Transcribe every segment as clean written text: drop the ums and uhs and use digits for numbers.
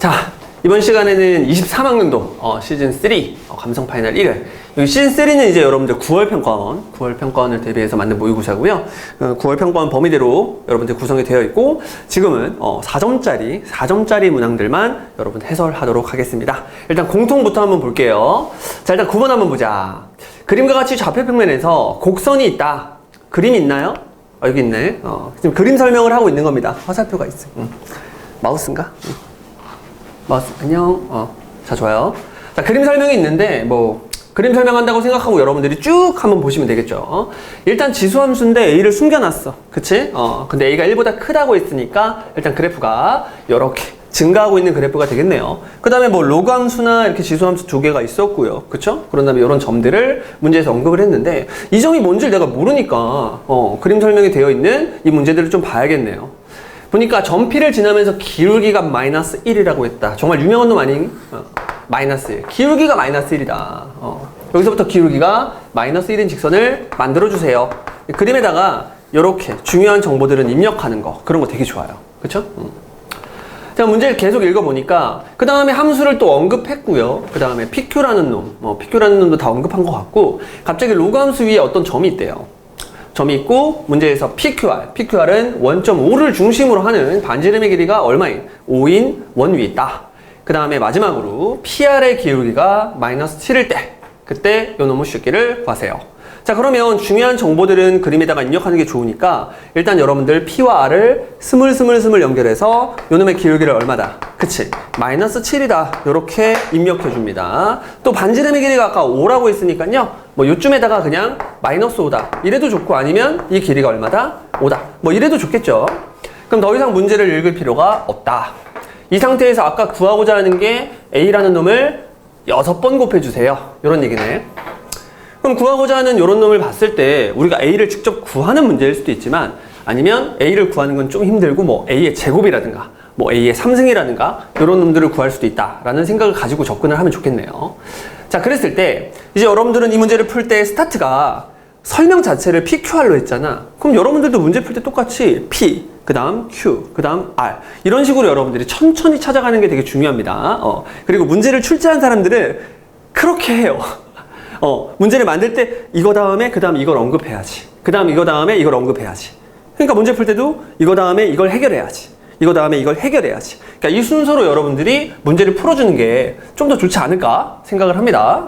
자, 이번 시간에는 23학년도 시즌 3 감성 파이널 1회. 여기 시즌 3는 이제 여러분들 9월 평가원을 대비해서 만든 모의고사고요. 9월 평가원 범위대로 여러분들 구성이 되어 있고, 지금은 4점짜리 문항들만 여러분 해설하도록 하겠습니다. 일단 공통부터 한번 볼게요. 자, 일단 9번 한번 보자. 그림과 같이 좌표 평면에서 곡선이 있다. 그림이 있나요? 여기 있네. 지금 그림 설명을 하고 있는 겁니다. 화살표가 있어. 마우스인가? 마우스, 안녕. 자, 좋아요. 자, 그림 설명이 있는데, 그림 설명한다고 생각하고 여러분들이 쭉 한번 보시면 되겠죠. 일단 지수함수인데 A를 숨겨놨어. 그치? 근데 A가 1보다 크다고 했으니까, 일단 그래프가 이렇게 증가하고 있는 그래프가 되겠네요. 그 다음에 로그함수나 이렇게 지수함수 두 개가 있었고요. 그쵸? 그런 다음에 이런 점들을 문제에서 언급을 했는데, 이 점이 뭔지를 내가 모르니까, 그림 설명이 되어 있는 이 문제들을 좀 봐야겠네요. 보니까 점 P를 지나면서 기울기가 마이너스 1이라고 했다. 정말 유명한 놈 아니? 마이너스 1. 기울기가 마이너스 1이다. 여기서부터 기울기가 마이너스 1인 직선을 만들어주세요. 그림에다가 이렇게 중요한 정보들은 입력하는 거. 그런 거 되게 좋아요. 그쵸? 제가 문제를 계속 읽어보니까 그 다음에 함수를 또 언급했고요. 그 다음에 PQ라는 놈. PQ라는 놈도 다 언급한 것 같고, 갑자기 로그 함수 위에 어떤 점이 있대요. 점이 있고, 문제에서 PQR은 원점5를 중심으로 하는 반지름의 길이가 얼마인? 5인 원 위에 있다. 그 다음에 마지막으로 PR의 기울기가 마이너스 7일 때, 그때 요 놈의 쉽기를 구하세요. 자, 그러면 중요한 정보들은 그림에다가 입력하는 게 좋으니까 일단 여러분들 P와 R을 스물스물 연결해서 요 놈의 기울기를 얼마다? 그치? 마이너스 7이다. 요렇게 입력해 줍니다. 또 반지름의 길이가 아까 5라고 했으니까요. 요쯤에다가 그냥 마이너스 5다. 이래도 좋고, 아니면 이 길이가 얼마다? 5다. 이래도 좋겠죠? 그럼 더 이상 문제를 읽을 필요가 없다. 이 상태에서 아까 구하고자 하는 게 A라는 놈을 6번 곱해주세요. 요런 얘기네. 그럼 구하고자 하는 요런 놈을 봤을 때 우리가 A를 직접 구하는 문제일 수도 있지만, 아니면 A를 구하는 건 좀 힘들고 A의 제곱이라든가 A의 3승이라든가 요런 놈들을 구할 수도 있다라는 생각을 가지고 접근을 하면 좋겠네요. 자, 그랬을 때 이제 여러분들은 이 문제를 풀 때 스타트가 설명 자체를 PQR로 했잖아. 그럼 여러분들도 문제 풀 때 똑같이 P, 그 다음 Q, 그 다음 R, 이런 식으로 여러분들이 천천히 찾아가는 게 되게 중요합니다. 그리고 문제를 출제한 사람들은 그렇게 해요. 문제를 만들 때 이거 다음에 그 다음 이걸 언급해야지. 그 다음 이거 다음에 이걸 언급해야지. 그러니까 문제 풀 때도 이거 다음에 이걸 해결해야지. 이거 다음에 이걸 해결해야지. 그러니까 이 순서로 여러분들이 문제를 풀어주는 게 좀 더 좋지 않을까 생각을 합니다.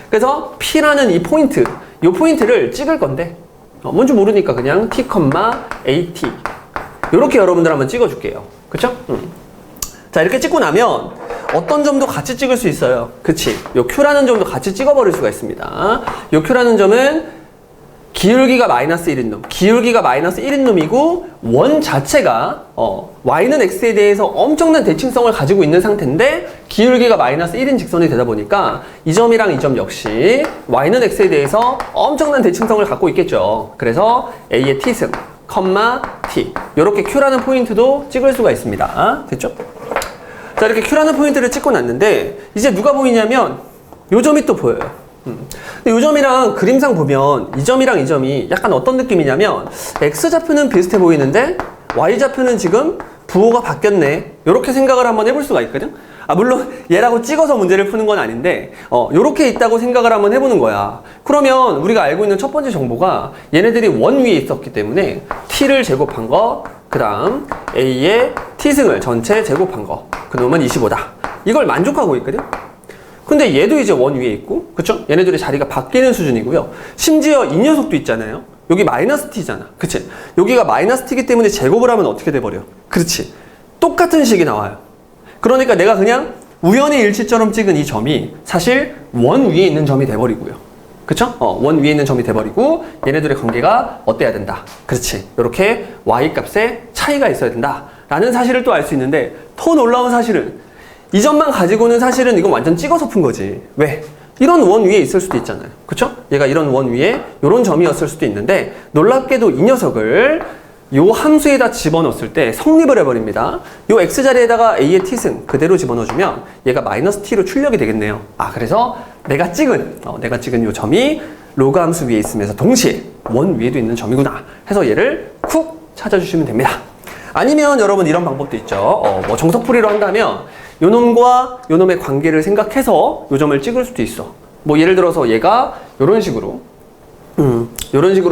그래서 P라는 이 포인트를 찍을 건데, 뭔지 모르니까 그냥 T, AT. 이렇게 여러분들 한번 찍어줄게요. 그쵸? 자, 이렇게 찍고 나면 어떤 점도 같이 찍을 수 있어요. 그치? 요 Q라는 점도 같이 찍어버릴 수가 있습니다. 요 Q라는 점은 기울기가 마이너스 1인 놈. 기울기가 마이너스 1인 놈이고, 원 자체가, Y는 X에 대해서 엄청난 대칭성을 가지고 있는 상태인데, 기울기가 마이너스 1인 직선이 되다 보니까, 이 점이랑 이 점 역시, Y는 X에 대해서 엄청난 대칭성을 갖고 있겠죠. 그래서 A의 T승, T. 요렇게 Q라는 포인트도 찍을 수가 있습니다. 됐죠? 자, 이렇게 Q라는 포인트를 찍고 났는데, 이제 누가 보이냐면, 요 점이 또 보여요. 근데 이 점이랑 그림상 보면 이 점이랑 이 점이 약간 어떤 느낌이냐면, X좌표는 비슷해 보이는데 Y좌표는 지금 부호가 바뀌었네, 이렇게 생각을 한번 해볼 수가 있거든. 물론 얘라고 찍어서 문제를 푸는 건 아닌데 이렇게 있다고 생각을 한번 해보는 거야. 그러면 우리가 알고 있는 첫 번째 정보가 얘네들이 원 위에 있었기 때문에 T를 제곱한 거, 그 다음 A의 T승을 전체 제곱한 거, 그놈은 25다. 이걸 만족하고 있거든. 근데 얘도 이제 원 위에 있고, 그쵸? 얘네들의 자리가 바뀌는 수준이고요. 심지어 이 녀석도 있잖아요. 여기 마이너스 t잖아. 그치? 여기가 마이너스 t이기 때문에 제곱을 하면 어떻게 돼버려? 그렇지? 똑같은 식이 나와요. 그러니까 내가 그냥 우연의 일치처럼 찍은 이 점이 사실 원 위에 있는 점이 돼버리고요. 그쵸? 원 위에 있는 점이 돼버리고, 얘네들의 관계가 어때야 된다. 그렇지? 이렇게 y 값에 차이가 있어야 된다 라는 사실을 또 알 수 있는데, 더 놀라운 사실은 이 점만 가지고는 사실은 이건 완전 찍어서 푼 거지. 왜? 이런 원 위에 있을 수도 있잖아요. 그쵸? 얘가 이런 원 위에 이런 점이었을 수도 있는데, 놀랍게도 이 녀석을 요 함수에다 집어넣었을 때 성립을 해버립니다. 요 x 자리에다가 a의 t승 그대로 집어넣어주면 얘가 마이너스 t로 출력이 되겠네요. 그래서 내가 찍은 요 점이 로그 함수 위에 있으면서 동시에 원 위에도 있는 점이구나 해서 얘를 쿡 찾아주시면 됩니다. 아니면 여러분 이런 방법도 있죠. 뭐 정석풀이로 한다면 요놈과 요놈의 관계를 생각해서 요점을 찍을 수도 있어. 뭐 예를 들어서 얘가 요런 식으로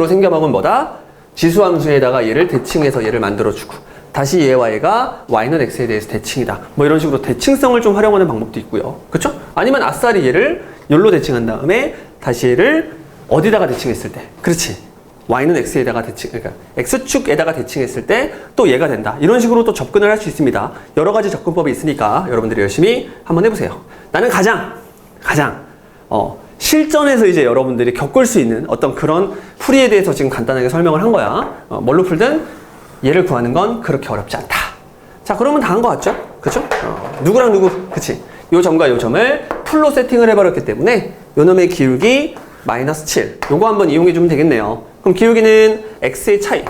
생겨먹은 뭐다? 지수함수에다가 얘를 대칭해서 얘를 만들어주고 다시 얘와 얘가 y는 x에 대해서 대칭이다. 뭐 이런 식으로 대칭성을 좀 활용하는 방법도 있고요. 그쵸? 아니면 아싸리 얘를 열로 대칭한 다음에 다시 얘를 어디다가 대칭했을 때, 그렇지, y는 x에다가 그러니까 x축에다가 대칭했을 때 또 얘가 된다. 이런 식으로 또 접근을 할 수 있습니다. 여러 가지 접근법이 있으니까 여러분들이 열심히 한번 해보세요. 나는 가장 실전에서 이제 여러분들이 겪을 수 있는 어떤 그런 풀이에 대해서 지금 간단하게 설명을 한 거야. 뭘로 풀든 얘를 구하는 건 그렇게 어렵지 않다. 자, 그러면 다 한 거 같죠? 그쵸? 누구랑 누구, 그치? 요 점과 요 점을 풀로 세팅을 해버렸기 때문에 요 놈의 기울기 마이너스 7. 요거 한번 이용해주면 되겠네요. 그럼 기울기는 x의 차이.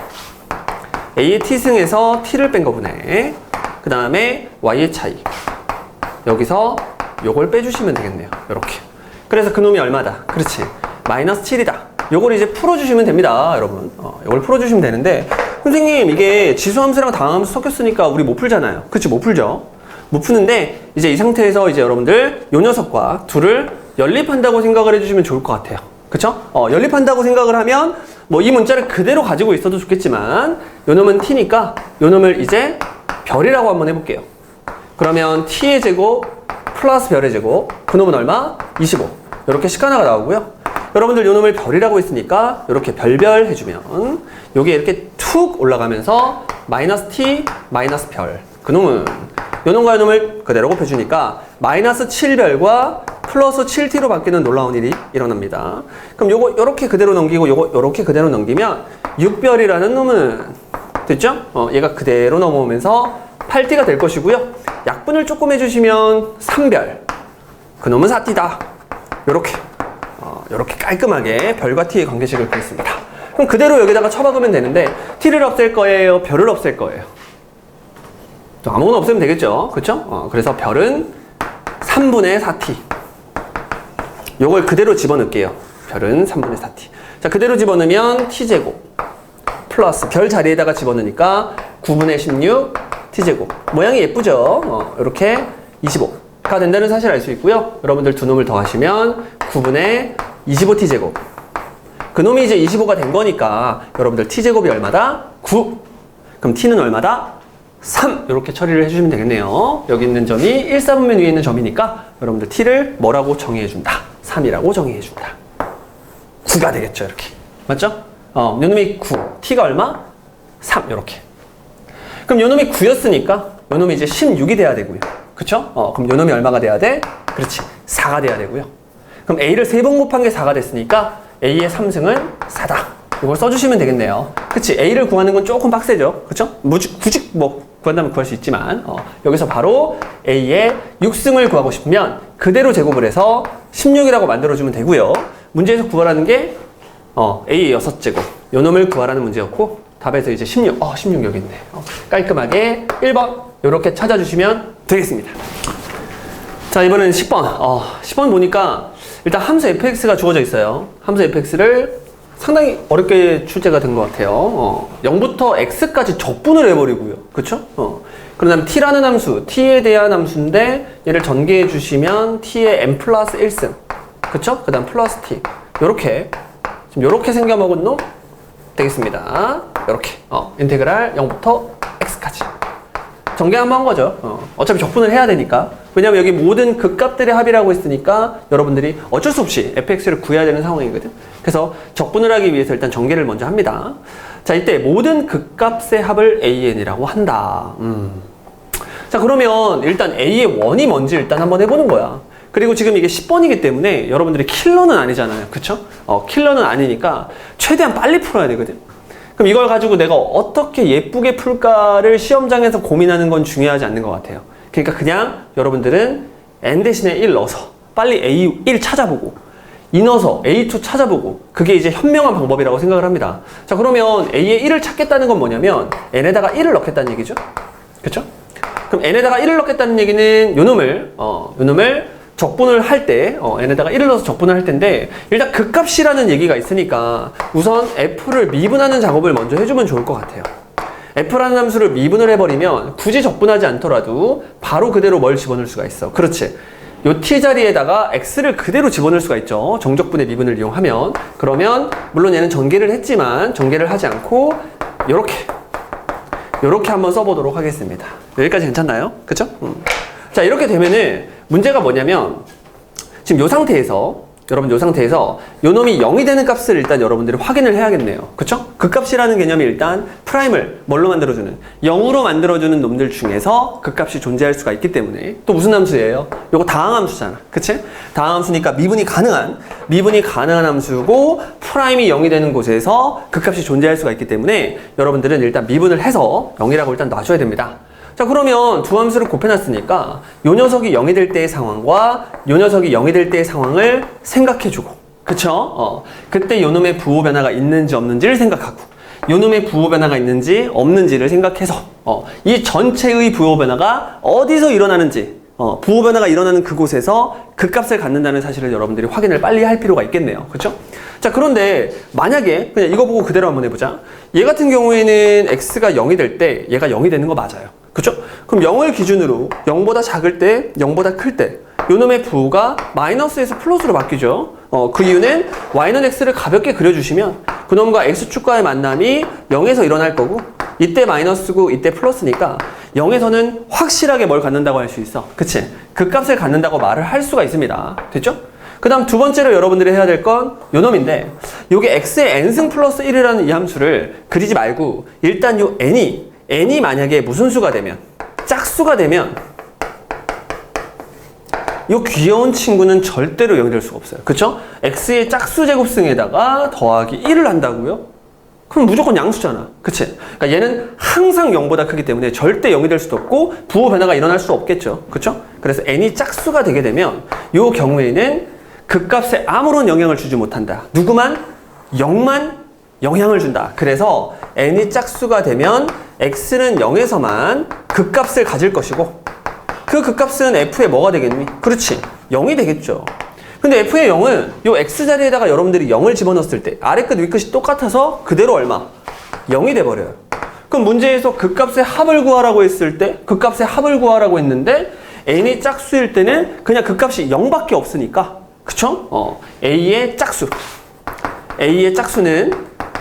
a의 t승에서 t를 뺀 거구나. 그 다음에 y의 차이. 여기서 요걸 빼주시면 되겠네요. 요렇게. 그래서 그놈이 얼마다? 그렇지. 마이너스 7이다. 요걸 이제 풀어주시면 됩니다, 여러분. 요걸 풀어주시면 되는데, 선생님, 이게 지수함수랑 다항함수 섞였으니까 우리 못 풀잖아요. 그치, 못 풀죠? 못 푸는데, 이제 이 상태에서 이제 여러분들 요 녀석과 둘을 연립한다고 생각을 해주시면 좋을 것 같아요. 그쵸? 연립한다고 생각을 하면, 뭐 이 문자를 그대로 가지고 있어도 좋겠지만, 요 놈은 t니까, 요 놈을 이제 별이라고 한번 해볼게요. 그러면 t의 제곱 플러스 별의 제곱, 그놈은 얼마? 25. 이렇게 식하나가 나오고요. 여러분들 요놈을 별이라고 했으니까 이렇게 별별 해주면 요게 이렇게 툭 올라가면서 마이너스 t 마이너스 별, 그놈은 요놈과 요놈을 그대로 곱해주니까 마이너스 7별과 플러스 7t로 바뀌는 놀라운 일이 일어납니다. 그럼 요거 요렇게 그대로 넘기고 요거 요렇게 그대로 넘기면 6별이라는 놈은 됐죠? 얘가 그대로 넘어오면서 8t가 될 것이고요. 약분을 조금 해주시면 3별, 그놈은 4t다. 요렇게 깔끔하게 별과 t의 관계식을 그렸습니다. 그럼 그대로 여기다가 쳐박으면 되는데 t를 없앨 거예요? 별을 없앨 거예요? 또 아무거나 없애면 되겠죠? 그쵸? 그래서 별은 3분의 4t. 요걸 그대로 집어넣을게요. 별은 3분의 4t. 자, 그대로 집어넣으면 t제곱 플러스 별 자리에다가 집어넣으니까 9분의 16 t제곱. 모양이 예쁘죠? 이렇게 25가 된다는 사실 알 수 있고요. 여러분들 두 놈을 더하시면 9분의 25t제곱. 그놈이 이제 25가 된 거니까 여러분들 t제곱이 얼마다? 9. 그럼 t는 얼마다? 3. 이렇게 처리를 해주시면 되겠네요. 여기 있는 점이 1, 4분면 위에 있는 점이니까 여러분들 t를 뭐라고 정의해준다? 3이라고 정의해준다. 9가 되겠죠, 이렇게. 맞죠? 요놈이 9. t가 얼마? 3. 이렇게. 그럼 요놈이 9였으니까 요놈이 이제 16이 돼야 되고요. 그쵸? 그럼 요놈이 얼마가 돼야 돼? 그렇지. 4가 돼야 되고요. 그럼 a를 3번 곱한 게 4가 됐으니까 a의 3승은 4다. 이걸 써주시면 되겠네요. 그치? a를 구하는 건 조금 빡세죠? 그쵸? 굳이 뭐 구한다면 구할 수 있지만 여기서 바로 a의 6승을 구하고 싶으면 그대로 제곱을 해서 16이라고 만들어주면 되고요. 문제에서 구하라는 게 a의 6제곱. 요놈을 구하라는 문제였고 답에서 이제 16. 16 여기 있네. 깔끔하게 1번 이렇게 찾아주시면 되겠습니다. 자, 이번엔 10번. 10번 보니까 일단 함수 fx가 주어져 있어요. 함수 fx를 상당히 어렵게 출제가 된 것 같아요. 0부터 x까지 적분을 해버리고요. 그쵸? 그 다음에 t라는 함수, t에 대한 함수인데 얘를 전개해 주시면 t의 n 플러스 1승. 그쵸? 그 다음 플러스 t. 요렇게 지금 요렇게 생겨먹은 놈 되겠습니다. 요렇게 인테그랄 0부터 x까지 전개 한번 한 거죠. 어차피 적분을 해야 되니까. 왜냐면 여기 모든 극값들의 합이라고 했으니까 여러분들이 어쩔 수 없이 fx를 구해야 되는 상황이거든. 그래서 적분을 하기 위해서 일단 전개를 먼저 합니다. 자, 이때 모든 극값의 합을 an이라고 한다. 자, 그러면 일단 a의 원이 뭔지 일단 한번 해보는 거야. 그리고 지금 이게 10번이기 때문에 여러분들이 킬러는 아니잖아요. 그쵸? 킬러는 아니니까 최대한 빨리 풀어야 되거든. 그럼 이걸 가지고 내가 어떻게 예쁘게 풀까를 시험장에서 고민하는 건 중요하지 않는 것 같아요. 그러니까 그냥 여러분들은 n 대신에 1 넣어서 빨리 a1 찾아보고 2 넣어서 a2 찾아보고 그게 이제 현명한 방법이라고 생각을 합니다. 자, 그러면 a의 1을 찾겠다는 건 뭐냐면 n에다가 1을 넣겠다는 얘기죠. 그쵸? 그럼 n에다가 1을 넣겠다는 얘기는 요놈을 적분을 할 때 n에다가 1을 넣어서 적분을 할 텐데 일단 극값이라는 얘기가 있으니까 우선 f를 미분하는 작업을 먼저 해주면 좋을 것 같아요. f라는 함수를 미분을 해버리면 굳이 적분하지 않더라도 바로 그대로 뭘 집어넣을 수가 있어. 그렇지. 요 t 자리에다가 x를 그대로 집어넣을 수가 있죠. 정적분의 미분을 이용하면. 그러면 물론 얘는 전개를 했지만 전개를 하지 않고 요렇게 한번 써보도록 하겠습니다. 여기까지 괜찮나요? 그쵸? 자, 이렇게 되면은 문제가 뭐냐면 지금 요 상태에서 여러분 요 상태에서 요 놈이 0이 되는 값을 일단 여러분들이 확인을 해야겠네요. 그쵸? 그 값이라는 개념이 일단 프라임을 뭘로 만들어주는 0으로 만들어주는 놈들 중에서 그 값이 존재할 수가 있기 때문에 또 무슨 함수예요? 요거 다항함수잖아. 그치? 다항함수니까 미분이 가능한 함수고 프라임이 0이 되는 곳에서 그 값이 존재할 수가 있기 때문에 여러분들은 일단 미분을 해서 0이라고 일단 놔줘야 됩니다. 자, 그러면 두 함수를 곱해놨으니까 요 녀석이 0이 될 때의 상황과 요 녀석이 0이 될 때의 상황을 생각해주고, 그쵸? 그때 요 놈의 부호 변화가 있는지 없는지를 생각하고 요 놈의 부호 변화가 있는지 없는지를 생각해서 이 전체의 부호 변화가 어디서 일어나는지 부호 변화가 일어나는 그곳에서 그 값을 갖는다는 사실을 여러분들이 확인을 빨리 할 필요가 있겠네요. 그쵸? 자, 그런데 만약에 그냥 이거 보고 그대로 한번 해보자. 얘 같은 경우에는 x가 0이 될 때 얘가 0이 되는 거 맞아요. 그쵸? 그럼 0을 기준으로 0보다 작을 때, 0보다 클 때 요놈의 부호가 마이너스에서 플러스로 바뀌죠. 그 이유는 y는 x를 가볍게 그려주시면 그놈과 x축과의 만남이 0에서 일어날 거고 이때 마이너스고 이때 플러스니까 0에서는 확실하게 뭘 갖는다고 할 수 있어. 그치? 그 값을 갖는다고 말을 할 수가 있습니다. 됐죠? 그 다음 두 번째로 여러분들이 해야 될 건 요놈인데 요게 x의 n승 플러스 1이라는 이 함수를 그리지 말고 일단 요 n이 만약에 무슨 수가 되면 짝수가 되면 이 귀여운 친구는 절대로 0이 될 수가 없어요. 그쵸? x의 짝수 제곱승에다가 더하기 1을 한다고요? 그럼 무조건 양수잖아. 그치? 그러니까 얘는 항상 0보다 크기 때문에 절대 0이 될 수도 없고 부호 변화가 일어날 수 없겠죠. 그쵸? 그래서 n이 짝수가 되게 되면 이 경우에는 그 값에 아무런 영향을 주지 못한다. 누구만? 0만 영향을 준다. 그래서 n이 짝수가 되면 x는 0에서만 그 값을 가질 것이고 그 값은 f의 뭐가 되겠니? 그렇지. 0이 되겠죠. 근데 f의 0은 요 x 자리에다가 여러분들이 0을 집어넣었을 때 아래 끝 위 끝이 똑같아서 그대로 얼마? 0이 돼버려요. 그럼 문제에서 그 값의 합을 구하라고 했을 때 그 값의 합을 구하라고 했는데 n이 짝수일 때는 그냥 그 값이 0밖에 없으니까 그쵸? a의 짝수는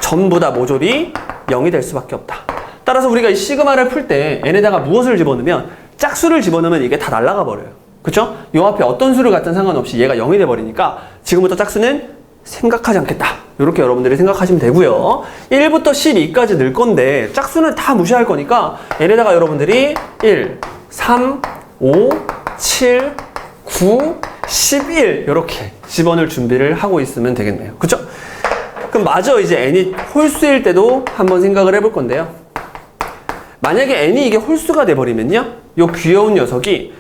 전부 다 모조리 0이 될 수밖에 없다. 따라서 우리가 이 시그마를 풀 때 n에다가 무엇을 집어넣으면 짝수를 집어넣으면 이게 다 날아가 버려요. 그쵸? 요 앞에 어떤 수를 갖든 상관없이 얘가 0이 돼버리니까 지금부터 짝수는 생각하지 않겠다. 이렇게 여러분들이 생각하시면 되고요. 1부터 12까지 넣을 건데 짝수는 다 무시할 거니까 n에다가 여러분들이 1, 3, 5, 7, 9, 11 이렇게 집어넣을 준비를 하고 있으면 되겠네요. 그쵸? 그럼 마저 이제 n이 홀수일 때도 한번 생각을 해볼 건데요. 만약에 n이 이게 홀수가 돼버리면요, 요 귀여운 녀석이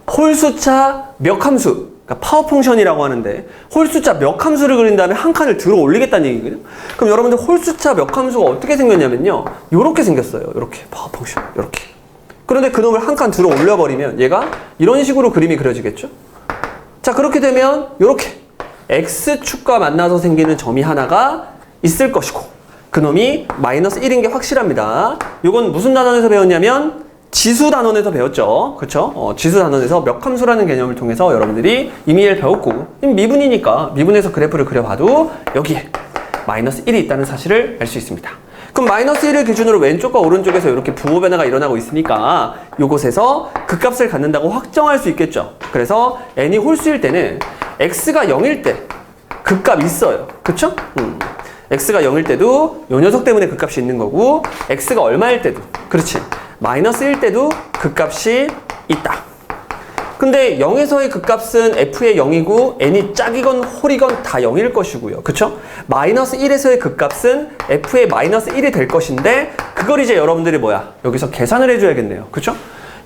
홀수차 멱함수, 그러니까 파워 펑션이라고 하는데 홀수차 멱함수를 그린 다음에 한 칸을 들어 올리겠다는 얘기거든요. 그럼 여러분들 홀수차 멱함수가 어떻게 생겼냐면요, 요렇게 생겼어요. 요렇게 파워 펑션, 요렇게. 그런데 그놈을 한 칸 들어 올려버리면 얘가 이런 식으로 그림이 그려지겠죠? 자, 그렇게 되면 요렇게 x축과 만나서 생기는 점이 하나가 있을 것이고 그놈이 마이너스 1인 게 확실합니다. 요건 무슨 단원에서 배웠냐면 지수 단원에서 배웠죠. 그쵸? 지수 단원에서 멱함수라는 개념을 통해서 여러분들이 이미 얘를 배웠고 미분이니까 미분에서 그래프를 그려봐도 여기에 마이너스 1이 있다는 사실을 알 수 있습니다. 그럼 마이너스 1을 기준으로 왼쪽과 오른쪽에서 이렇게 부호 변화가 일어나고 있으니까 이곳에서 그 값을 갖는다고 확정할 수 있겠죠. 그래서 n이 홀수일 때는 x가 0일 때 그 값 있어요. 그쵸? x가 0일 때도 요 녀석 때문에 그 값이 있는 거고 x가 얼마일 때도 그렇지. 마이너스 1 때도 그 값이 있다. 근데 0에서의 그 값은 f의 0이고 n이 짝이건 홀이건 다 0일 것이고요. 그쵸? 마이너스 1에서의 그 값은 f의 마이너스 1이 될 것인데 그걸 이제 여러분들이 여기서 계산을 해줘야겠네요. 그쵸?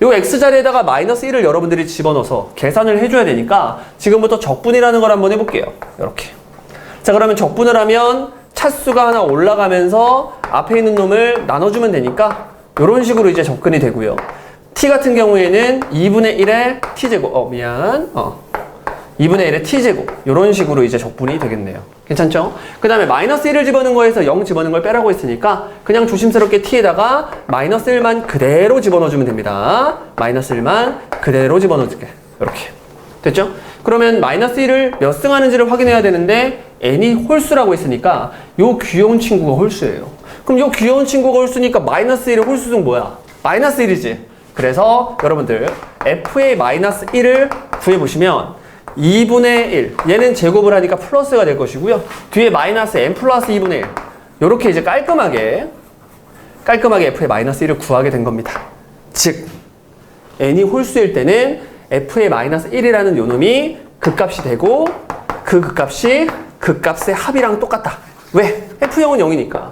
요 x 자리에다가 마이너스 1을 여러분들이 집어넣어서 계산을 해줘야 되니까 지금부터 적분이라는 걸 한번 해볼게요. 이렇게. 자, 그러면 적분을 하면 차수가 하나 올라가면서 앞에 있는 놈을 나눠주면 되니까 이런 식으로 이제 접근이 되고요. t 같은 경우에는 2분의 1의 t제곱, 2분의 1의 t제곱 이런 식으로 이제 적분이 되겠네요. 괜찮죠? 그 다음에 마이너스 1을 집어넣은 거에서 0 집어넣은 걸 빼라고 했으니까 그냥 조심스럽게 t에다가 마이너스 1만 그대로 집어넣어주면 됩니다. 마이너스 1만 그대로 집어넣어줄게. 이렇게. 됐죠? 그러면 마이너스 1을 몇 승 하는지를 확인해야 되는데 n이 홀수라고 했으니까 요 귀여운 친구가 홀수예요. 그럼 요 귀여운 친구가 홀수니까 마이너스 1의 홀수는 뭐야? 마이너스 1이지. 그래서 여러분들 f의 마이너스 1을 구해보시면 2분의 1 얘는 제곱을 하니까 플러스가 될 것이고요. 뒤에 마이너스 n 플러스 2분의 1 요렇게 이제 깔끔하게 f의 마이너스 1을 구하게 된 겁니다. 즉 n이 홀수일 때는 f의 마이너스 1이라는 요놈이 극값이 되고 그 극값이 극값의 합이랑 똑같다. 왜? f형은 0이니까.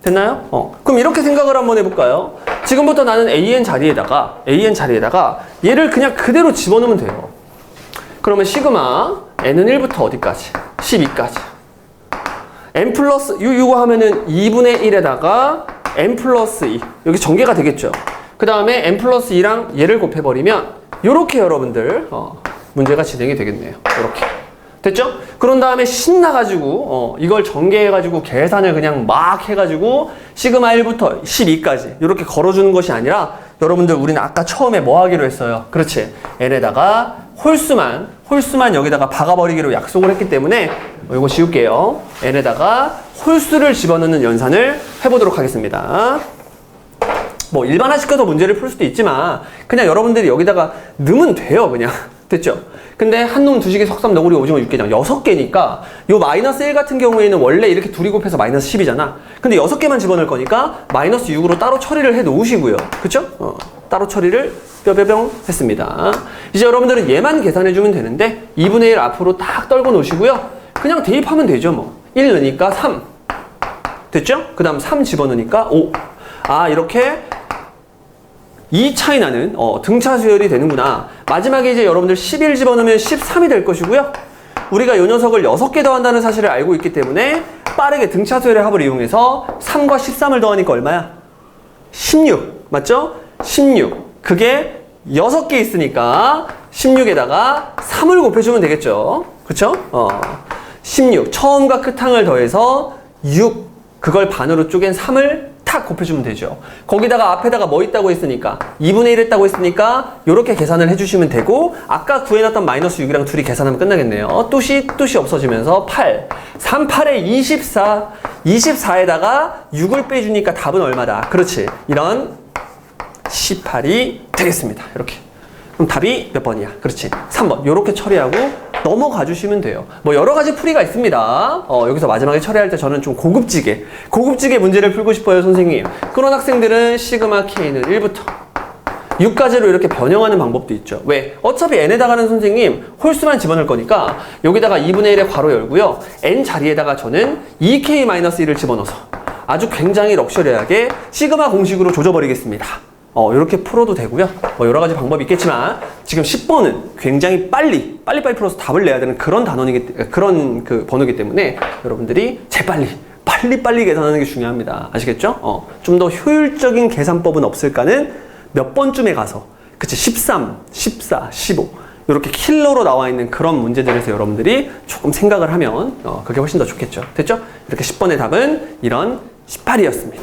됐나요? 그럼 이렇게 생각을 한번 해볼까요? 지금부터 나는 an 자리에다가 얘를 그냥 그대로 집어넣으면 돼요. 그러면 시그마 n은 1부터 어디까지? 12까지. n 플러스 이거 하면은 2분의 1에다가 n 플러스 2 여기 전개가 되겠죠. 그 다음에 n 플러스 2랑 얘를 곱해버리면 요렇게 여러분들 문제가 진행이 되겠네요. 요렇게. 됐죠? 그런 다음에 신나가지고 이걸 전개해가지고 계산을 그냥 막 해가지고 시그마 1부터 12까지 이렇게 걸어주는 것이 아니라 여러분들 우리는 아까 처음에 뭐 하기로 했어요? 그렇지. n에다가 홀수만 여기다가 박아버리기로 약속을 했기 때문에 이거 지울게요. n에다가 홀수를 집어넣는 연산을 해보도록 하겠습니다. 뭐 일반화시켜서 문제를 풀 수도 있지만 그냥 여러분들이 여기다가 넣으면 돼요. 그냥. 됐죠? 근데 한놈, 두식이, 석삼, 너구리, 오징어, 육개장 6개니까 요 마이너스 1 같은 경우에는 원래 이렇게 둘이 곱해서 마이너스 10이잖아. 근데 6개만 집어넣을 거니까 마이너스 6으로 따로 처리를 해 놓으시고요. 그쵸? 따로 처리를 뼈뼈병 했습니다. 이제 여러분들은 얘만 계산해주면 되는데 2분의 1 앞으로 딱 떨궈 놓으시고요. 그냥 대입하면 되죠. 뭐 1 넣으니까 3 됐죠? 그 다음 3 집어넣으니까 5 이렇게 2 차이 나는 등차 수열이 되는구나. 마지막에 이제 여러분들 11 집어넣으면 13이 될 것이고요. 우리가 이 녀석을 6개 더한다는 사실을 알고 있기 때문에 빠르게 등차 수열의 합을 이용해서 3과 13을 더하니까 얼마야? 16 맞죠? 16 그게 6개 있으니까 16에다가 3을 곱해주면 되겠죠. 그쵸? 16 처음과 끝항을 더해서 6 그걸 반으로 쪼갠 3을 탁 곱해주면 되죠. 거기다가 앞에다가 뭐 있다고 했으니까 2분의 1 했다고 했으니까 이렇게 계산을 해주시면 되고 아까 구해놨던 마이너스 6이랑 둘이 계산하면 끝나겠네요. 뚜시 없어지면서 8 3, 8에 24 24에다가 6을 빼주니까 답은 얼마다? 그렇지. 이런 18이 되겠습니다. 이렇게. 그럼 답이 몇 번이야? 그렇지. 3번. 이렇게 처리하고 넘어가 주시면 돼요. 뭐 여러 가지 풀이가 있습니다. 여기서 마지막에 처리할 때 저는 좀 고급지게 문제를 풀고 싶어요, 선생님. 그런 학생들은 시그마 K는 1부터 6까지로 이렇게 변형하는 방법도 있죠. 왜? 어차피 n에다가는 선생님 홀수만 집어넣을 거니까 여기다가 2분의 1의 괄호 열고요. n 자리에다가 저는 2k-1을 집어넣어서 아주 굉장히 럭셔리하게 시그마 공식으로 조져버리겠습니다. 이렇게 풀어도 되고요. 뭐 여러 가지 방법이 있겠지만 지금 10번은 굉장히 빨리 풀어서 답을 내야 되는 그런 그런 그 번호이기 때문에 여러분들이 빨리 계산하는 게 중요합니다. 아시겠죠? 좀 더 효율적인 계산법은 없을까는 몇 번쯤에 가서 그치 13, 14, 15 이렇게 킬러로 나와 있는 그런 문제들에서 여러분들이 조금 생각을 하면 그게 훨씬 더 좋겠죠. 됐죠? 이렇게 10번의 답은 이런 18이었습니다.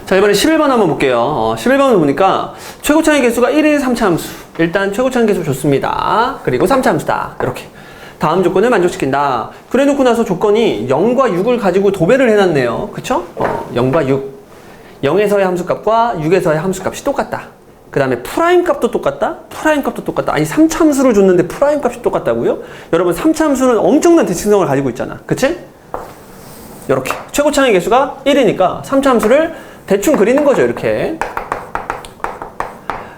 자, 이번에 11번 한번 볼게요. 11번을 보니까 최고차의 개수가 1인 3차 함수. 일단 최고차의 개수 좋습니다. 그리고 3차 함수다. 이렇게. 다음 조건을 만족시킨다. 그래 놓고 나서 조건이 0과 6을 가지고 도배를 해놨네요. 그쵸? 0과 6. 0에서의 함수값과 6에서의 함수값이 똑같다. 그 다음에 프라임 값도 똑같다? 프라임 값도 똑같다. 아니 3차 함수를 줬는데 프라임 값이 똑같다고요? 여러분 3차 함수는 엄청난 대칭성을 가지고 있잖아. 그치? 이렇게. 최고차의 개수가 1이니까 3차 함수를 대충 그리는 거죠, 이렇게.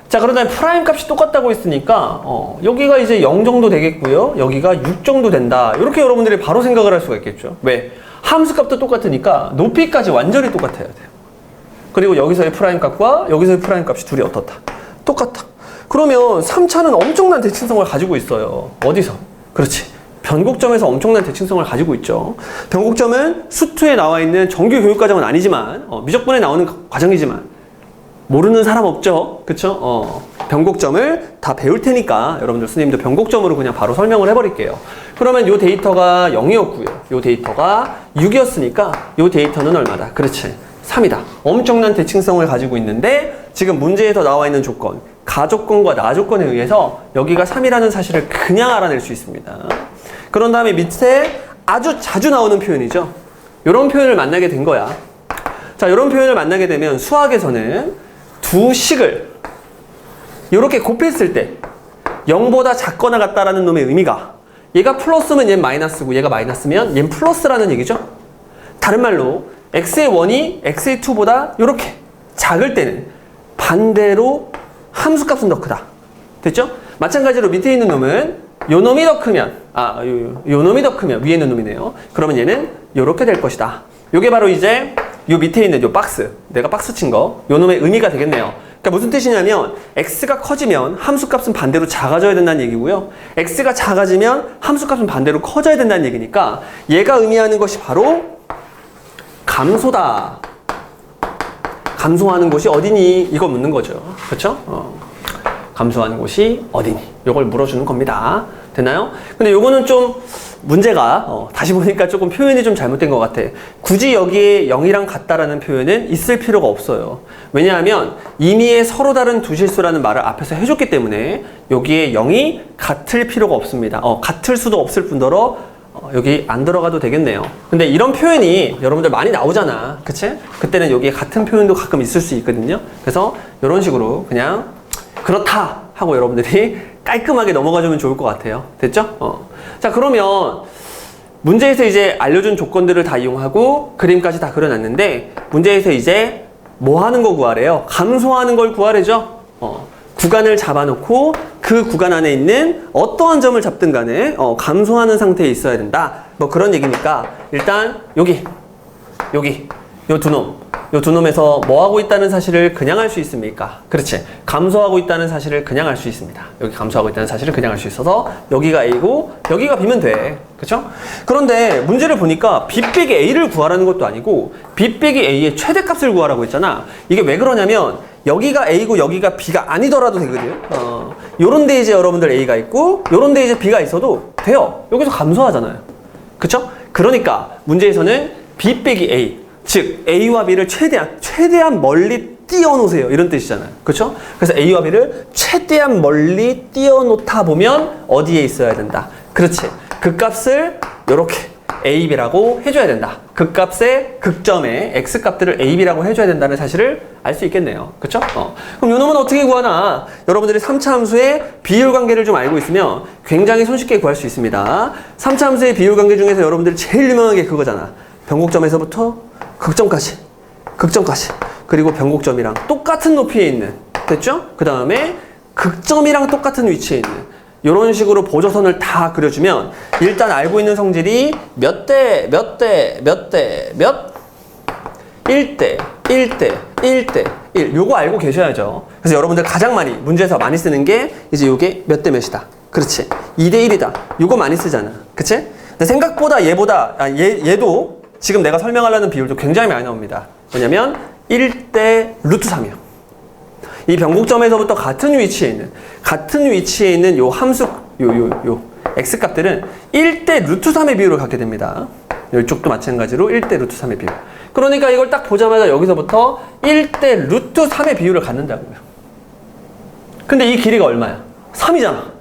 자, 그런 다음에 프라임 값이 똑같다고 했으니까, 여기가 이제 0 정도 되겠고요. 여기가 6 정도 된다. 이렇게 여러분들이 바로 생각을 할 수가 있겠죠. 왜? 함수 값도 똑같으니까 높이까지 완전히 똑같아야 돼요. 그리고 여기서의 프라임 값과 여기서의 프라임 값이 둘이 어떻다? 똑같다. 그러면 3차는 엄청난 대칭성을 가지고 있어요. 어디서? 그렇지. 변곡점에서 엄청난 대칭성을 가지고 있죠. 변곡점은 수투에 나와 있는 정규 교육과정은 아니지만 미적분에 나오는 과정이지만 모르는 사람 없죠. 그쵸? 변곡점을 다 배울 테니까 여러분들 선생님도 변곡점으로 그냥 바로 설명을 해버릴게요. 그러면 요 데이터가 0이었고요. 요 데이터가 6이었으니까 요 데이터는 얼마다? 그렇지. 3이다. 엄청난 대칭성을 가지고 있는데 지금 문제에서 나와 있는 조건, 가조건과 나조건에 의해서 여기가 3이라는 사실을 그냥 알아낼 수 있습니다. 그런 다음에 밑에 아주 자주 나오는 표현이죠. 이런 표현을 만나게 된 거야. 자, 이런 표현을 만나게 되면 수학에서는 두 식을 이렇게 곱했을 때 0보다 작거나 같다라는 놈의 의미가 얘가 플러스면 얘는 마이너스고 얘가 마이너스면 얘는 플러스라는 얘기죠. 다른 말로 x의 1이 x의 2보다 이렇게 작을 때는 반대로 함수값은 더 크다. 됐죠? 마찬가지로 밑에 있는 놈은 요 놈이 더 크면 요 놈이 더 크면 위에 있는 놈이네요. 그러면 얘는 요렇게 될 것이다. 요게 바로 이제 요 밑에 있는 요 박스, 내가 박스 친 거, 요 놈의 의미가 되겠네요. 그러니까 무슨 뜻이냐면 x가 커지면 함수값은 반대로 작아져야 된다는 얘기고요. x가 작아지면 함수값은 반대로 커져야 된다는 얘기니까 얘가 의미하는 것이 바로 감소다. 감소하는 곳이 어디니? 이거 묻는 거죠. 그렇죠? 감소하는 곳이 어디니? 이걸 물어주는 겁니다. 되나요? 근데 요거는 좀 문제가 다시 보니까 조금 표현이 좀 잘못된 것 같아. 굳이 여기에 0이랑 같다라는 표현은 있을 필요가 없어요. 왜냐하면 이미 서로 다른 두 실수라는 말을 앞에서 해줬기 때문에 여기에 0이 같을 필요가 없습니다. 같을 수도 없을 뿐더러 여기 안 들어가도 되겠네요. 근데 이런 표현이 여러분들 많이 나오잖아. 그치? 그때는 여기에 같은 표현도 가끔 있을 수 있거든요. 그래서 이런 식으로 그냥 그렇다 하고 여러분들이 깔끔하게 넘어가주면 좋을 것 같아요. 됐죠? 자, 그러면 문제에서 이제 알려준 조건들을 다 이용하고 그림까지 다 그려놨는데 문제에서 이제 뭐 하는 거 구하래요? 감소하는 걸 구하래죠? 구간을 잡아놓고 그 구간 안에 있는 어떠한 점을 잡든 간에 감소하는 상태에 있어야 된다. 뭐 그런 얘기니까 일단 여기 요 두 놈에서 뭐 하고 있다는 사실을 그냥 알 수 있습니까? 그렇지. 감소하고 있다는 사실을 그냥 알 수 있습니다. 여기 감소하고 있다는 사실을 그냥 알 수 있어서 여기가 A고 여기가 B면 돼. 그렇죠? 그런데 문제를 보니까 B 빼기 A를 구하라는 것도 아니고 B 빼기 A의 최대값을 구하라고 했잖아. 이게 왜 그러냐면 여기가 A고 여기가 B가 아니더라도 되거든. 요런 데 이제 여러분들 A가 있고 요런 데 이제 B가 있어도 돼요. 여기서 감소하잖아요. 그쵸? 그러니까 문제에서는 B 빼기 A, 즉 A와 B를 최대한 멀리 띄워놓으세요. 이런 뜻이잖아요. 그쵸? 그래서 A와 B를 최대한 멀리 띄워놓다 보면 어디에 있어야 된다. 그렇지. 그 값을 요렇게 A, B라고 해줘야 된다. 그 값의 극점의 X값들을 A, B라고 해줘야 된다는 사실을 알 수 있겠네요. 그쵸? 그럼 요 놈은 어떻게 구하나? 여러분들이 3차 함수의 비율 관계를 좀 알고 있으면 굉장히 손쉽게 구할 수 있습니다. 3차 함수의 비율 관계 중에서 여러분들이 제일 유명한 게 그거잖아. 변곡점에서부터 극점까지, 그리고 변곡점이랑 똑같은 높이에 있는, 됐죠? 그 다음에 극점이랑 똑같은 위치에 있는 이런 식으로 보조선을 다 그려주면 일단 알고 있는 성질이 몇 대, 1대 1 요거 알고 계셔야죠. 그래서 여러분들 가장 많이 문제에서 많이 쓰는 게 이제 요게 몇 대 몇이다. 그렇지. 2대 1이다. 요거 많이 쓰잖아. 그치? 근데 생각보다 얘도 지금 내가 설명하려는 비율도 굉장히 많이 나옵니다. 왜냐면 1대 루트 3이요. 이 변곡점에서부터 같은 위치에 있는 요 함수, 요 x값들은 1대 루트 3의 비율을 갖게 됩니다. 이쪽도 마찬가지로 1대 루트 3의 비율. 그러니까 이걸 딱 보자마자 여기서부터 1대 루트 3의 비율을 갖는다고요. 근데 이 길이가 얼마야? 3이잖아.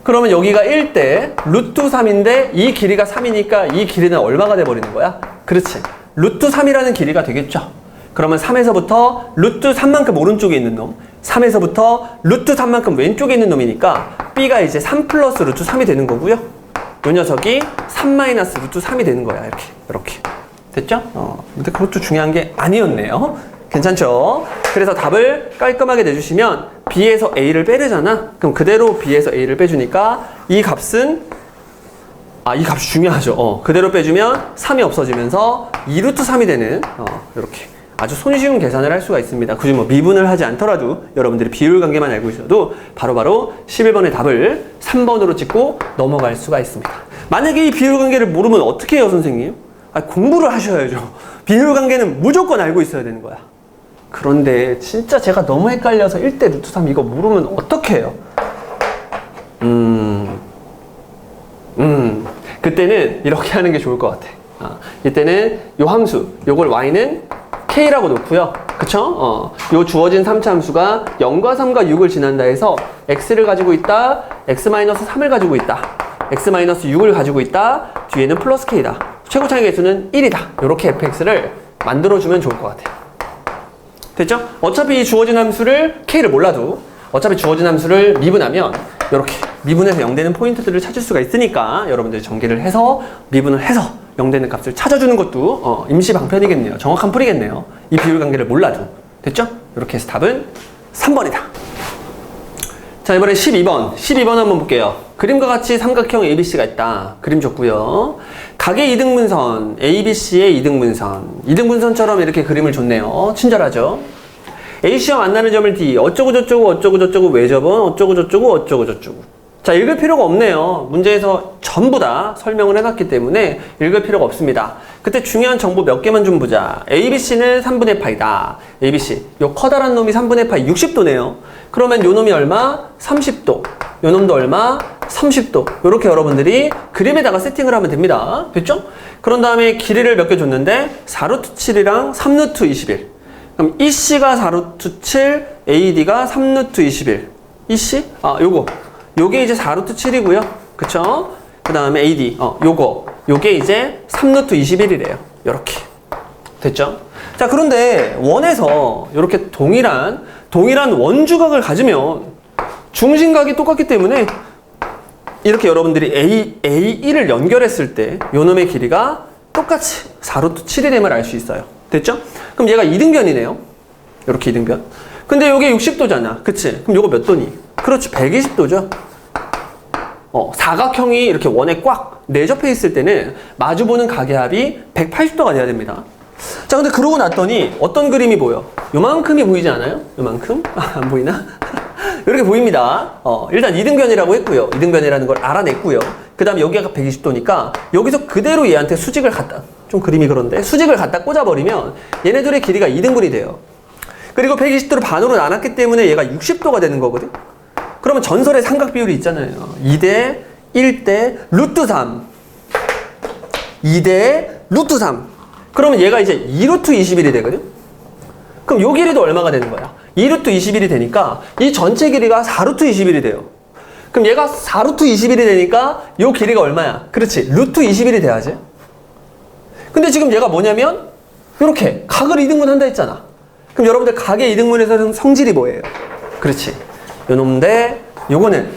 그러면 여기가 1대 루트 3인데 이 길이가 3이니까 이 길이는 얼마가 돼버리는 거야? 그렇지. 루트 3이라는 길이가 되겠죠. 그러면 3에서부터 루트 3만큼 오른쪽에 있는 놈, 3에서부터 루트 3만큼 왼쪽에 있는 놈이니까 B가 이제 3 플러스 루트 3이 되는 거고요. 요 녀석이 3 마이너스 루트 3이 되는 거야. 이렇게. 됐죠? 근데 그것도 중요한 게 아니었네요. 괜찮죠? 그래서 답을 깔끔하게 내주시면 B에서 A를 빼려잖아. 그럼 그대로 B에서 A를 빼주니까 이 값은 이 값이 중요하죠. 그대로 빼주면 3이 없어지면서 2루트 3이 되는 이렇게 아주 손쉬운 계산을 할 수가 있습니다. 굳이 뭐 미분을 하지 않더라도 여러분들이 비율 관계만 알고 있어도 바로바로 11번의 답을 3번으로 찍고 넘어갈 수가 있습니다. 만약에 이 비율 관계를 모르면 어떻게 해요, 선생님? 공부를 하셔야죠. 비율 관계는 무조건 알고 있어야 되는 거야. 그런데 진짜 제가 너무 헷갈려서 1대 루트 3 이거 모르면 어떻게 해요? 그때는 이렇게 하는 게 좋을 것 같아. 이때는 요 함수, 요걸 y는 k라고 놓고요. 그쵸? 요 주어진 3차 함수가 0과 3과 6을 지난다 해서 x를 가지고 있다, x-3을 가지고 있다, x-6을 가지고 있다, 뒤에는 플러스 k다. 최고 차이 개수는 1이다. 요렇게 fx를 만들어주면 좋을 것 같아요. 됐죠? 어차피 이 주어진 함수를 k를 몰라도 어차피 주어진 함수를 미분하면 이렇게 미분해서 0되는 포인트들을 찾을 수가 있으니까 여러분들이 전개를 해서 미분을 해서 0되는 값을 찾아주는 것도 임시 방편이겠네요. 정확한 풀이겠네요. 이 비율 관계를 몰라도. 됐죠? 이렇게 해서 답은 3번이다. 자, 이번엔 12번. 12번 한번 볼게요. 그림과 같이 삼각형 ABC가 있다. 그림 줬고요. 각의 이등분선, ABC의 이등분선. 이등분선처럼 이렇게 그림을 줬네요. 친절하죠? AC와 만나는 점을 D. 어쩌고저쩌고 어쩌고저쩌고 외접은 어쩌고저쩌고 어쩌고저쩌고. 자, 읽을 필요가 없네요. 문제에서 전부 다 설명을 해놨기 때문에 읽을 필요가 없습니다. 그때 중요한 정보 몇 개만 좀 보자. ABC는 3분의 파이다. ABC. 요 커다란 놈이 3분의 파이 60도네요. 그러면 요 놈이 얼마? 30도. 요 놈도 얼마? 30도. 요렇게 여러분들이 그림에다가 세팅을 하면 됩니다. 됐죠? 그런 다음에 길이를 몇 개 줬는데 4루트 7이랑 3루트 21. 그럼 EC가 4루트 7, AD가 3루트 21. EC? 요게 이제 4루트 7이고요. 그쵸? 그 다음에 AD. 요게 이제 3루트 21이래요. 요렇게. 됐죠? 자, 그런데 원에서 요렇게 동일한 원주각을 가지면 중심각이 똑같기 때문에 이렇게 여러분들이 A1을 연결했을 때 요 놈의 길이가 똑같이 4루트 7이 됨을 알 수 있어요. 됐죠? 그럼 얘가 이등변이네요. 요렇게 이등변. 근데 요게 60도잖아. 그치? 그럼 요거 몇 도니? 그렇지. 120도죠. 사각형이 이렇게 원에 꽉 내접해 있을 때는 마주보는 각의 합이 180도가 돼야 됩니다. 자, 근데 그러고 났더니 어떤 그림이 보여? 요만큼이 보이지 않아요? 요만큼? 안 보이나? 이렇게 보입니다. 일단 이등변이라고 했고요. 이등변이라는 걸 알아냈고요. 그 다음에 여기가 120도니까 여기서 그대로 얘한테 수직을 갖다, 좀 그림이 그런데 수직을 갖다 꽂아버리면 얘네들의 길이가 2등분이 돼요. 그리고 120도를 반으로 나눴기 때문에 얘가 60도가 되는 거거든. 그러면 전설의 삼각 비율이 있잖아요. 2대 1대 루트 3. 2대 루트 3. 그러면 얘가 이제 2루트 21이 되거든. 그럼 요 길이도 얼마가 되는 거야? 2루트 21이 되니까 이 전체 길이가 4루트 21이 돼요. 그럼 얘가 4루트 21이 되니까 요 길이가 얼마야? 그렇지. 루트 21이 돼야지. 근데 지금 얘가 뭐냐면 이렇게 각을 이등분한다 했잖아. 그럼 여러분들 각의 이등분에서는 성질이 뭐예요? 그렇지. 요놈 대 요거는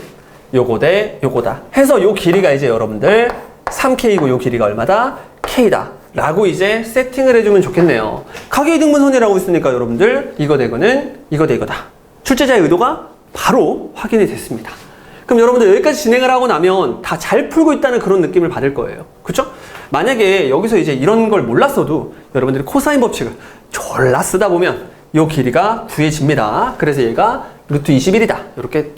요거 대 요거다 해서 요 길이가 이제 여러분들 3K고 요 길이가 얼마다? K다 라고 이제 세팅을 해주면 좋겠네요. 각의 이등분선이라고 있으니까 여러분들 이거 대 이거는 이거 대 이거다. 출제자의 의도가 바로 확인이 됐습니다. 그럼 여러분들 여기까지 진행을 하고 나면 다 잘 풀고 있다는 그런 느낌을 받을 거예요. 그쵸? 만약에 여기서 이제 이런 걸 몰랐어도 여러분들이 코사인 법칙을 졸라 쓰다 보면 요 길이가 구해집니다. 그래서 얘가 루트 21이다. 이렇게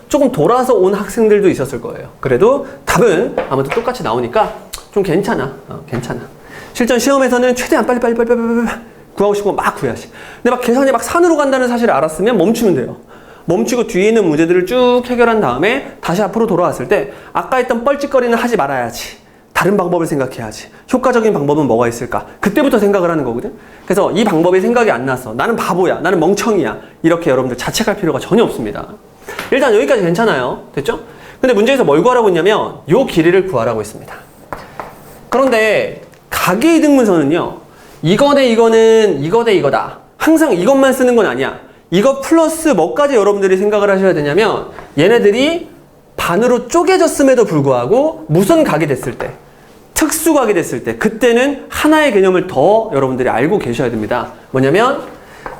조금 돌아서 온 학생들도 있었을 거예요. 그래도 답은 아무튼 똑같이 나오니까 좀 괜찮아. 괜찮아. 실전 시험에서는 최대한 빨리 구하고 싶고 막 구해야지. 근데 막 계산이 막 산으로 간다는 사실을 알았으면 멈추면 돼요. 멈추고 뒤에 있는 문제들을 쭉 해결한 다음에 다시 앞으로 돌아왔을 때 아까 했던 뻘짓거리는 하지 말아야지. 다른 방법을 생각해야지. 효과적인 방법은 뭐가 있을까? 그때부터 생각을 하는 거거든. 그래서 이 방법이 생각이 안 났어. 나는 바보야. 나는 멍청이야. 이렇게 여러분들 자책할 필요가 전혀 없습니다. 일단 여기까지 괜찮아요. 됐죠? 근데 문제에서 뭘 구하라고 했냐면 요 길이를 구하라고 했습니다. 그런데 각의 이등분선은요. 이거 대 이거는 이거 대 이거다. 항상 이것만 쓰는 건 아니야. 이거 플러스 뭐까지 여러분들이 생각을 하셔야 되냐면 얘네들이 반으로 쪼개졌음에도 불구하고 무슨 각이 됐을 때, 특수각이 됐을 때 그때는 하나의 개념을 더 여러분들이 알고 계셔야 됩니다. 뭐냐면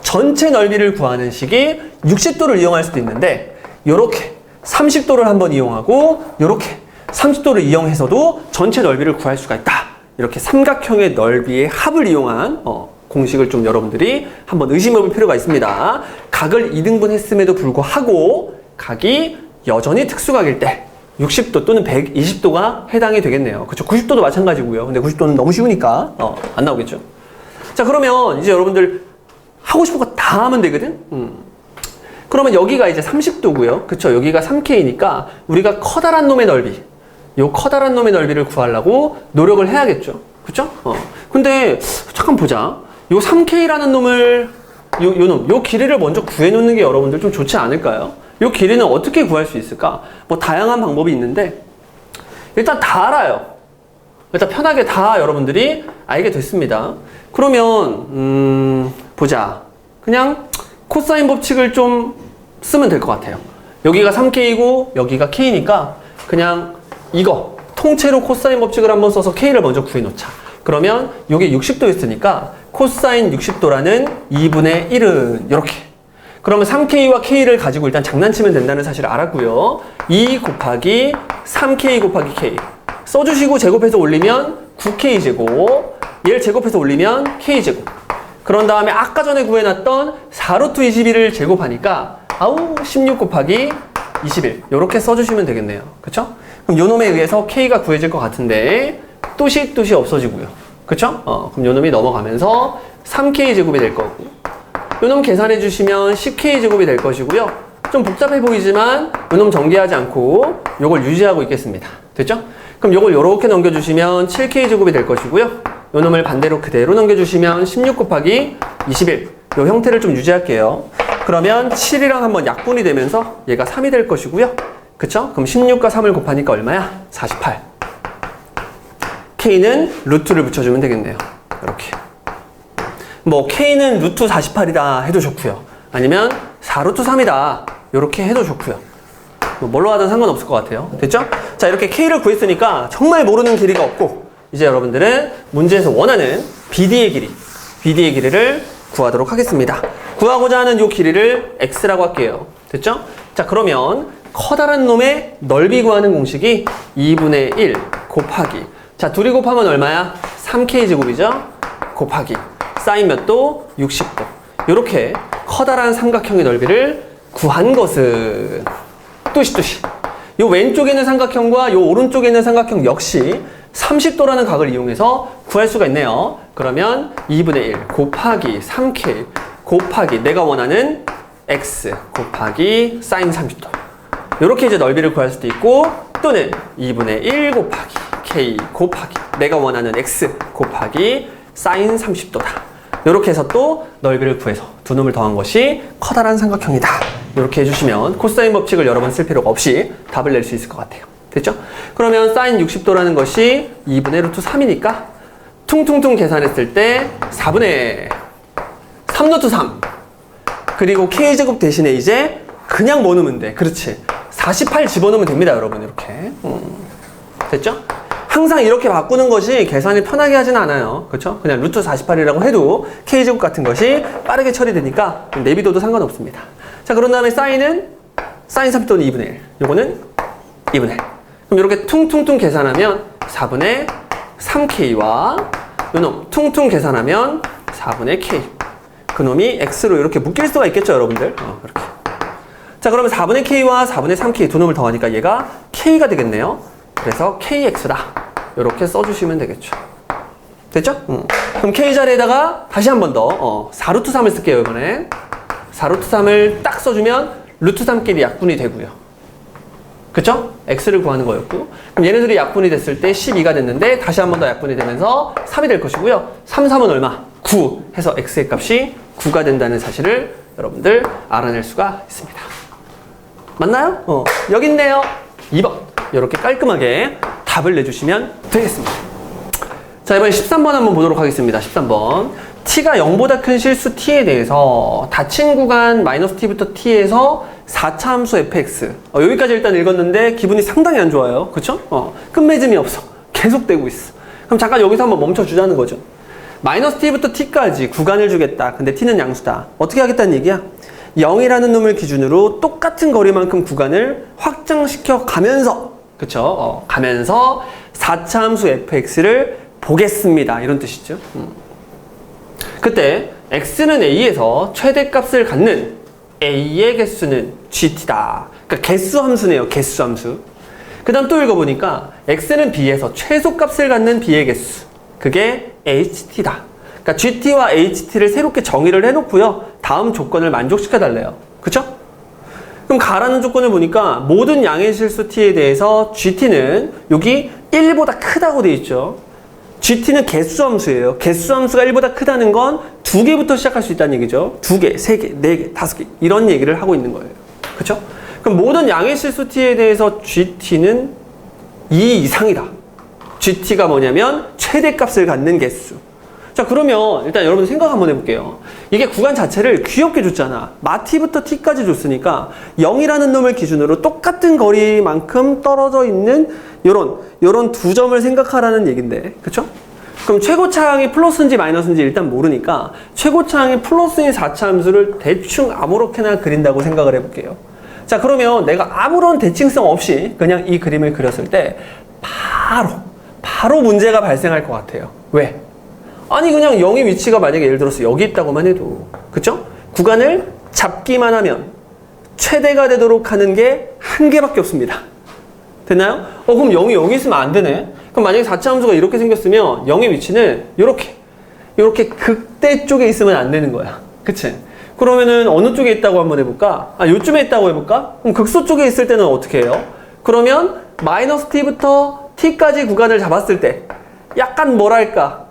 전체 넓이를 구하는 식이 60도를 이용할 수도 있는데 요렇게 30도를 한번 이용하고 요렇게 30도를 이용해서도 전체 넓이를 구할 수가 있다. 이렇게 삼각형의 넓이의 합을 이용한 공식을 좀 여러분들이 한번 의심해 볼 필요가 있습니다. 각을 2등분 했음에도 불구하고 각이 여전히 특수각일 때 60도 또는 120도가 해당이 되겠네요. 그렇죠? 90도도 마찬가지고요. 근데 90도는 너무 쉬우니까 안 나오겠죠. 자, 그러면 이제 여러분들 하고 싶은 거 다 하면 되거든? 그러면 여기가 이제 30도고요. 그쵸? 여기가 3K니까 우리가 커다란 놈의 넓이, 요 커다란 놈의 넓이를 구하려고 노력을 해야겠죠. 그쵸? 근데 잠깐 보자. 요 3K라는 놈을 요 길이를 먼저 구해놓는 게 여러분들 좀 좋지 않을까요? 요 길이는 어떻게 구할 수 있을까? 뭐 다양한 방법이 있는데 일단 다 알아요. 일단 편하게 다 여러분들이 알게 됐습니다. 그러면 보자. 그냥 코사인 법칙을 좀 쓰면 될 것 같아요. 여기가 3K이고 여기가 K니까 그냥 이거 통째로 코사인 법칙을 한번 써서 K를 먼저 구해놓자. 그러면 이게 60도였으니까 코사인 60도라는 2분의 1은 이렇게. 그러면 3K와 K를 가지고 일단 장난치면 된다는 사실을 알았고요. 2 곱하기 3K 곱하기 K 써주시고 제곱해서 올리면 9K제곱, 얘를 제곱해서 올리면 K제곱. 그런 다음에 아까 전에 구해놨던 4루트 21을 제곱하니까 16 곱하기 21 이렇게 써주시면 되겠네요. 그쵸? 그럼 요 놈에 의해서 K가 구해질 것 같은데 또시 없어지고요. 그쵸? 그럼 요 놈이 넘어가면서 3K제곱이 될 거고 요 놈 계산해 주시면 10K제곱이 될 것이고요. 좀 복잡해 보이지만 요 놈 전개하지 않고 요걸 유지하고 있겠습니다. 됐죠? 그럼 요걸 요렇게 넘겨주시면 7K제곱이 될 것이고요. 요 놈을 반대로 그대로 넘겨주시면 16 곱하기 21 요 형태를 좀 유지할게요. 그러면 7이랑 한번 약분이 되면서 얘가 3이 될 것이고요. 그쵸? 그럼 16과 3을 곱하니까 얼마야? 48. K는 루트를 붙여주면 되겠네요. 이렇게. 뭐 K는 루트 48이다 해도 좋고요. 아니면 4루트 3이다 이렇게 해도 좋고요. 뭐 뭘로 하든 상관없을 것 같아요. 됐죠? 자, 이렇게 K를 구했으니까 정말 모르는 길이가 없고 이제 여러분들은 문제에서 원하는 BD의 길이를 구하도록 하겠습니다. 구하고자 하는 이 길이를 X라고 할게요. 됐죠? 자, 그러면 커다란 놈의 넓이 구하는 공식이 2분의 1 곱하기 자, 둘이 곱하면 얼마야? 3K제곱이죠? 곱하기 사인 몇 도? 60도. 이렇게 커다란 삼각형의 넓이를 구한 것은 뚜시 요 왼쪽에 있는 삼각형과 요 오른쪽에 있는 삼각형 역시 30도라는 각을 이용해서 구할 수가 있네요. 그러면 2분의 1 곱하기 3K 곱하기 내가 원하는 X 곱하기 사인 30도. 이렇게 이제 넓이를 구할 수도 있고 또는 2분의 1 곱하기 K 곱하기 내가 원하는 X 곱하기 사인 30도다. 이렇게 해서 또 넓이를 구해서 두 놈을 더한 것이 커다란 삼각형이다. 이렇게 해주시면 코사인 법칙을 여러 번 쓸 필요가 없이 답을 낼 수 있을 것 같아요. 됐죠? 그러면 사인 60도라는 것이 2분의 루트 3이니까 퉁퉁퉁 계산했을 때 4분의 3루트 3 그리고 K제곱 대신에 이제 그냥 뭐 넣으면 돼. 그렇지. 48 집어넣으면 됩니다, 여러분. 이렇게. 됐죠? 항상 이렇게 바꾸는 것이 계산이 편하게 하진 않아요. 그렇죠? 그냥 루트 48이라고 해도 K제곱 같은 것이 빠르게 처리되니까 내비둬도 상관없습니다. 자, 그런 다음에 사인은 사인 30도는 2분의 1. 요거는 2분의 1. 그럼 이렇게 퉁퉁퉁 계산하면 4분의 3K와 요놈 퉁퉁 계산하면 4분의 K. 그놈이 X로 이렇게 묶일 수가 있겠죠, 여러분들? 이렇게. 자, 그러면 4분의 K와 4분의 3K 두 놈을 더하니까 얘가 K가 되겠네요. 그래서 KX다. 이렇게 써주시면 되겠죠. 됐죠? 그럼 K 자리에다가 다시 한 번 더 4루트 3을 쓸게요, 이번에. 4루트 3을 딱 써주면 루트 3끼리 약분이 되고요. 그쵸? X를 구하는 거였고. 그럼 얘네들이 약분이 됐을 때 12가 됐는데 다시 한 번 더 약분이 되면서 3이 될 것이고요. 3, 3은 얼마? 9 해서 X의 값이 9가 된다는 사실을 여러분들 알아낼 수가 있습니다. 맞나요? 여기 있네요. 2번. 이렇게 깔끔하게 답을 내주시면 되겠습니다. 자, 이번에 13번 한번 보도록 하겠습니다. 13번. t가 0보다 큰 실수 t에 대해서 닫힌 구간 마이너스 t부터 t에서 4차 함수 fx. 여기까지 일단 읽었는데 기분이 상당히 안 좋아요. 그쵸? 끝맺음이 없어. 계속되고 있어. 그럼 잠깐 여기서 한번 멈춰주자는 거죠. 마이너스 t부터 t까지 구간을 주겠다. 근데 t는 양수다. 어떻게 하겠다는 얘기야? 0이라는 놈을 기준으로 똑같은 거리만큼 구간을 확장시켜 가면서 그쵸? 가면서 4차 함수 fx를 보겠습니다. 이런 뜻이죠. 그때 x는 a에서 최대값을 갖는 a의 개수는 gt다. 그러니까 개수 함수네요. 개수 함수. 그 다음 또 읽어보니까 x는 b에서 최소값을 갖는 b의 개수. 그게 ht다. 그러니까 GT와 HT를 새롭게 정의를 해놓고요. 다음 조건을 만족시켜 달래요. 그쵸? 그럼 가라는 조건을 보니까 모든 양의 실수 t에 대해서 GT는 여기 1보다 크다고 돼 있죠. GT는 개수함수예요. 개수함수가 1보다 크다는 건 2개부터 시작할 수 있다는 얘기죠. 2개, 3개, 4개, 5개 이런 얘기를 하고 있는 거예요. 그쵸? 그럼 모든 양의 실수 t에 대해서 GT는 2 이상이다. GT가 뭐냐면 최대값을 갖는 개수. 자, 그러면 일단 여러분 생각 한번 해볼게요. 이게 구간 자체를 귀엽게 줬잖아. 마티부터 t까지 줬으니까 0이라는 놈을 기준으로 똑같은 거리만큼 떨어져 있는 요런 두 점을 생각하라는 얘긴데, 그쵸? 그럼 최고차항이 플러스인지 마이너스인지 일단 모르니까 최고차항이 플러스인 4차 함수를 대충 아무렇게나 그린다고 생각을 해볼게요. 자, 그러면 내가 아무런 대칭성 없이 그냥 이 그림을 그렸을 때 바로 문제가 발생할 것 같아요. 왜? 아니 그냥 0의 위치가 만약에 예를 들어서 여기 있다고만 해도, 그쵸? 구간을 잡기만 하면 최대가 되도록 하는 게 한 개밖에 없습니다. 됐나요? 그럼 0이 여기 있으면 안 되네. 그럼 만약에 4차 함수가 이렇게 생겼으면 0의 위치는 요렇게 극대 쪽에 있으면 안 되는 거야. 그치? 그러면은 어느 쪽에 있다고 한번 해볼까? 요쯤에 있다고 해볼까? 그럼 극소 쪽에 있을 때는 어떻게 해요? 그러면 마이너스 t부터 t까지 구간을 잡았을 때 약간 뭐랄까,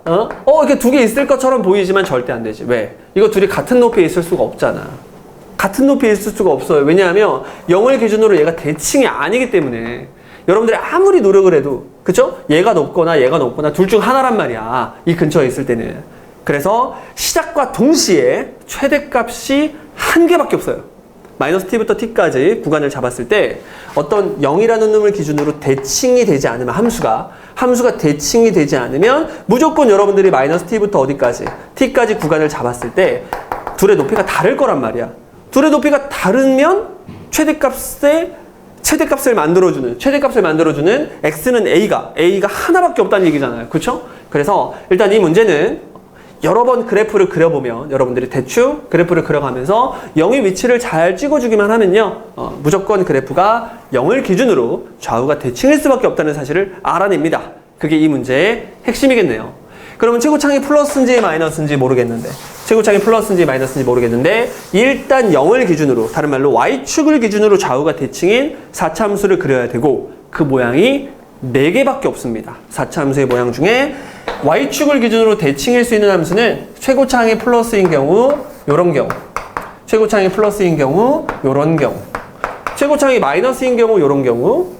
이렇게 두 개 있을 것처럼 보이지만 절대 안 되지. 왜? 이거 둘이 같은 높이에 있을 수가 없잖아. 같은 높이에 있을 수가 없어요. 왜냐하면 0을 기준으로 얘가 대칭이 아니기 때문에 여러분들이 아무리 노력을 해도, 그쵸? 얘가 높거나 얘가 높거나 둘 중 하나란 말이야. 이 근처에 있을 때는. 그래서 시작과 동시에 최대값이 한 개밖에 없어요. 마이너스 t부터 t까지 구간을 잡았을 때 어떤 0이라는 놈을 기준으로 대칭이 되지 않으면 함수가 대칭이 되지 않으면 무조건 여러분들이 마이너스 t부터 어디까지? t까지 구간을 잡았을 때 둘의 높이가 다를 거란 말이야. 둘의 높이가 다르면 최대값을 만들어주는 x는 a가 하나밖에 없다는 얘기잖아요. 그렇죠? 그래서 일단 이 문제는 여러 번 그래프를 그려보면 여러분들이 대충 그래프를 그려가면서 0의 위치를 잘 찍어주기만 하면요, 무조건 그래프가 0을 기준으로 좌우가 대칭일 수밖에 없다는 사실을 알아냅니다. 그게 이 문제의 핵심이겠네요. 그러면 최고창이 플러스인지 마이너스인지 모르겠는데 일단 0을 기준으로, 다른 말로 y축을 기준으로 좌우가 대칭인 4차 함수를 그려야 되고 그 모양이 4개밖에 없습니다. 4차 함수의 모양 중에 y축을 기준으로 대칭일 수 있는 함수는 최고차항이 플러스인 경우 요런 경우, 최고차항이 플러스인 경우 요런 경우, 최고차항이 마이너스인 경우 요런 경우.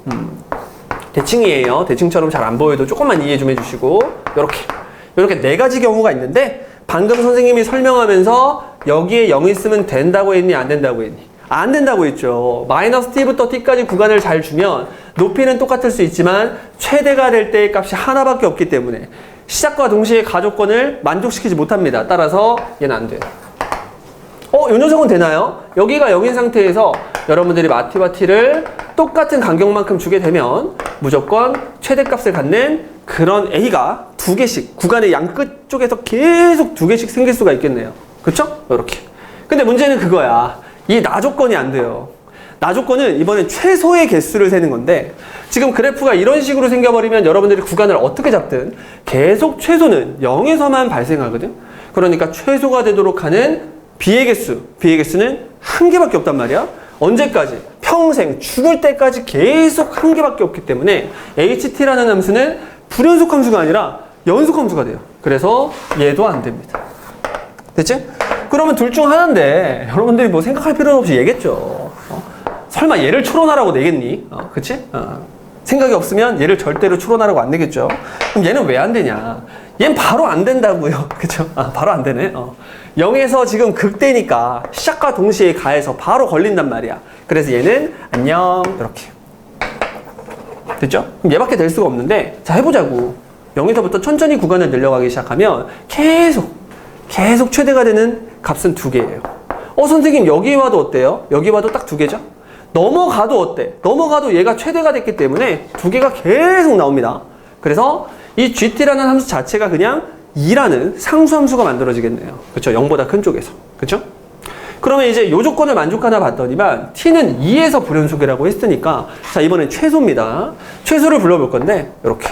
대칭이에요. 대칭처럼 잘 안 보여도 조금만 이해 좀 해주시고 요렇게 4가지 경우가 있는데 방금 선생님이 설명하면서 여기에 0이 있으면 된다고 했니 안 된다고 했니? 안 된다고 했죠. 마이너스 t부터 t까지 구간을 잘 주면 높이는 똑같을 수 있지만 최대가 될 때의 값이 하나밖에 없기 때문에 시작과 동시에 가조건을 만족시키지 못합니다. 따라서 얘는 안 돼요. 요 녀석은 되나요? 여기가 0인 상태에서 여러분들이 마티와 t를 똑같은 간격만큼 주게 되면 무조건 최대값을 갖는 그런 a가 2개씩 구간의 양끝 쪽에서 계속 2개씩 생길 수가 있겠네요. 그쵸? 이렇게. 근데 문제는 그거야. 이 나조건이 안 돼요. 나조건은 이번엔 최소의 개수를 세는 건데 지금 그래프가 이런 식으로 생겨버리면 여러분들이 구간을 어떻게 잡든 계속 최소는 0에서만 발생하거든. 그러니까 최소가 되도록 하는 b의 개수는 한 개밖에 없단 말이야. 언제까지? 평생 죽을 때까지 계속 한 개밖에 없기 때문에 ht라는 함수는 불연속 함수가 아니라 연속 함수가 돼요. 그래서 얘도 안 됩니다. 됐지? 그러면 둘 중 하나인데 여러분들이 뭐 생각할 필요는 없이 얘겠죠. 설마 얘를 추론하라고 내겠니? 그치? 생각이 없으면 얘를 절대로 추론하라고 안 내겠죠. 그럼 얘는 왜 안 되냐? 얘는 바로 안 된다고요. 그쵸? 바로 안 되네. 0에서 지금 극대니까 시작과 동시에 가해서 바로 걸린단 말이야. 그래서 얘는 안녕 이렇게. 됐죠? 그럼 얘밖에 될 수가 없는데 자 해보자고. 0에서부터 천천히 구간을 늘려가기 시작하면 계속 최대가 되는 값은 2개예요. 선생님 여기 와도 어때요? 여기 와도 딱 2개죠? 넘어가도 어때? 넘어가도 얘가 최대가 됐기 때문에 2개가 계속 나옵니다. 그래서 이 GT라는 함수 자체가 그냥 2라는 상수함수가 만들어지겠네요. 그쵸? 0보다 큰 쪽에서. 그쵸? 그러면 이제 요 조건을 만족하나 봤더니만 t는 2에서 불연속이라고 했으니까 자 이번엔 최소입니다. 최소를 불러볼 건데 이렇게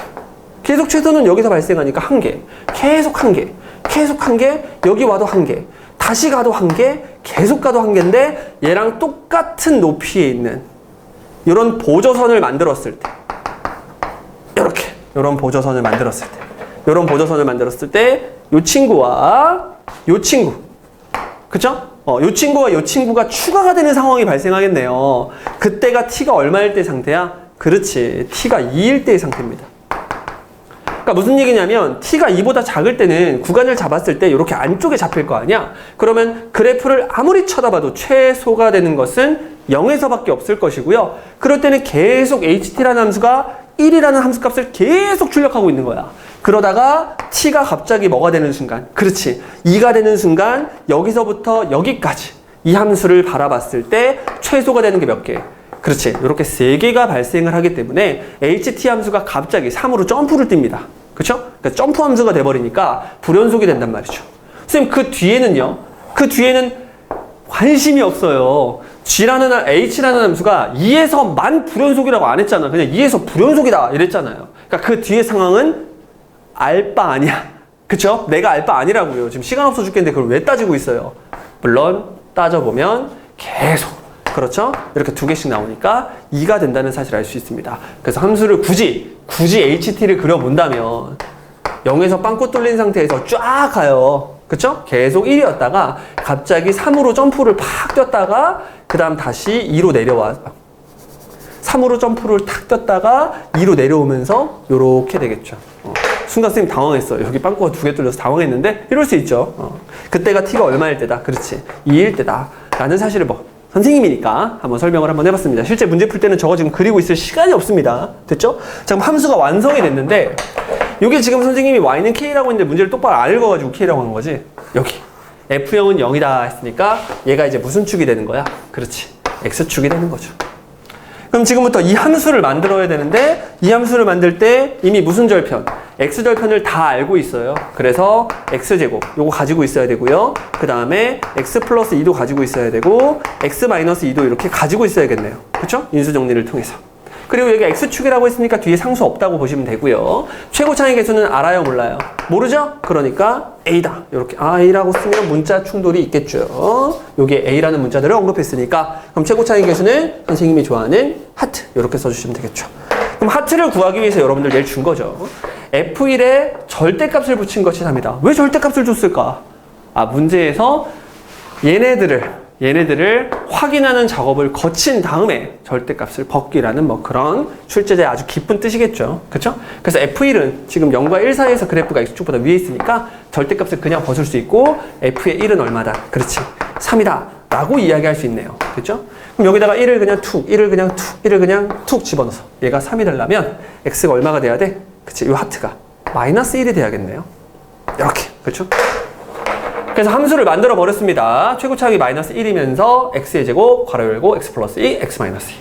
계속 최소는 여기서 발생하니까 1개, 계속 1개, 계속 한 개, 여기 와도 한 개, 다시 가도 한 개, 계속 가도 한 개인데 얘랑 똑같은 높이에 있는 이런 보조선을 만들었을 때, 이렇게 이런 보조선을 만들었을 때, 이런 보조선을 만들었을 때 이 친구와 이 친구, 그쵸? 이 친구와 이 친구가 추가가 되는 상황이 발생하겠네요. 그때가 t가 얼마일 때 상태야? 그렇지, t가 2일 때의 상태입니다. 그러니까 무슨 얘기냐면 t가 2보다 작을 때는 구간을 잡았을 때 이렇게 안쪽에 잡힐 거 아니야? 그러면 그래프를 아무리 쳐다봐도 최소가 되는 것은 0에서밖에 없을 것이고요. 그럴 때는 계속 ht라는 함수가 1이라는 함수값을 계속 출력하고 있는 거야. 그러다가 t가 갑자기 뭐가 되는 순간, 그렇지, 2가 되는 순간 여기서부터 여기까지 이 함수를 바라봤을 때 최소가 되는 게 몇 개? 그렇지, 이렇게 3개가 발생을 하기 때문에 ht 함수가 갑자기 3으로 점프를 띱니다. 그렇죠? 그러니까 점프 함수가 돼버리니까 불연속이 된단 말이죠. 선생님, 그 뒤에는요, 그 뒤에는 관심이 없어요. h라는 함수가 2에서만 불연속이라고 안 했잖아. 그냥 2에서 불연속이다 이랬잖아요. 그러니까 그 뒤에 상황은 알바 아니야. 그쵸? 내가 알바 아니라고요. 지금 시간 없어 죽겠는데 그걸 왜 따지고 있어요? 물론 따져보면 계속, 그렇죠? 이렇게 2개씩 나오니까 2가 된다는 사실을 알 수 있습니다. 그래서 함수를 굳이 ht를 그려본다면 0에서 빵꾸 뚫린 상태에서 쫙 가요. 그쵸? 계속 1이었다가 갑자기 3으로 점프를 팍 뛰었다가 그 다음 다시 2로 내려와. 3으로 점프를 탁 뛰었다가 2로 내려오면서 요렇게 되겠죠. 순간 선생님 당황했어요. 여기 빵꾸가 2개 뚫려서 당황했는데 이럴 수 있죠. 그때가 t가 얼마일 때다? 그렇지, 2일 때다 라는 사실을 선생님이니까 한번 설명을 한번 해봤습니다. 실제 문제 풀 때는 저거 지금 그리고 있을 시간이 없습니다. 됐죠? 자, 그럼 함수가 완성이 됐는데 이게 지금 선생님이 y는 k라고 했는데 문제를 똑바로 안 읽어가지고 k라고 한 거지. 여기 f0은 0이다 했으니까 얘가 이제 무슨 축이 되는 거야? 그렇지, x축이 되는 거죠. 그럼 지금부터 이 함수를 만들어야 되는데 이 함수를 만들 때 이미 무슨 절편? x절편을 다 알고 있어요. 그래서 x제곱 요거 가지고 있어야 되고요. 그 다음에 x 플러스 2도 가지고 있어야 되고 x 마이너스 2도 이렇게 가지고 있어야겠네요. 그렇죠? 인수정리를 통해서. 그리고 여기 x축이라고 했으니까 뒤에 상수 없다고 보시면 되고요. 최고차의 개수는 알아요, 몰라요? 모르죠? 그러니까 a다. 이렇게 a라고 쓰면 문자 충돌이 있겠죠. 여기에 a라는 문자들을 언급했으니까 그럼 최고차의 개수는 선생님이 좋아하는 하트 이렇게 써주시면 되겠죠. 그럼 하트를 구하기 위해서 여러분들 내일 준 거죠. f1에 절대값을 붙인 것이 답니다. 왜 절대값을 줬을까? 문제에서 얘네들을 확인하는 작업을 거친 다음에 절대값을 벗기라는 그런 출제자의 아주 깊은 뜻이겠죠. 그쵸? 그래서 F1은 지금 0과 1 사이에서 그래프가 X축보다 위에 있으니까 절대값을 그냥 벗을 수 있고 F의 1은 얼마다? 그렇지, 3이다 라고 이야기할 수 있네요. 그쵸? 그럼 여기다가 1을 그냥 툭, 1을 그냥 툭, 1을 그냥 툭 집어넣어서 얘가 3이 되려면 X가 얼마가 돼야 돼? 그치, 이 하트가 마이너스 1이 돼야겠네요. 이렇게, 그쵸? 그래서 함수를 만들어 버렸습니다. 최고차항이 마이너스 1이면서 x의 제곱 괄호 열고 x 플러스 2, x 마이너스 2.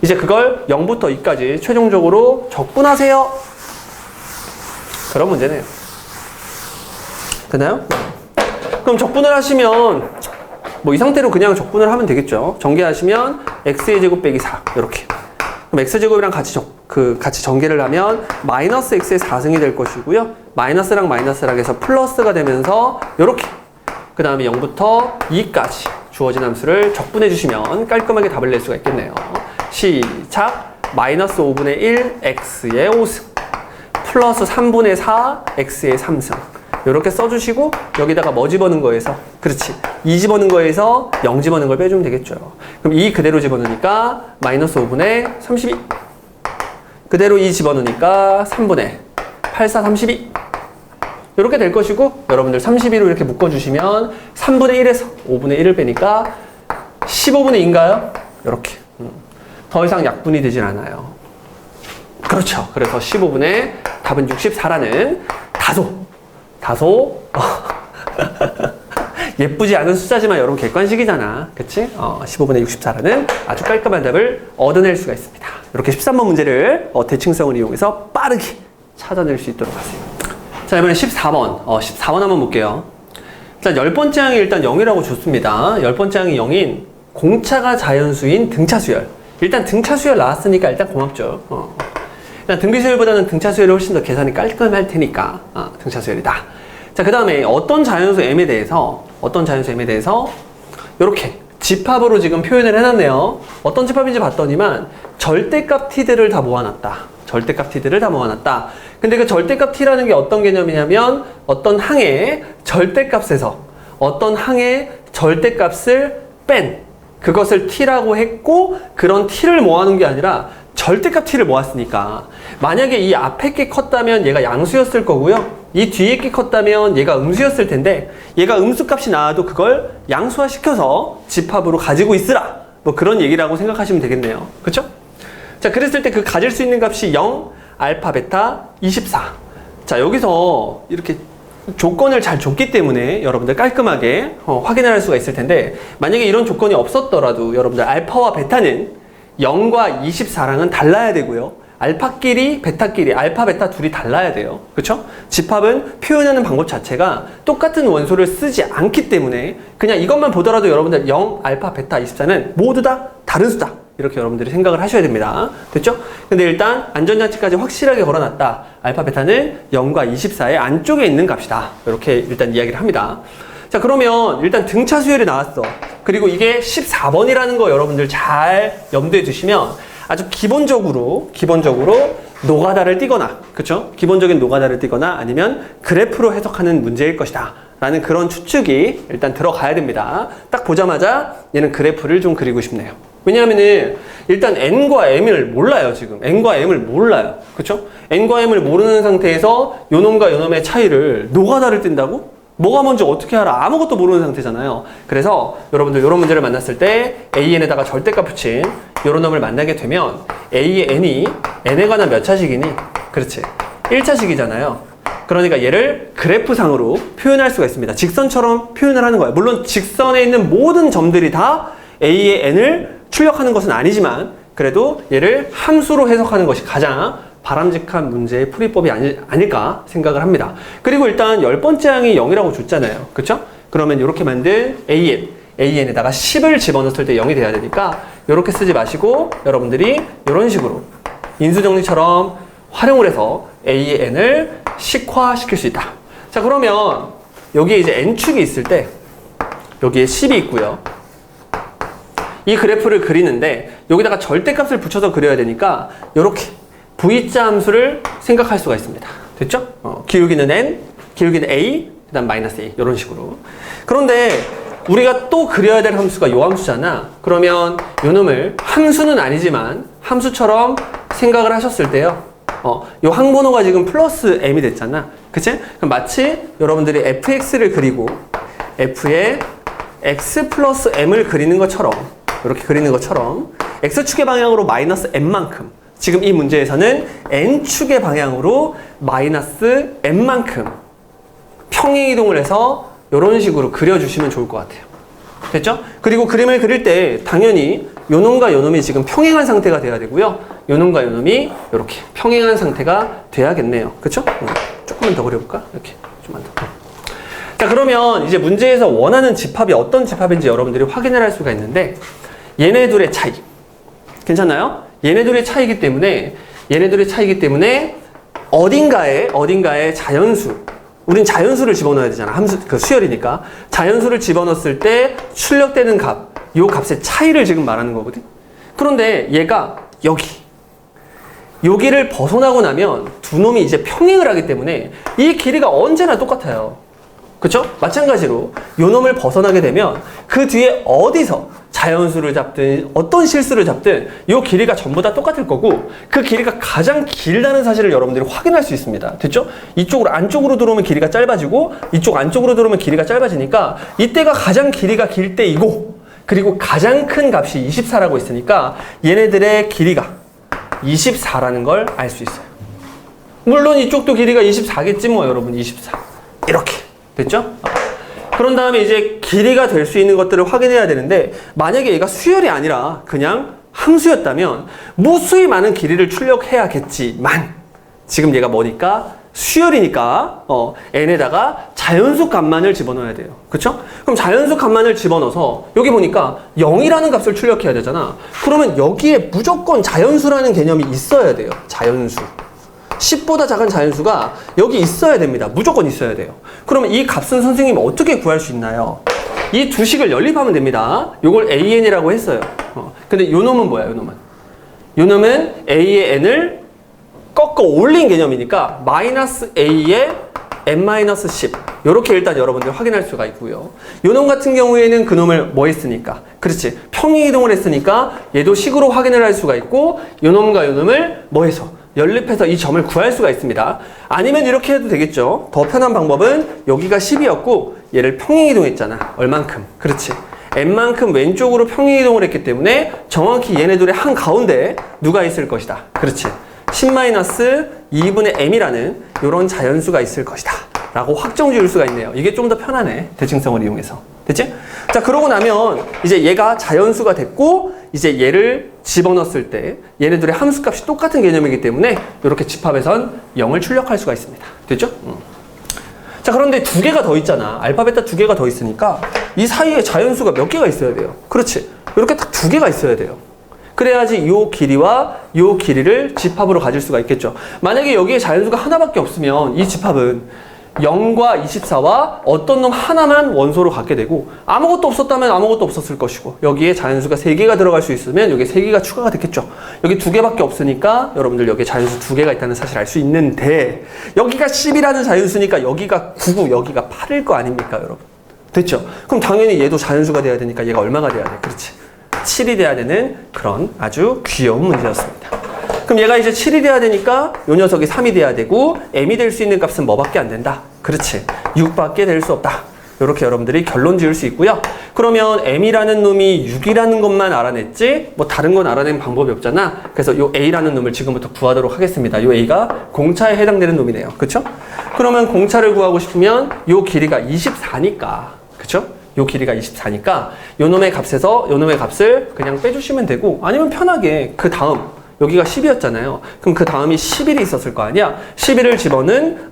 이제 그걸 0부터 2까지 최종적으로 적분하세요. 그런 문제네요. 됐나요? 그럼 적분을 하시면 이 상태로 그냥 적분을 하면 되겠죠. 전개하시면 x의 제곱 빼기 4 이렇게. 그럼 x제곱이랑 같이 전개를 하면 마이너스 x의 4승이 될 것이고요. 마이너스랑 마이너스랑 해서 플러스가 되면서 이렇게. 그 다음에 0부터 2까지 주어진 함수를 적분해 주시면 깔끔하게 답을 낼 수가 있겠네요. 시작! 마이너스 5분의 1 x의 5승 플러스 3분의 4 x의 3승 이렇게 써주시고 여기다가 뭐 집어넣은 거에서 그렇지, 2 집어넣은 거에서 0 집어넣은 걸 빼주면 되겠죠. 그럼 2 그대로 집어넣으니까 마이너스 5분의 32 그대로 2 집어넣으니까 3분의 8, 4, 32 이렇게 될 것이고 여러분들 32로 이렇게 묶어주시면 3분의 1에서 5분의 1을 빼니까 15분의 2인가요? 이렇게. 더 이상 약분이 되진 않아요. 그렇죠. 그래서 15분의 답은 64라는 다소 예쁘지 않은 숫자지만 여러분 객관식이잖아. 그치? 15분의 64라는 아주 깔끔한 답을 얻어낼 수가 있습니다. 이렇게 13번 문제를 대칭성을 이용해서 빠르게 찾아낼 수 있도록 하세요. 자, 이번엔 14번. 14번 한번 볼게요. 일단 10번째 항이 일단 0이라고 줬습니다. 10번째 항이 0인 공차가 자연수인 등차수열. 일단 등차수열 나왔으니까 일단 고맙죠. 일단 등비수열보다는 등차수열이 훨씬 더 계산이 깔끔할 테니까 등차수열이다. 자, 그 다음에 어떤 자연수 m에 대해서 이렇게 집합으로 지금 표현을 해놨네요. 어떤 집합인지 봤더니만 절대값 t들을 다 모아놨다. 근데 그 절대값 t라는 게 어떤 개념이냐면 어떤 항의 절대값에서 어떤 항의 절대값을 뺀 그것을 t라고 했고, 그런 t를 모아놓은 게 아니라 절대값 t를 모았으니까 만약에 이 앞에 게 컸다면 얘가 양수였을 거고요, 이 뒤에 게 컸다면 얘가 음수였을 텐데, 얘가 음수값이 나와도 그걸 양수화 시켜서 집합으로 가지고 있으라, 뭐 그런 얘기라고 생각하시면 되겠네요. 그쵸? 자, 그랬을 때 그 가질 수 있는 값이 0, 알파, 베타, 24. 자, 여기서 이렇게 조건을 잘 줬기 때문에 여러분들 깔끔하게 확인을 할 수가 있을 텐데, 만약에 이런 조건이 없었더라도 여러분들 알파와 베타는 0과 24랑은 달라야 되고요, 알파끼리 베타끼리 알파 베타 둘이 달라야 돼요. 그쵸? 집합은 표현하는 방법 자체가 똑같은 원소를 쓰지 않기 때문에 그냥 이것만 보더라도 여러분들 0, 알파, 베타, 24는 모두 다 다른 수다, 이렇게 여러분들이 생각을 하셔야 됩니다. 됐죠? 근데 일단 안전장치까지 확실하게 걸어놨다. 알파, 베타는 0과 24의 안쪽에 있는 값이다. 이렇게 일단 이야기를 합니다. 자, 그러면 일단 등차 수열이 나왔어. 그리고 이게 14번이라는 거 여러분들 잘 염두에 두시면 아주 기본적으로 노가다를 띄거나, 그쵸? 기본적인 노가다를 띄거나 아니면 그래프로 해석하는 문제일 것이다 라는 그런 추측이 일단 들어가야 됩니다. 딱 보자마자 얘는 그래프를 좀 그리고 싶네요. 왜냐하면은 일단 n과 m을 몰라요. 지금 n과 m을 몰라요. 그쵸? n과 m을 모르는 상태에서 요놈과 요놈의 차이를 노가다를 띈다고? 뭐가 뭔지 어떻게 알아? 아무것도 모르는 상태잖아요. 그래서 여러분들 이런 문제를 만났을 때 an에다가 절대값 붙인 이런 놈을 만나게 되면 a의 n이 n에 관한 몇 차식이니? 그렇지, 1차식이잖아요. 그러니까 얘를 그래프상으로 표현할 수가 있습니다. 직선처럼 표현을 하는 거예요. 물론 직선에 있는 모든 점들이 다 a의 n을 출력하는 것은 아니지만 그래도 얘를 함수로 해석하는 것이 가장 바람직한 문제의 풀이법이 아닐까 생각을 합니다. 그리고 일단 10번째 항이 0이라고 줬잖아요. 그쵸? 그러면 이렇게 만든 AN에다가 10을 집어넣었을 때 0이 돼야 되니까 이렇게 쓰지 마시고 여러분들이 이런 식으로 인수정리처럼 활용을 해서 AN을 식화시킬 수 있다. 자, 그러면 여기에 이제 n축이 있을 때 여기에 10이 있고요. 이 그래프를 그리는데 여기다가 절대값을 붙여서 그려야 되니까 이렇게 V자 함수를 생각할 수가 있습니다. 됐죠? 기울기는 n, 기울기는 a, 그 다음 마이너스 a, 이런 식으로. 그런데 우리가 또 그려야 될 함수가 요 함수잖아. 그러면 요 놈을 함수는 아니지만 함수처럼 생각을 하셨을 때요, 요 항번호가 지금 플러스 m이 됐잖아. 그치? 그럼 마치 여러분들이 fx를 그리고 f에 x 플러스 m을 그리는 것처럼, 이렇게 그리는 것처럼 x축의 방향으로 마이너스 m만큼, 지금 이 문제에서는 n축의 방향으로 마이너스 m만큼 평행이동을 해서 이런 식으로 그려주시면 좋을 것 같아요. 됐죠? 그리고 그림을 그릴 때 당연히 요놈과 요놈이 지금 평행한 상태가 돼야 되고요, 요놈과 요놈이 이렇게 평행한 상태가 돼야겠네요. 그쵸? 조금만 더 그려볼까? 이렇게 좀만 더. 자, 그러면 이제 문제에서 원하는 집합이 어떤 집합인지 여러분들이 확인을 할 수가 있는데, 얘네 둘의 차이 괜찮나요? 얘네 둘의 차이기 때문에 어딘가에 자연수, 우린 자연수를 집어넣어야 되잖아. 함수, 그 수열이니까 자연수를 집어넣었을 때 출력되는 값, 요 값의 차이를 지금 말하는 거거든. 그런데 얘가 여기를 벗어나고 나면 두 놈이 이제 평행을 하기 때문에 이 길이가 언제나 똑같아요. 그쵸? 마찬가지로 요 놈을 벗어나게 되면 그 뒤에 어디서 자연수를 잡든 어떤 실수를 잡든 요 길이가 전부 다 똑같을 거고, 그 길이가 가장 길다는 사실을 여러분들이 확인할 수 있습니다. 됐죠? 이쪽으로 안쪽으로 들어오면 길이가 짧아지고 이쪽 안쪽으로 들어오면 길이가 짧아지니까 이때가 가장 길이가 길 때이고, 그리고 가장 큰 값이 24라고 있으니까 얘네들의 길이가 24라는 걸 알 수 있어요. 물론 이쪽도 길이가 24겠지 뭐 여러분, 24 이렇게 됐죠? 그런 다음에 이제 길이가 될 수 있는 것들을 확인해야 되는데, 만약에 얘가 수열이 아니라 그냥 함수였다면 무수히 많은 길이를 출력해야겠지만 지금 얘가 뭐니까 수열이니까 n에다가 자연수 값만을 집어넣어야 돼요. 그쵸? 그럼 자연수 값만을 집어넣어서 여기 보니까 0이라는 값을 출력해야 되잖아. 그러면 여기에 무조건 자연수라는 개념이 있어야 돼요. 자연수. 10보다 작은 자연수가 여기 있어야 됩니다. 무조건 있어야 돼요. 그러면 이 값은 선생님이 어떻게 구할 수 있나요? 이 두 식을 연립하면 됩니다. 요걸 AN이라고 했어요. 근데 요 놈은 뭐야, 요 놈은? 요 놈은 A의 N을 꺾어 올린 개념이니까 마이너스 A의 N-10 요렇게 일단 여러분들 확인할 수가 있고요. 요 놈 같은 경우에는 그 놈을 뭐 했으니까? 그렇지. 평행이동을 했으니까 얘도 식으로 확인을 할 수가 있고 요 놈과 요 놈을 뭐 해서? 연립해서 이 점을 구할 수가 있습니다. 아니면 이렇게 해도 되겠죠. 더 편한 방법은 여기가 10이었고 얘를 평행이동했잖아. 얼만큼? 그렇지. n만큼 왼쪽으로 평행이동을 했기 때문에 정확히 얘네들의 한가운데 누가 있을 것이다. 그렇지. 10-2분의 m이라는 이런 자연수가 있을 것이다 라고 확정 지을 수가 있네요. 이게 좀 더 편하네. 대칭성을 이용해서. 됐지? 자, 그러고 나면 이제 얘가 자연수가 됐고 이제 얘를 집어넣었을 때 얘네들의 함수값이 똑같은 개념이기 때문에 이렇게 집합해선 0을 출력할 수가 있습니다. 됐죠? 자, 그런데 두 개가 더 있잖아. 알파, 베타 두 개가 더 있으니까 이 사이에 자연수가 몇 개가 있어야 돼요. 그렇지. 이렇게 딱 두 개가 있어야 돼요. 그래야지 요 길이와 요 길이를 집합으로 가질 수가 있겠죠. 만약에 여기에 자연수가 하나밖에 없으면 이 집합은 0과 24와 어떤 놈 하나만 원소로 갖게 되고 아무것도 없었다면 아무것도 없었을 것이고 여기에 자연수가 3개가 들어갈 수 있으면 여기에 3개가 추가가 됐겠죠. 여기 2개밖에 없으니까 여러분들 여기에 자연수 2개가 있다는 사실을 알 수 있는데 여기가 10이라는 자연수니까 여기가 9고 여기가 8일 거 아닙니까, 여러분? 됐죠? 그럼 당연히 얘도 자연수가 돼야 되니까 얘가 얼마가 돼야 돼? 그렇지. 7이 돼야 되는 그런 아주 귀여운 문제였습니다. 그럼 얘가 이제 7이 돼야 되니까 요 녀석이 3이 돼야 되고 m이 될 수 있는 값은 뭐밖에 안 된다? 그렇지. 6밖에 될 수 없다. 이렇게 여러분들이 결론 지을 수 있고요. 그러면 m이라는 놈이 6이라는 것만 알아냈지 뭐 다른 건 알아낸 방법이 없잖아. 그래서 요 a라는 놈을 지금부터 구하도록 하겠습니다. 요 a가 공차에 해당되는 놈이네요. 그쵸? 그러면 공차를 구하고 싶으면 요 길이가 24니까 그쵸? 요 길이가 24니까 요 놈의 값에서 요 놈의 값을 그냥 빼주시면 되고 아니면 편하게 그 다음 여기가 10이었잖아요. 그럼 그 다음이 11이 있었을 거 아니야? 11을 집어넣은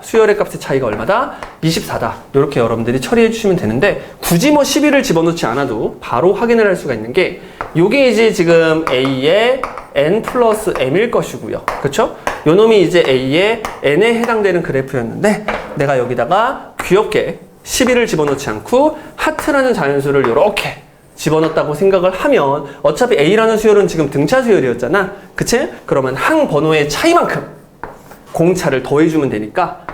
수열의 값의 차이가 얼마다? 24다. 이렇게 여러분들이 처리해 주시면 되는데 굳이 뭐 11을 집어넣지 않아도 바로 확인을 할 수가 있는 게 요게 이제 지금 A의 N 플러스 M일 것이고요. 그쵸? 요 놈이 이제 A의 N에 해당되는 그래프였는데 내가 여기다가 귀엽게 11을 집어넣지 않고 하트라는 자연수를 이렇게 집어넣었다고 생각을 하면 어차피 A라는 수열은 지금 등차 수열이었잖아. 그치? 그러면 한 번호의 차이만큼 공차를 더해주면 되니까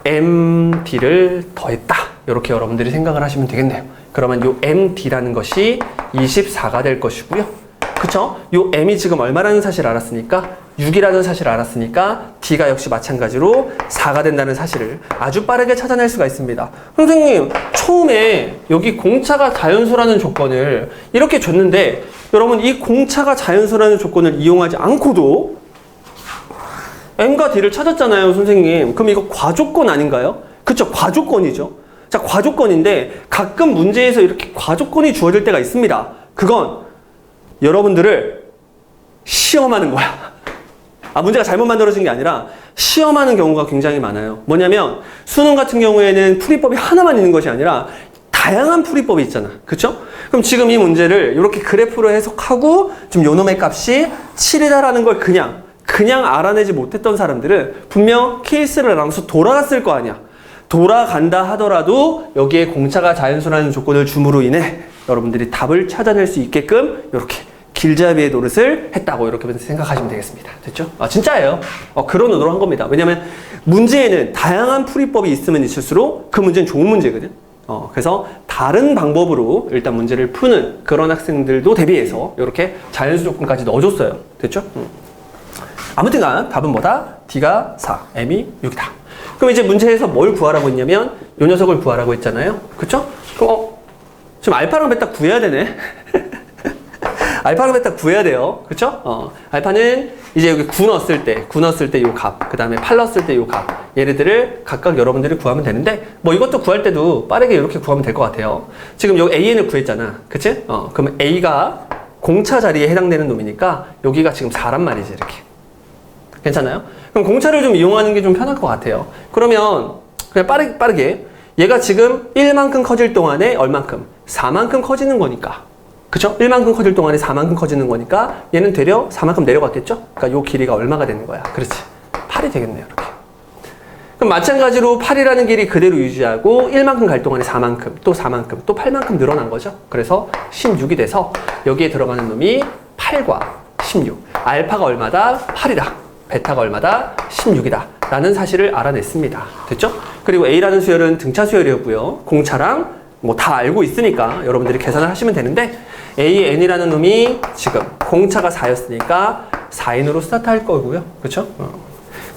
MD를 더했다. 이렇게 여러분들이 생각을 하시면 되겠네요. 그러면 요 MD라는 것이 24가 될 것이고요. 그쵸? 요 M이 지금 얼마라는 사실을 알았으니까 6이라는 사실을 알았으니까 D가 역시 마찬가지로 4가 된다는 사실을 아주 빠르게 찾아낼 수가 있습니다. 선생님, 처음에 여기 공차가 자연수라는 조건을 이렇게 줬는데 여러분 이 공차가 자연수라는 조건을 이용하지 않고도 M과 D를 찾았잖아요, 선생님. 그럼 이거 과조건 아닌가요? 그쵸? 과조건이죠. 자, 과조건인데 가끔 문제에서 이렇게 과조건이 주어질 때가 있습니다. 그건 여러분들을 시험하는 거야. 문제가 잘못 만들어진 게 아니라 시험하는 경우가 굉장히 많아요. 뭐냐면 수능 같은 경우에는 풀이법이 하나만 있는 것이 아니라 다양한 풀이법이 있잖아. 그쵸? 그럼 지금 이 문제를 이렇게 그래프로 해석하고 좀 요놈의 값이 7이다라는 걸 그냥 알아내지 못했던 사람들은 분명 케이스를 나눠서 돌아갔을 거 아니야. 돌아간다 하더라도 여기에 공차가 자연수라는 조건을 줌으로 인해 여러분들이 답을 찾아낼 수 있게끔 이렇게 길잡이의 노릇을 했다고 이렇게 생각하시면 되겠습니다. 됐죠? 진짜예요. 그런 의도로 한 겁니다. 왜냐면 문제에는 다양한 풀이법이 있으면 있을수록 그 문제는 좋은 문제거든. 그래서 다른 방법으로 일단 문제를 푸는 그런 학생들도 대비해서 이렇게 자연수 조건까지 넣어줬어요. 됐죠? 아무튼간 답은 뭐다? D가 4, M이 6이다. 그럼 이제 문제에서 뭘 구하라고 했냐면 이 녀석을 구하라고 했잖아요. 그쵸? 그럼 지금 알파랑 베타 구해야 되네. 알파랑 베타 구해야 돼요. 그쵸? 알파는 이제 여기 9 넣었을 때 요 값, 그 다음에 8 넣었을 때 요 값. 얘네들을 각각 여러분들이 구하면 되는데, 뭐 이것도 구할 때도 빠르게 이렇게 구하면 될 것 같아요. 지금 여기 AN을 구했잖아. 그치? 그럼 A가 공차 자리에 해당되는 놈이니까 여기가 지금 4란 말이지, 이렇게. 괜찮아요? 그럼 공차를 좀 이용하는 게 좀 편할 것 같아요. 그러면 그냥 빠르게 얘가 지금 1만큼 커질 동안에 얼만큼? 4만큼 커지는 거니까. 그쵸? 1만큼 커질 동안에 4만큼 커지는 거니까 얘는 되려 4만큼 내려갔겠죠? 그러니까 요 길이가 얼마가 되는 거야? 그렇지. 8이 되겠네요. 이렇게. 그럼 마찬가지로 8이라는 길이 그대로 유지하고 1만큼 갈 동안에 4만큼, 또 4만큼, 또 8만큼 늘어난 거죠. 그래서 16이 돼서 여기에 들어가는 놈이 8과 16. 알파가 얼마다? 8이다. 베타가 얼마다? 16이다. 라는 사실을 알아냈습니다. 됐죠? 그리고 A라는 수열은 등차 수열이었고요. 공차랑 뭐 다 알고 있으니까 여러분들이 계산을 하시면 되는데 A의 N이라는 놈이 지금 공차가 4였으니까 4N으로 스타트할 거고요. 그쵸?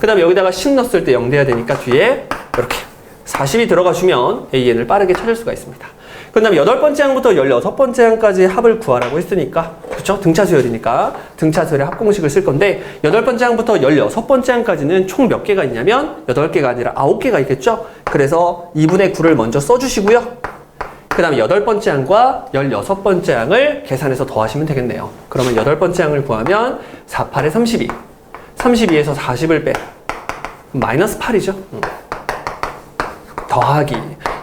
그 다음에 여기다가 10 넣었을 때 0 돼야 되니까 뒤에 이렇게 40이 들어가주면 AN을 빠르게 찾을 수가 있습니다. 그 다음에 8번째 항부터 16번째 항까지 합을 구하라고 했으니까, 그쵸? 등차 수열이니까 등차 수열의 합공식을 쓸 건데 8번째 항부터 16번째 항까지는 총 몇 개가 있냐면 8개가 아니라 9개가 있겠죠? 그래서 2분의 9를 먼저 써주시고요. 그 다음에 8번째 항과 16번째 항을 계산해서 더하시면 되겠네요. 그러면 8번째 항을 구하면 4, 8에 32. 32에서 40을 빼. 마이너스 8이죠. 더하기.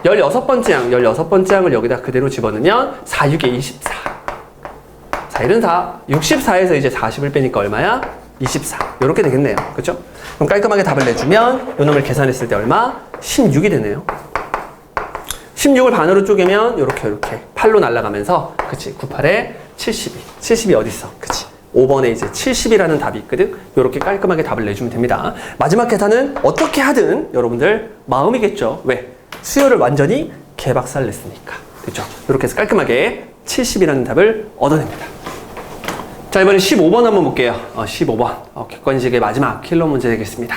16번째 항, 16번째 항을 여기다 그대로 집어넣으면 4, 6에 24. 4, 1은 4. 64에서 이제 40을 빼니까 얼마야? 24. 이렇게 되겠네요. 그쵸? 그럼 깔끔하게 답을 내주면 이 놈을 계산했을 때 얼마? 16이 되네요. 16을 반으로 쪼개면 이렇게 8로 날아가면서 그치 98에 72. 70이 어디 있어? 그치 5번에 이제 70이라는 답이 있거든. 이렇게 깔끔하게 답을 내주면 됩니다. 마지막 계산은 어떻게 하든 여러분들 마음이겠죠. 왜? 수열을 완전히 개박살 냈으니까. 됐죠? 이렇게 해서 깔끔하게 70이라는 답을 얻어냅니다. 자, 이번엔 15번 한번 볼게요. 15번 객관식의 마지막 킬러 문제 되겠습니다.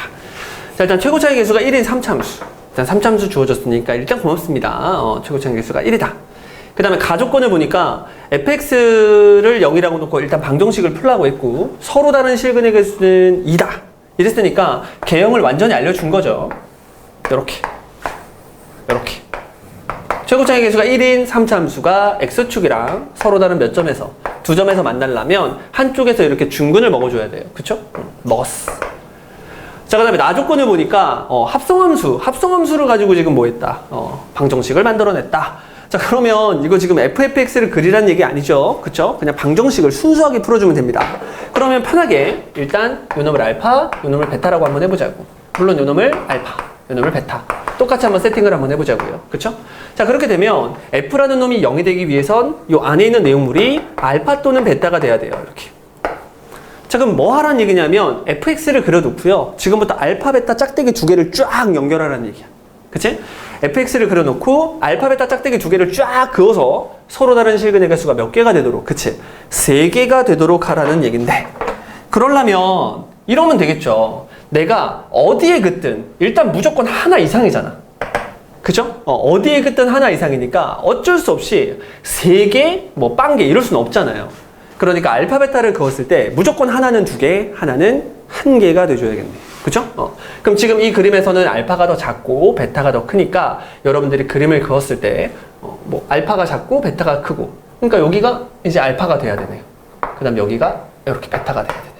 자, 일단 최고차의 개수가 1인 3참수. 일단 3참수 주어졌으니까 일단 고맙습니다. 최고차의 개수가 1이다. 그 다음에 가조건을 보니까 fx를 0이라고 놓고 일단 방정식을 풀라고 했고 서로 다른 실근의 개수는 2다. 이랬으니까 개형을 완전히 알려준 거죠. 이렇게 최고차의 개수가 1인 3참수가 x축이랑 서로 다른 몇 점에서 두 점에서 만나려면 한쪽에서 이렇게 중근을 먹어줘야 돼요. 그쵸? 먹었어. 자, 그 다음에 나조건을 보니까 합성함수를 가지고 지금 뭐 했다? 방정식을 만들어냈다. 자, 그러면 이거 지금 fx를 그리라는 얘기 아니죠? 그쵸? 그냥 방정식을 순수하게 풀어주면 됩니다. 그러면 편하게 일단 요 놈을 알파, 요 놈을 베타라고 한번 해보자고. 물론 요 놈을 알파, 요 놈을 베타. 똑같이 한번 세팅을 한번 해보자고요. 그쵸? 자, 그렇게 되면 f라는 놈이 0이 되기 위해선 요 안에 있는 내용물이 알파 또는 베타가 돼야 돼요. 이렇게. 자, 그럼 뭐 하라는 얘기냐면 fx를 그려놓고요. 지금부터 알파, 베타 짝대기 두 개를 쫙 연결하라는 얘기야. 그치? fx를 그려놓고 알파, 베타 짝대기 두 개를 쫙 그어서 서로 다른 실근의 개수가 몇 개가 되도록, 그치? 3개가 되도록 하라는 얘긴데, 그러려면 이러면 되겠죠. 내가 어디에 긋든 일단 무조건 하나 이상이잖아. 그죠? 어디에 긋든 하나 이상이니까 어쩔 수 없이 3개, 뭐 빵개 이럴 수는 없잖아요. 그러니까 알파, 베타를 그었을 때 무조건 하나는 2개, 하나는 1개가 돼줘야겠네. 그쵸? 그럼 지금 이 그림에서는 알파가 더 작고 베타가 더 크니까 여러분들이 그림을 그었을 때 뭐 알파가 작고 베타가 크고, 그러니까 여기가 이제 알파가 돼야 되네요. 그 다음 여기가 이렇게 베타가 돼야 되네요.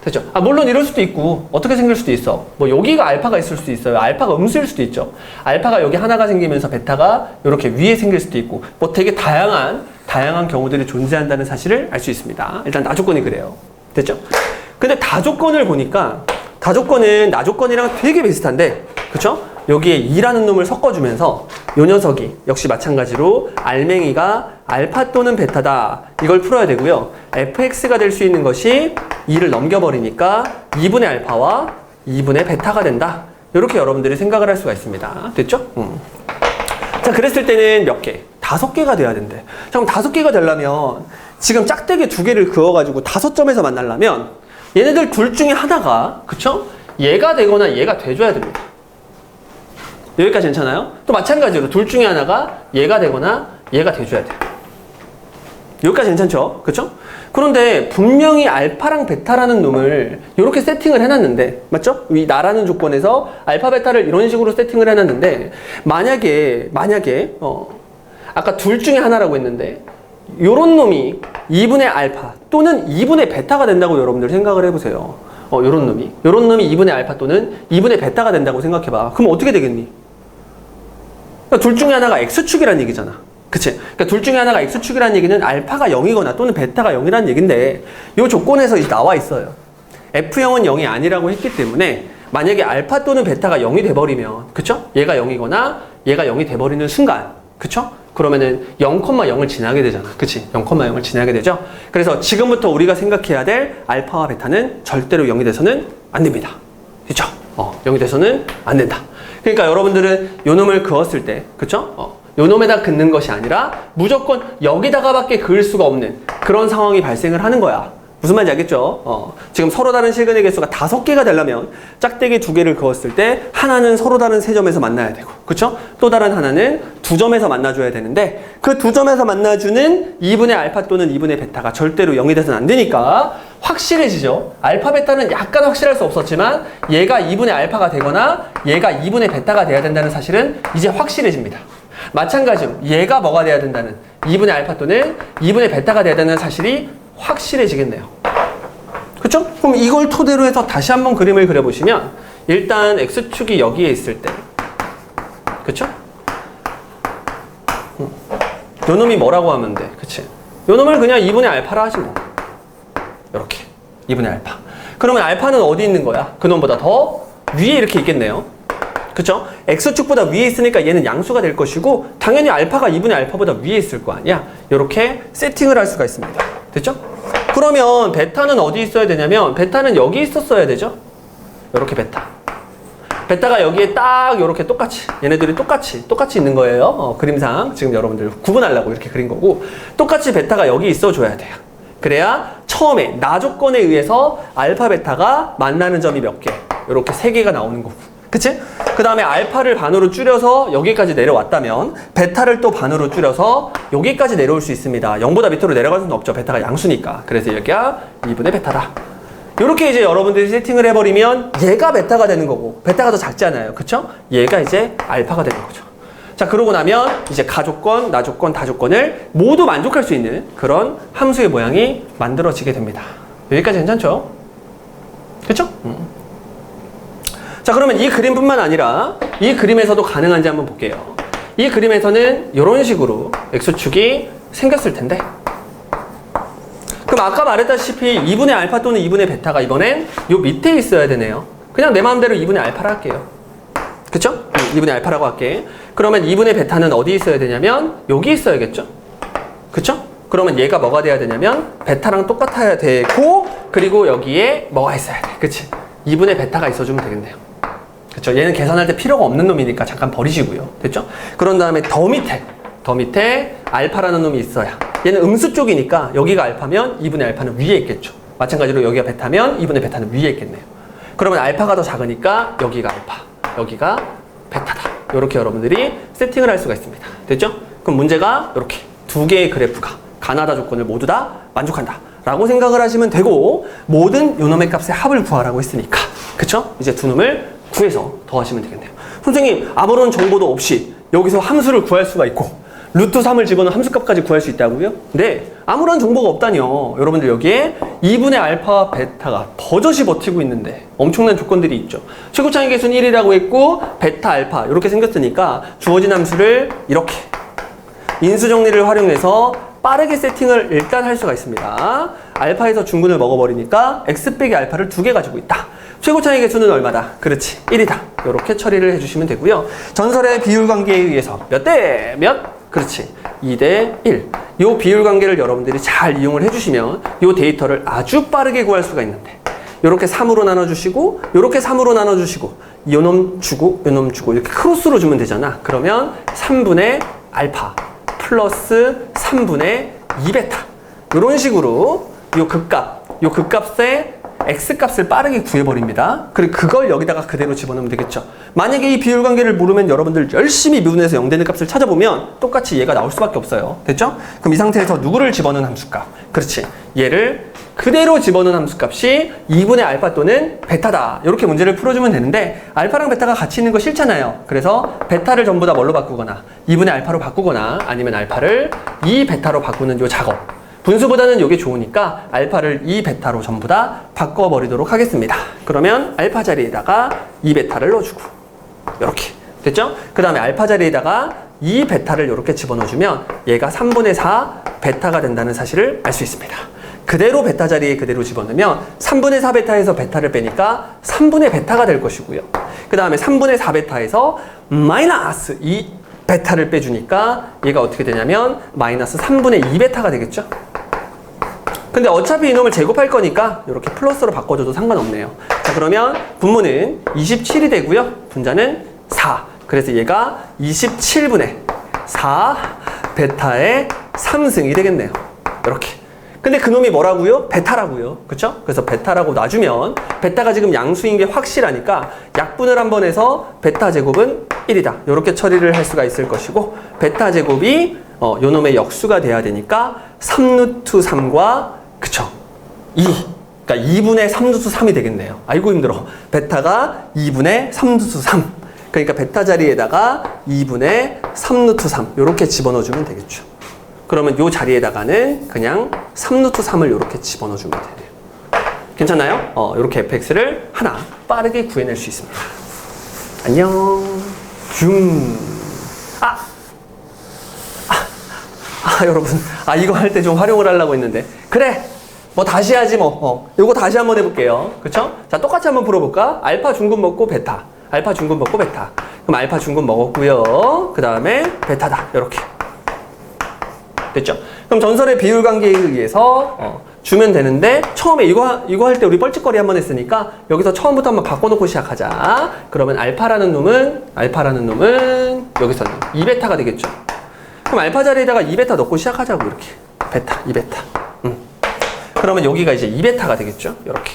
됐죠? 물론 이럴 수도 있고 어떻게 생길 수도 있어. 뭐 여기가 알파가 있을 수도 있어요. 알파가 음수일 수도 있죠. 알파가 여기 하나가 생기면서 베타가 이렇게 위에 생길 수도 있고, 뭐 되게 다양한 경우들이 존재한다는 사실을 알 수 있습니다. 일단 나조건이 그래요. 됐죠? 근데 다조건을 보니까 다조건은 나조건이랑 되게 비슷한데, 그쵸? 여기에 2라는 놈을 섞어주면서 요 녀석이 역시 마찬가지로 알맹이가 알파 또는 베타다. 이걸 풀어야 되고요. fx가 될 수 있는 것이 2를 넘겨버리니까 2분의 알파와 2분의 베타가 된다. 이렇게 여러분들이 생각을 할 수가 있습니다. 됐죠? 자, 그랬을 때는 몇 개? 5개가 돼야 된대. 자, 그럼 5개가 되려면 지금 짝대기 2개를 그어가지고 5점에서 만나려면 얘네들 둘 중에 하나가, 그쵸? 얘가 되거나 얘가 돼줘야 됩니다. 여기까지 괜찮아요? 또 마찬가지로 둘 중에 하나가 얘가 되거나 얘가 돼줘야 돼요. 여기까지 괜찮죠? 그쵸? 그런데 분명히 알파랑 베타라는 놈을 이렇게 세팅을 해놨는데, 맞죠? 이 나라는 조건에서 알파, 베타를 이런 식으로 세팅을 해놨는데, 만약에 아까 둘 중에 하나라고 했는데 요런 놈이 2분의 알파 또는 2분의 베타가 된다고 여러분들 생각을 해보세요. 요런 놈이 2분의 알파 또는 2분의 베타가 된다고 생각해봐. 그럼 어떻게 되겠니? 그러니까 둘 중에 하나가 x축이라는 얘기잖아. 그치? 그러니까 둘 중에 하나가 X축이라는 얘기는 알파가 0이거나 또는 베타가 0이라는 얘기인데 이 조건에서 이제 나와 있어요. F0은 0이 아니라고 했기 때문에 만약에 알파 또는 베타가 0이 돼버리면 그쵸? 얘가 0이거나 얘가 0이 돼버리는 순간 그쵸? 그러면은 0,0을 지나게 되잖아. 그치? 0,0을 지나게 되죠? 그래서 지금부터 우리가 생각해야 될 알파와 베타는 절대로 0이 돼서는 안 됩니다. 그쵸? 0이 돼서는 안 된다. 그러니까 여러분들은 요 놈을 그었을 때, 그쵸? 요 놈에다 긋는 것이 아니라 무조건 여기다가밖에 그을 수가 없는 그런 상황이 발생을 하는 거야. 무슨 말인지 알겠죠? 지금 서로 다른 실근의 개수가 5개가 되려면 짝대기 2개를 그었을 때 하나는 서로 다른 3점에서 만나야 되고 그쵸? 또 다른 하나는 2점에서 만나줘야 되는데 그 2점에서 만나주는 2분의 알파 또는 2분의 베타가 절대로 0이 돼서는 안 되니까 확실해지죠? 알파 베타는 약간 확실할 수 없었지만 얘가 2분의 알파가 되거나 얘가 2분의 베타가 돼야 된다는 사실은 이제 확실해집니다. 마찬가지로 얘가 뭐가 돼야 된다는 2분의 알파 또는 2분의 베타가 돼야 되는 사실이 확실해지겠네요. 그쵸? 그럼 이걸 토대로 해서 다시 한번 그림을 그려보시면 일단 X축이 여기에 있을 때 그쵸? 요 놈이 뭐라고 하면 돼? 그치? 요 놈을 그냥 2분의 알파라 하지 뭐. 요렇게 2분의 알파. 그러면 알파는 어디 있는 거야? 그 놈보다 더 위에 이렇게 있겠네요. 그쵸? X축보다 위에 있으니까 얘는 양수가 될 것이고 당연히 알파가 2분의 알파보다 위에 있을 거 아니야? 요렇게 세팅을 할 수가 있습니다. 됐죠? 그러면 베타는 어디 있어야 되냐면 베타는 여기 있었어야 되죠? 요렇게 베타. 베타가 여기에 딱 요렇게 똑같이 얘네들이 똑같이 있는 거예요. 그림상 지금 여러분들 구분하려고 이렇게 그린 거고 똑같이 베타가 여기 있어 줘야 돼요. 그래야 처음에 나 조건에 의해서 알파 베타가 만나는 점이 몇 개? 요렇게 3개가 나오는 거고. 그치? 그 다음에 알파를 반으로 줄여서 여기까지 내려왔다면 베타를 또 반으로 줄여서 여기까지 내려올 수 있습니다. 0보다 밑으로 내려갈 수는 없죠. 베타가 양수니까. 그래서 여기가 2분의 베타다. 이렇게 이제 여러분들이 세팅을 해버리면 얘가 베타가 되는 거고 베타가 더 작잖아요. 그쵸? 얘가 이제 알파가 되는 거죠. 자, 그러고 나면 이제 가조건, 나조건, 다조건을 모두 만족할 수 있는 그런 함수의 모양이 만들어지게 됩니다. 여기까지 괜찮죠? 그쵸? 자, 그러면 이 그림뿐만 아니라 이 그림에서도 가능한지 한번 볼게요. 이 그림에서는 이런 식으로 X축이 생겼을 텐데 그럼 아까 말했다시피 2분의 알파 또는 2분의 베타가 이번엔 요 밑에 있어야 되네요. 그냥 내 마음대로 2분의 알파라 할게요. 그쵸? 2분의 알파라고 할게. 그러면 2분의 베타는 어디 있어야 되냐면 여기 있어야겠죠? 그쵸? 그러면 얘가 뭐가 돼야 되냐면 베타랑 똑같아야 되고 그리고 여기에 뭐가 있어야 돼. 그치? 2분의 베타가 있어주면 되겠네요. 그쵸? 얘는 계산할 때 필요가 없는 놈이니까 잠깐 버리시고요. 됐죠? 그런 다음에 더 밑에 알파라는 놈이 있어야 얘는 음수 쪽이니까 여기가 알파면 2분의 알파는 위에 있겠죠. 마찬가지로 여기가 베타면 2분의 베타는 위에 있겠네요. 그러면 알파가 더 작으니까 여기가 알파, 여기가 베타다. 이렇게 여러분들이 세팅을 할 수가 있습니다. 됐죠? 그럼 문제가 이렇게 2개의 그래프가 가나다 조건을 모두 다 만족한다 라고 생각을 하시면 되고 모든 요놈의 값의 합을 구하라고 했으니까 그쵸? 이제 두 놈을 구해서 더하시면 되겠네요. 선생님 아무런 정보도 없이 여기서 함수를 구할 수가 있고 루트 3을 집어넣은 함수값까지 구할 수 있다고요? 네, 아무런 정보가 없다뇨. 여러분들 여기에 2분의 알파와 베타가 버젓이 버티고 있는데 엄청난 조건들이 있죠. 최고차이 계수는 1이라고 했고 베타, 알파 이렇게 생겼으니까 주어진 함수를 이렇게 인수정리를 활용해서 빠르게 세팅을 일단 할 수가 있습니다. 알파에서 중근을 먹어버리니까 x 빼기 알파를 2개 가지고 있다. 최고차이 계수는 얼마다? 그렇지, 1이다. 이렇게 처리를 해주시면 되고요. 전설의 비율 관계에 의해서 몇 대 몇? 그렇지, 2대 1. 이 비율 관계를 여러분들이 잘 이용을 해주시면 이 데이터를 아주 빠르게 구할 수가 있는데 이렇게 3으로 나눠주시고 이렇게 3으로 나눠주시고 요놈 주고 요놈 주고 이렇게 크로스로 주면 되잖아. 그러면 3분의 알파 플러스 3분의 2베타 이런 식으로 요 극값의 x값을 빠르게 구해버립니다. 그리고 그걸 여기다가 그대로 집어넣으면 되겠죠. 만약에 이 비율관계를 모르면 여러분들 열심히 미분해서 0되는 값을 찾아보면 똑같이 얘가 나올 수밖에 없어요. 됐죠? 그럼 이 상태에서 누구를 집어넣은 함수값? 그렇지. 얘를 그대로 집어넣은 함수값이 2분의 알파 또는 베타다. 이렇게 문제를 풀어주면 되는데 알파랑 베타가 같이 있는 거 싫잖아요. 그래서 베타를 전부 다 뭘로 바꾸거나 2분의 알파로 바꾸거나 아니면 알파를 2베타로 바꾸는 요 작업. 분수보다는 이게 좋으니까 알파를 2베타로 전부 다 바꿔버리도록 하겠습니다. 그러면 알파 자리에다가 2베타를 넣어주고 이렇게 됐죠? 그 다음에 알파 자리에다가 이 베타를 이렇게 집어넣어주면 얘가 3분의 4 베타가 된다는 사실을 알 수 있습니다. 그대로 베타 자리에 그대로 집어넣으면 3분의 4 베타에서 베타를 빼니까 3분의 베타가 될 것이고요. 그 다음에 3분의 4 베타에서 마이너스 2 베타를 빼주니까 얘가 어떻게 되냐면 마이너스 3분의 2 베타가 되겠죠. 근데 어차피 이놈을 제곱할 거니까 이렇게 플러스로 바꿔줘도 상관없네요. 자, 그러면 분모는 27이 되고요. 분자는 4. 그래서 얘가 27분의 4 베타의 3승이 되겠네요. 이렇게. 근데 그놈이 뭐라고요? 베타라고요. 그쵸? 그래서 베타라고 놔주면 베타가 지금 양수인 게 확실하니까 약분을 한번 해서 베타 제곱은 1이다. 이렇게 처리를 할 수가 있을 것이고, 베타 제곱이 요 놈의 역수가 돼야 되니까 3루트 3과 그쵸? 2. 그러니까 2분의 3루트 3이 되겠네요. 아이고 힘들어. 베타가 2분의 3루트 3. 그러니까 베타 자리에다가 2분의 3루트 3 이렇게 집어넣어주면 되겠죠. 그러면 요 자리에다가는 그냥 3루트 3을 이렇게 집어넣어주면 돼요. 괜찮나요? 이렇게 fx를 하나 빠르게 구해낼 수 있습니다. 안녕. 여러분. 이거 할 때 좀 활용을 하려고 했는데. 그래. 뭐 다시 하지 뭐. 요거 다시 한번 해볼게요. 그쵸? 자, 똑같이 한번 풀어볼까? 알파 중급 먹고 베타. 알파 중급 먹고 베타. 그럼 알파 중급 먹었고요. 그 다음에 베타다. 이렇게. 됐죠? 그럼 전설의 비율 관계에 의해서 주면 되는데, 처음에 이거 할 때 우리 뻘짓거리 한번 했으니까 여기서 처음부터 한번 바꿔놓고 시작하자. 그러면 알파라는 놈은 여기서는 2베타가 되겠죠. 그럼 알파 자리에다가 2베타 넣고 시작하자고. 이렇게 베타, 2베타. 그러면 여기가 이제 2베타가 되겠죠. 이렇게.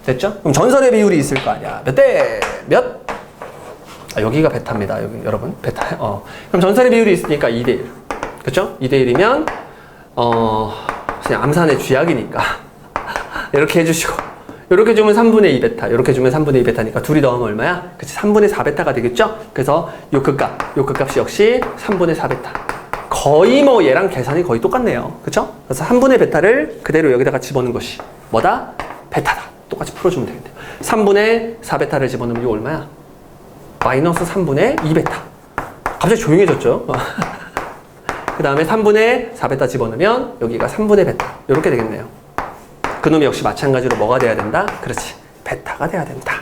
됐죠? 그럼 전설의 비율이 있을 거 아니야. 몇 대 몇? 여기가 베타입니다. 여기 여러분 베타. 그럼 전설의 비율이 있으니까 2대 1. 그쵸? 2대 1이면 그냥 암산의 쥐약이니까 이렇게 해주시고, 이렇게 주면 3분의 2 베타, 이렇게 주면 3분의 2 베타니까 둘이 더하면 얼마야? 그치? 3분의 4 베타가 되겠죠? 그래서 요 극값이 역시 3분의 4 베타. 거의 뭐 얘랑 계산이 거의 똑같네요. 그쵸? 그래서 3분의 베타를 그대로 여기다가 집어넣는 것이 뭐다? 베타다. 똑같이 풀어주면 되겠네요. 3분의 4 베타를 집어넣으면 이거 얼마야? 마이너스 3분의 2 베타. 갑자기 조용해졌죠? 그 다음에 3분의 4베타 집어넣으면 여기가 3분의 베타. 이렇게 되겠네요. 그놈이 역시 마찬가지로 뭐가 돼야 된다? 그렇지. 베타가 돼야 된다.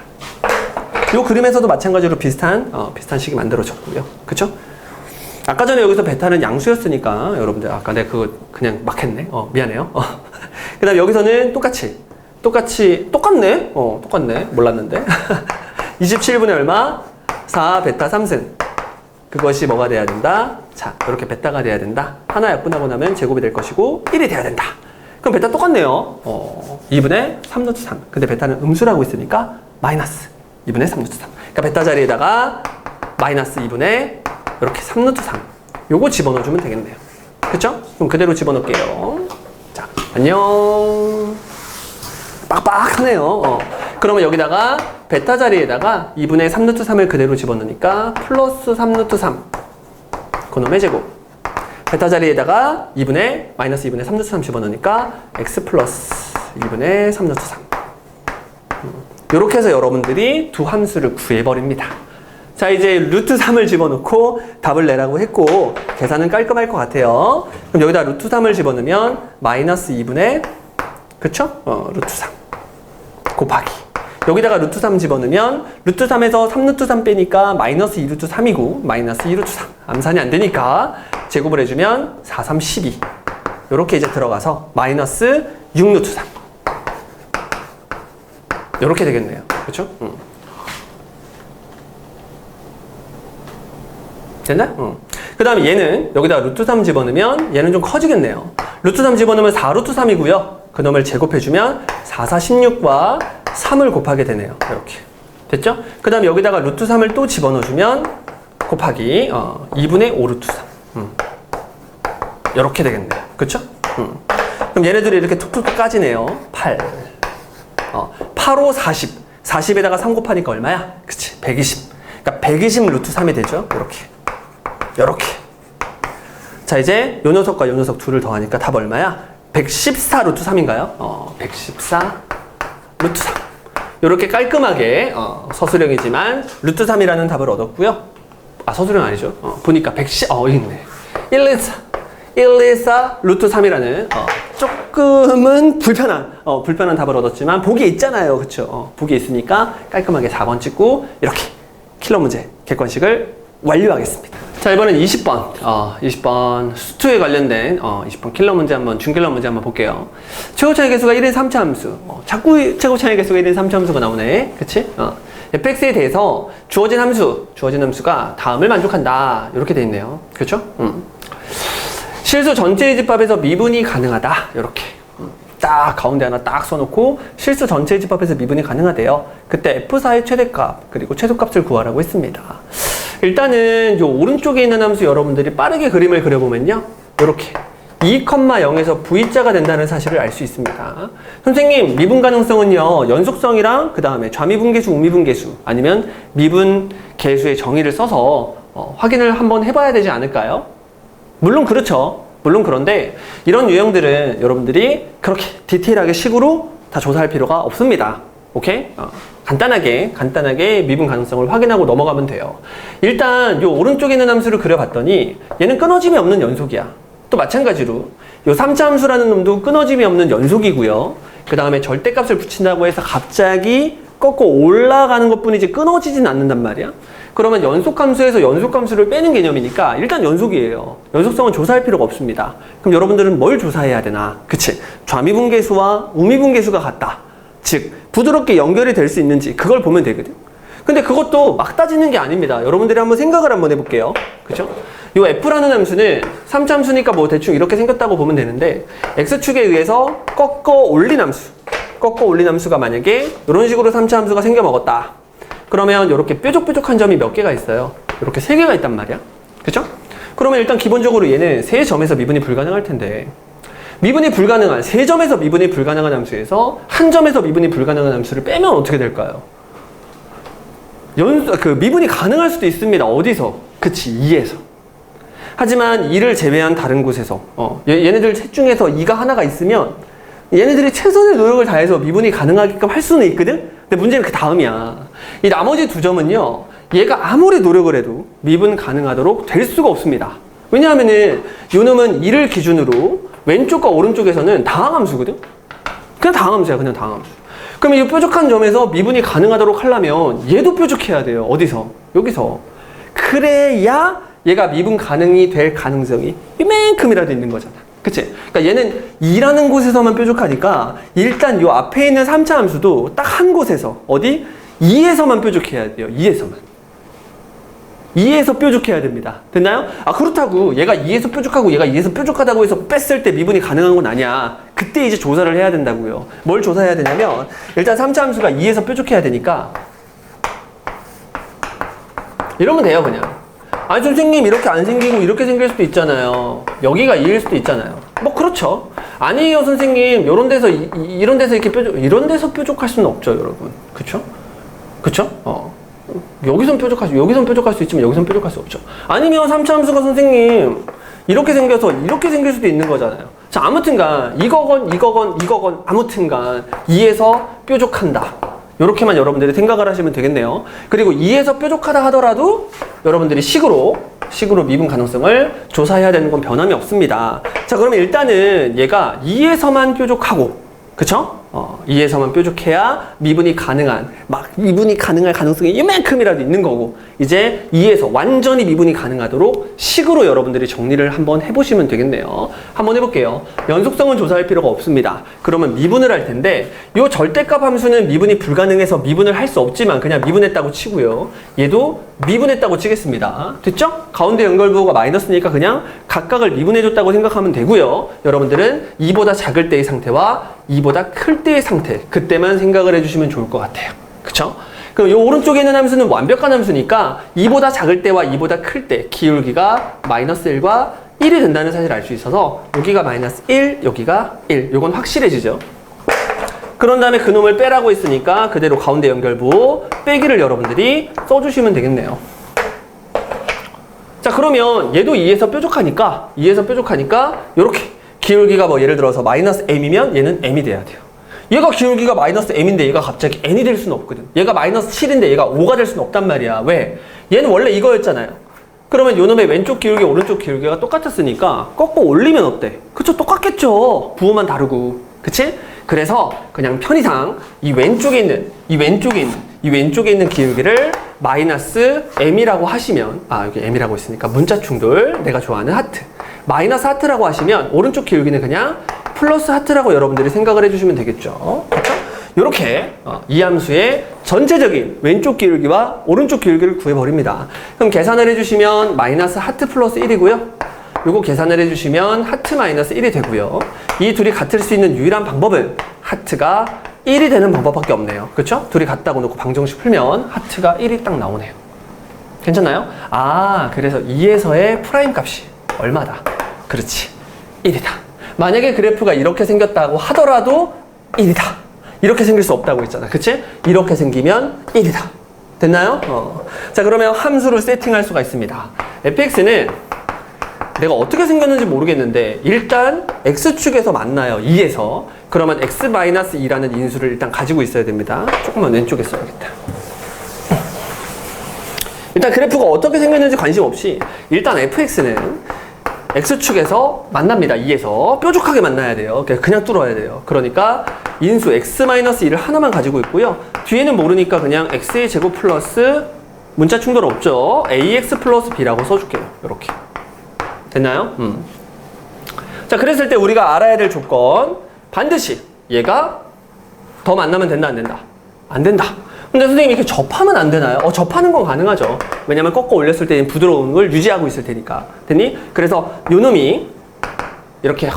이 그림에서도 마찬가지로 비슷한 식이 만들어졌고요. 그쵸? 아까 전에 여기서 베타는 양수였으니까 여러분들 아까 내가 그거 그냥 막 했네. 미안해요. 그 다음에 여기서는 똑같네? 똑같네. 몰랐는데. 27분의 얼마? 4 베타 3승. 그것이 뭐가 돼야 된다? 자, 이렇게 베타가 돼야 된다. 하나 약분하고 나면 제곱이 될 것이고 1이 돼야 된다. 그럼 베타 똑같네요. 2분의 3루트 3. 근데 베타는 음수라고 있으니까 마이너스 2분의 3루트 3. 그러니까 베타 자리에다가 마이너스 2분의 이렇게 3루트 3. 요거 집어넣어주면 되겠네요. 그쵸? 그럼 그대로 집어넣을게요. 자, 안녕. 빡빡하네요. 그러면 여기다가 베타 자리에다가 2분의 3루트 3을 그대로 집어넣으니까 플러스 3루트 3. 그놈의 제곱. 베타 자리에다가 마이너스 2분의 3루트 3 집어넣으니까 x 플러스 2분의 3루트 3. 이렇게 해서 여러분들이 두 함수를 구해버립니다. 자, 이제 루트 3을 집어넣고 답을 내라고 했고 계산은 깔끔할 것 같아요. 그럼 여기다 루트 3을 집어넣으면 마이너스 2분의 그쵸? 루트 3 곱하기 여기다가 루트 3 집어넣으면 루트 3에서 3루트 3 빼니까 마이너스 2루트 3이고 마이너스 2루트 3 암산이 안 되니까 제곱을 해주면 4, 3, 12 요렇게 이제 들어가서 마이너스 6루트 3 요렇게 되겠네요. 그쵸? 됐나? 그 다음에 얘는 여기다가 루트 3 집어넣으면 얘는 좀 커지겠네요. 루트 3 집어넣으면 4루트 3이고요. 그놈을 제곱해주면 4, 4, 16과 3을 곱하게 되네요. 이렇게. 됐죠? 그 다음에 여기다가 루트 3을 또 집어넣어주면 곱하기 2분의 5루트 3. 이렇게 되겠네요. 그쵸? 그럼 얘네들이 이렇게 툭툭 까지네요. 8. 8, 5, 40. 40에다가 3 곱하니까 얼마야? 그치? 120. 그러니까 120 루트 3이 되죠? 이렇게. 자, 이제 요 녀석과 요 녀석 둘을 더하니까 답 얼마야? 114 루트 3인가요? 114 루트 3. 이렇게 깔끔하게 서술형이지만 루트 3이라는 답을 얻었고요. 서술형 아니죠. 보니까 110, 있네. 114 루트 3이라는 조금은 불편한 답을 얻었지만 보기에 있잖아요. 그쵸? 보기에 있으니까 깔끔하게 4번 찍고 이렇게 킬러 문제 객관식을 완료하겠습니다. 자, 이번엔 20번 20번 수투에 관련된 20번 킬러 문제 한번 중킬러 문제 한번 볼게요. 최고 차이 개수가 1인 3차 함수. 자꾸 최고 차이 개수가 1인 3차 함수가 나오네. 그치? fx에 대해서 주어진 함수가 다음을 만족한다. 이렇게 돼 있네요. 그렇죠? 실수 전체의 집합에서 미분이 가능하다. 이렇게 딱 가운데 하나 딱 써놓고 실수 전체의 집합에서 미분이 가능하대요. 그때 f4의 최대값 그리고 최소값을 구하라고 했습니다. 일단은 요 오른쪽에 있는 함수 여러분들이 빠르게 그림을 그려보면요, 이렇게 2,0에서 V자가 된다는 사실을 알 수 있습니다. 선생님, 미분 가능성은요, 연속성이랑 그 다음에 좌미분계수, 우미분계수 아니면 미분계수의 정의를 써서 확인을 한번 해봐야 되지 않을까요? 물론 그렇죠. 물론 그런데 이런 유형들은 여러분들이 그렇게 디테일하게 식으로 다 조사할 필요가 없습니다. 오케이? 간단하게 미분 가능성을 확인하고 넘어가면 돼요. 일단 요 오른쪽에 있는 함수를 그려봤더니 얘는 끊어짐이 없는 연속이야. 또 마찬가지로 요 3차 함수라는 놈도 끊어짐이 없는 연속이고요. 그 다음에 절대값을 붙인다고 해서 갑자기 꺾고 올라가는 것뿐이지 끊어지진 않는단 말이야. 그러면 연속함수에서 연속함수를 빼는 개념이니까 일단 연속이에요. 연속성은 조사할 필요가 없습니다. 그럼 여러분들은 뭘 조사해야 되나? 그치? 좌미분계수와 우미분계수가 같다. 즉 부드럽게 연결이 될 수 있는지 그걸 보면 되거든. 근데 그것도 막 따지는 게 아닙니다. 여러분들이 한번 생각을 한번 해볼게요. 그쵸? 요 f라는 함수는 3차 함수니까 뭐 대충 이렇게 생겼다고 보면 되는데 x축에 의해서 꺾어 올린 함수가 만약에 이런 식으로 3차 함수가 생겨 먹었다. 그러면 이렇게 뾰족뾰족한 점이 몇 개가 있어요. 이렇게 3개가 있단 말이야. 그쵸? 그러면 일단 기본적으로 얘는 3점에서 미분이 불가능할 텐데 미분이 불가능한 3점에서 미분이 불가능한 함수에서 1점에서 미분이 불가능한 함수를 빼면 어떻게 될까요? 미분이 가능할 수도 있습니다. 어디서? 그치, 2에서. 하지만 2를 제외한 다른 곳에서 얘네들 셋 중에서 2가 하나가 있으면 얘네들이 최선의 노력을 다해서 미분이 가능하게끔 할 수는 있거든? 근데 문제는 그 다음이야. 이 나머지 2점은요, 얘가 아무리 노력을 해도 미분 가능하도록 될 수가 없습니다. 왜냐하면은 요놈은 2를 기준으로 왼쪽과 오른쪽에서는 다항함수거든? 그냥 다항함수야. 그러면 이 뾰족한 점에서 미분이 가능하도록 하려면 얘도 뾰족해야 돼요. 어디서? 여기서. 그래야 얘가 미분 가능이 될 가능성이 이만큼이라도 있는 거잖아. 그치? 그러니까 얘는 2라는 곳에서만 뾰족하니까 일단 요 앞에 있는 3차 함수도 딱 한 곳에서 어디? 2에서만 뾰족해야 돼요. 2에서 뾰족해야 됩니다. 됐나요? 그렇다고 얘가 2에서 뾰족하고 얘가 2에서 뾰족하다고 해서 뺐을 때 미분이 가능한 건 아니야. 그때 이제 조사를 해야 된다고요. 뭘 조사해야 되냐면 일단 3차 함수가 2에서 뾰족해야 되니까 이러면 돼요. 그냥 아니 선생님 이렇게 안 생기고 이렇게 생길 수도 있잖아요. 여기가 2일 수도 있잖아요. 뭐 그렇죠. 아니에요 선생님 이런 데서 이런 데서 이렇게 이런 데서 뾰족할 수는 없죠 여러분. 그쵸? 여기선 뾰족할 수 있지만 여기선 뾰족할 수 없죠. 아니면 3차 함수가 선생님 이렇게 생겨서 이렇게 생길 수도 있는 거잖아요. 자, 아무튼간 이거건 아무튼간 2에서 뾰족한다. 요렇게만 여러분들이 생각을 하시면 되겠네요. 그리고 2에서 뾰족하다 하더라도 여러분들이 식으로 미분 가능성을 조사해야 되는 건 변함이 없습니다. 자, 그러면 일단은 얘가 2에서만 뾰족하고, 그쵸? 2에서만 뾰족해야 미분이 가능할 가능성이 이만큼이라도 있는 거고, 이제 2에서 완전히 미분이 가능하도록 식으로 여러분들이 정리를 한번 해보시면 되겠네요. 한번 해볼게요. 연속성은 조사할 필요가 없습니다. 그러면 미분을 할 텐데, 요 절대값 함수는 미분이 불가능해서 미분을 할 수 없지만 그냥 미분했다고 치고요. 얘도 미분했다고 치겠습니다. 됐죠? 가운데 연결부호가 마이너스니까 그냥 각각을 미분해줬다고 생각하면 되고요. 여러분들은 2보다 작을 때의 상태와 2보다 클 때의 상태, 그때만 생각을 해주시면 좋을 것 같아요. 그쵸? 그럼 이 오른쪽에 있는 함수는 완벽한 함수니까 2보다 작을 때와 2보다 클 때 기울기가 마이너스 1과 1이 된다는 사실을 알 수 있어서 여기가 마이너스 1, 여기가 1. 요건 확실해지죠. 그런 다음에 그놈을 빼라고 했으니까 그대로 가운데 연결부 빼기를 여러분들이 써주시면 되겠네요. 자, 그러면 얘도 2에서 뾰족하니까 이렇게 기울기가 뭐 예를 들어서 마이너스 m이면 얘는 m이 돼야 돼요. 얘가 기울기가 마이너스 m인데 얘가 갑자기 n이 될 수는 없거든. 얘가 마이너스 7인데 얘가 5가 될 수는 없단 말이야. 왜? 얘는 원래 이거였잖아요. 그러면 요놈의 왼쪽 기울기, 오른쪽 기울기가 똑같았으니까 꺾어 올리면 어때? 그쵸? 똑같겠죠. 부호만 다르고. 그치? 그래서 그냥 편의상 이 왼쪽에 있는 기울기를 마이너스 m이라고 하시면, 여기 m이라고 있으니까 문자 충돌, 내가 좋아하는 하트. 마이너스 하트라고 하시면 오른쪽 기울기는 그냥 플러스 하트라고 여러분들이 생각을 해주시면 되겠죠. 그렇죠? 이렇게 이 함수의 전체적인 왼쪽 기울기와 오른쪽 기울기를 구해버립니다. 그럼 계산을 해주시면 마이너스 하트 플러스 1이고요. 요거 계산을 해주시면 하트 마이너스 1이 되고요. 이 둘이 같을 수 있는 유일한 방법은 하트가 1이 되는 방법밖에 없네요. 그렇죠? 둘이 같다고 놓고 방정식 풀면 하트가 1이 딱 나오네요. 괜찮나요? 그래서 2에서의 프라임 값이 얼마다? 그렇지, 1이다. 만약에 그래프가 이렇게 생겼다고 하더라도 1이다. 이렇게 생길 수 없다고 했잖아. 그치? 이렇게 생기면 1이다. 됐나요? 자, 그러면 함수를 세팅할 수가 있습니다. fx는 내가 어떻게 생겼는지 모르겠는데 일단 x축에서 만나요. 2에서. 그러면 x-2라는 인수를 일단 가지고 있어야 됩니다. 조금만 왼쪽에 써야겠다. 일단 그래프가 어떻게 생겼는지 관심 없이 일단 fx는 x축에서 만납니다. 2에서 뾰족하게 만나야 돼요. 그냥 뚫어야 돼요. 그러니까 인수 x-1을 하나만 가지고 있고요. 뒤에는 모르니까 그냥 x의 제곱 플러스 문자 충돌 없죠. ax 플러스 b라고 써줄게요. 이렇게. 됐나요? 자, 그랬을 때 우리가 알아야 될 조건, 반드시 얘가 더 만나면 된다, 안 된다? 안 된다. 근데 선생님 이렇게 접하면 안 되나요? 접하는 건 가능하죠. 왜냐면 꺾어 올렸을 때는 부드러운 걸 유지하고 있을 테니까. 됐니? 그래서 요놈이 이렇게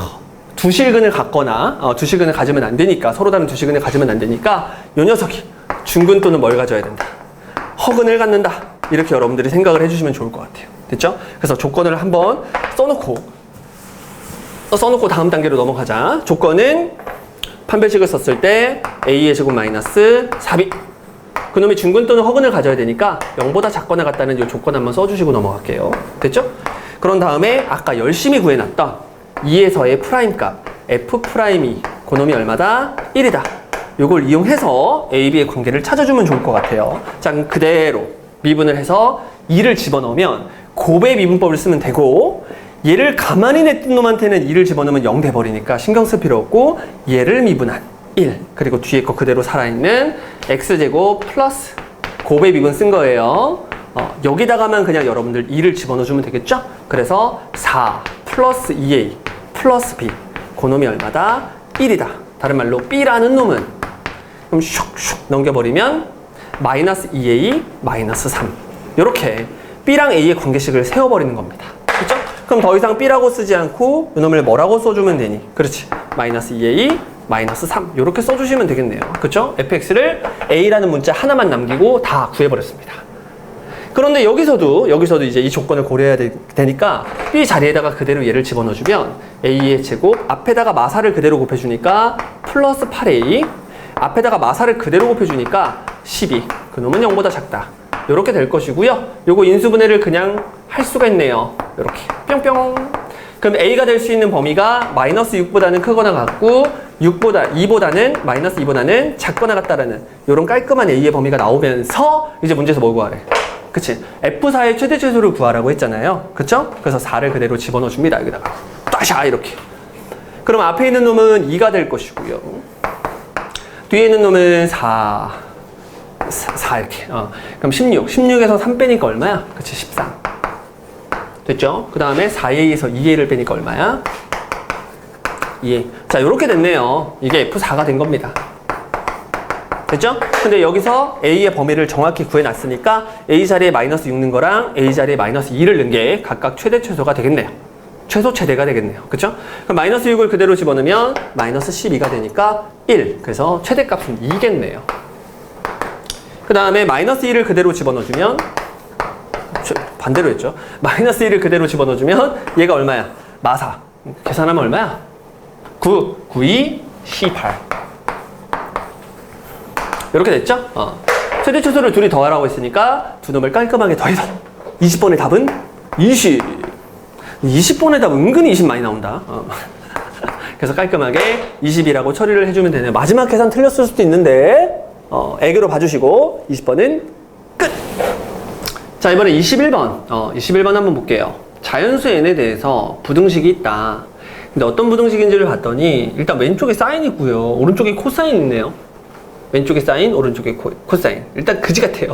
두실근을 갖거나 두실근을 가지면 안 되니까, 서로 다른 두실근을 가지면 안 되니까 요 녀석이 중근 또는 뭘 가져야 된다? 허근을 갖는다. 이렇게 여러분들이 생각을 해주시면 좋을 것 같아요. 됐죠? 그래서 조건을 한번 써놓고 다음 단계로 넘어가자. 조건은 판별식을 썼을 때 a의 제곱 마이너스 4b. 그놈이 중근 또는 허근을 가져야 되니까 0보다 작거나 같다는 이 조건 한번 써주시고 넘어갈게요. 됐죠? 그런 다음에 아까 열심히 구해놨던 2에서의 프라임값 f'2 그놈이 얼마다? 1이다. 요걸 이용해서 a, b의 관계를 찾아주면 좋을 것 같아요. 자, 그럼 그대로 미분을 해서 2를 집어넣으면 곱의 미분법을 쓰면 되고, 얘를 가만히 냈던 놈한테는 2를 집어넣으면 0 돼버리니까 신경 쓸 필요 없고, 얘를 미분한 1, 그리고 뒤에 거 그대로 살아있는 x제곱 플러스 곱의 미분 쓴 거예요. 여기다가만 그냥 여러분들 2를 집어넣어주면 되겠죠? 그래서 4 플러스 2a 플러스 b, 그놈이 얼마다? 1이다. 다른 말로 b라는 놈은 그럼 슉슉 넘겨버리면 마이너스 2a 마이너스 3, 이렇게 b랑 a의 관계식을 세워버리는 겁니다. 그렇죠? 그럼 더 이상 b라고 쓰지 않고 이놈을 뭐라고 써주면 되니? 그렇지, 마이너스 2a 마이너스 3 이렇게 써주시면 되겠네요. 그렇죠? fx를 a라는 문자 하나만 남기고 다 구해버렸습니다. 그런데 여기서도 이제 이 조건을 고려해야 되니까 b 자리에다가 그대로 얘를 집어넣어주면 a의 제곱, 앞에다가 마사를 그대로 곱해주니까 플러스 8a, 앞에다가 마사를 그대로 곱해주니까 12, 그놈은 0보다 작다. 이렇게 될 것이고요. 요거 인수분해를 그냥 할 수가 있네요. 이렇게 뿅뿅. 그럼 a가 될 수 있는 범위가 마이너스 6보다는 크거나 같고 2보다는 마이너스 2보다는 작거나 같다라는 이런 깔끔한 a의 범위가 나오면서 이제 문제에서 뭐 구하래? 그치? F4의 최대 최소를 구하라고 했잖아요. 그쵸? 그래서 4를 그대로 집어넣어 줍니다. 여기다가 따샤 이렇게. 그럼 앞에 있는 놈은 2가 될 것이고요. 뒤에 있는 놈은 4 이렇게. 그럼 16에서 3 빼니까 얼마야? 그치? 13. 됐죠? 그 다음에 4a에서 2a를 빼니까 얼마야? 2a. 자, 이렇게 됐네요. 이게 F4가 된 겁니다. 됐죠? 근데 여기서 a의 범위를 정확히 구해놨으니까 a 자리에 마이너스 6 넣은 거랑 a 자리에 마이너스 2를 넣은 게 각각 최대 최소가 되겠네요. 최소 최대가 되겠네요. 그쵸? 그럼 마이너스 6을 그대로 집어넣으면 마이너스 12가 되니까 1. 그래서 최대값은 2겠네요. 그 다음에 마이너스 2를 그대로 집어넣어주면, 반대로 했죠. 마이너스 1을 그대로 집어넣어주면 얘가 얼마야? 마사. 계산하면 얼마야? 9, 9, 2, 18. 이렇게 됐죠? 최대 최소를 둘이 더하라고 했으니까 두 놈을 깔끔하게 더해서 20번의 답은 20. 20번의 답 은근히 20 많이 나온다. 그래서 깔끔하게 20이라고 처리를 해주면 되네요. 마지막 계산 틀렸을 수도 있는데 애교로 봐주시고 20번은 끝! 자, 이번에 21번. 21번 한번 볼게요. 자연수 n에 대해서 부등식이 있다. 근데 어떤 부등식인지를 봤더니 일단 왼쪽에 사인이 있고요. 오른쪽에 코사인 있네요. 왼쪽에 사인, 오른쪽에 코사인. 일단 그지 같아요.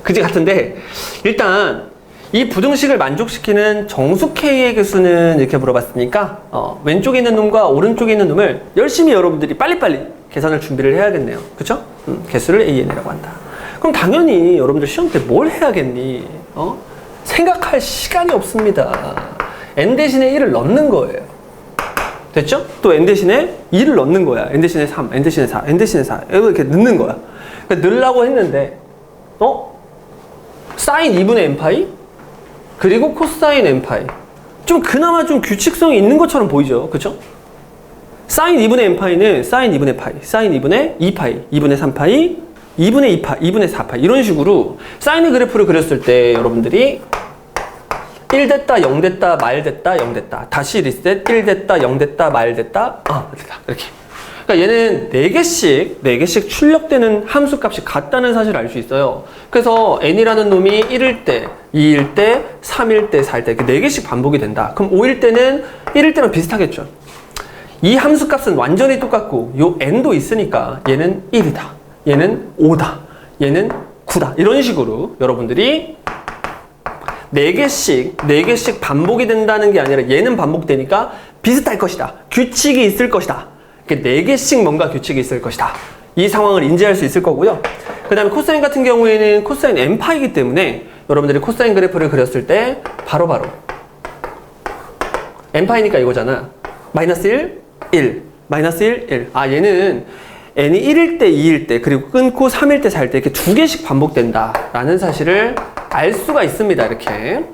그지 같은데 일단 이 부등식을 만족시키는 정수 k의 개수는 이렇게 물어봤으니까 왼쪽에 있는 놈과 오른쪽에 있는 놈을 열심히 여러분들이 빨리빨리 계산을 준비를 해야겠네요. 그쵸? 개수를 AN이라고 한다. 그럼 당연히 여러분들 시험 때 뭘 해야겠니? 생각할 시간이 없습니다. n 대신에 1을 넣는 거예요. 됐죠? 또 n 대신에 2를 넣는 거야. n 대신에 3, n 대신에 4, n 대신에 4 이렇게 넣는 거야. 그러니까 넣으려고 했는데 사인 2분의 n파이 그리고 코사인 n파이 좀 그나마 좀 규칙성이 있는 것처럼 보이죠? 그쵸? 사인 2분의 n파이는 사인 2분의 파이, 사인 2분의 2파이, 2분의 3파이, 2분의 2파, 2분의 4파 이런 식으로 사인의 그래프를 그렸을 때 여러분들이 1 됐다, 0 됐다, 말 됐다, 0 됐다. 다시 리셋, 1 됐다, 0 됐다, 말 됐다, 됐다. 이렇게. 그러니까 얘는 4개씩 출력되는 함수 값이 같다는 사실을 알 수 있어요. 그래서 n이라는 놈이 1일 때, 2일 때, 3일 때, 4일 때 이렇게 4개씩 반복이 된다. 그럼 5일 때는 1일 때랑 비슷하겠죠. 이 함수 값은 완전히 똑같고 요 n도 있으니까 얘는 1이다. 얘는 5다. 얘는 9다. 이런 식으로 여러분들이 4개씩 반복이 된다는 게 아니라 얘는 반복되니까 비슷할 것이다. 규칙이 있을 것이다. 이렇게 4개씩 뭔가 규칙이 있을 것이다. 이 상황을 인지할 수 있을 거고요. 그 다음에 코사인 같은 경우에는 코사인 n파이기 때문에 여러분들이 코사인 그래프를 그렸을 때 바로바로 n파이니까 이거잖아. 마이너스 1, 1, 마이너스 1, 1. 얘는 n이 1일 때, 2일 때, 그리고 끊고 3일 때, 4일 때 이렇게 2개씩 반복된다라는 사실을 알 수가 있습니다. 이렇게.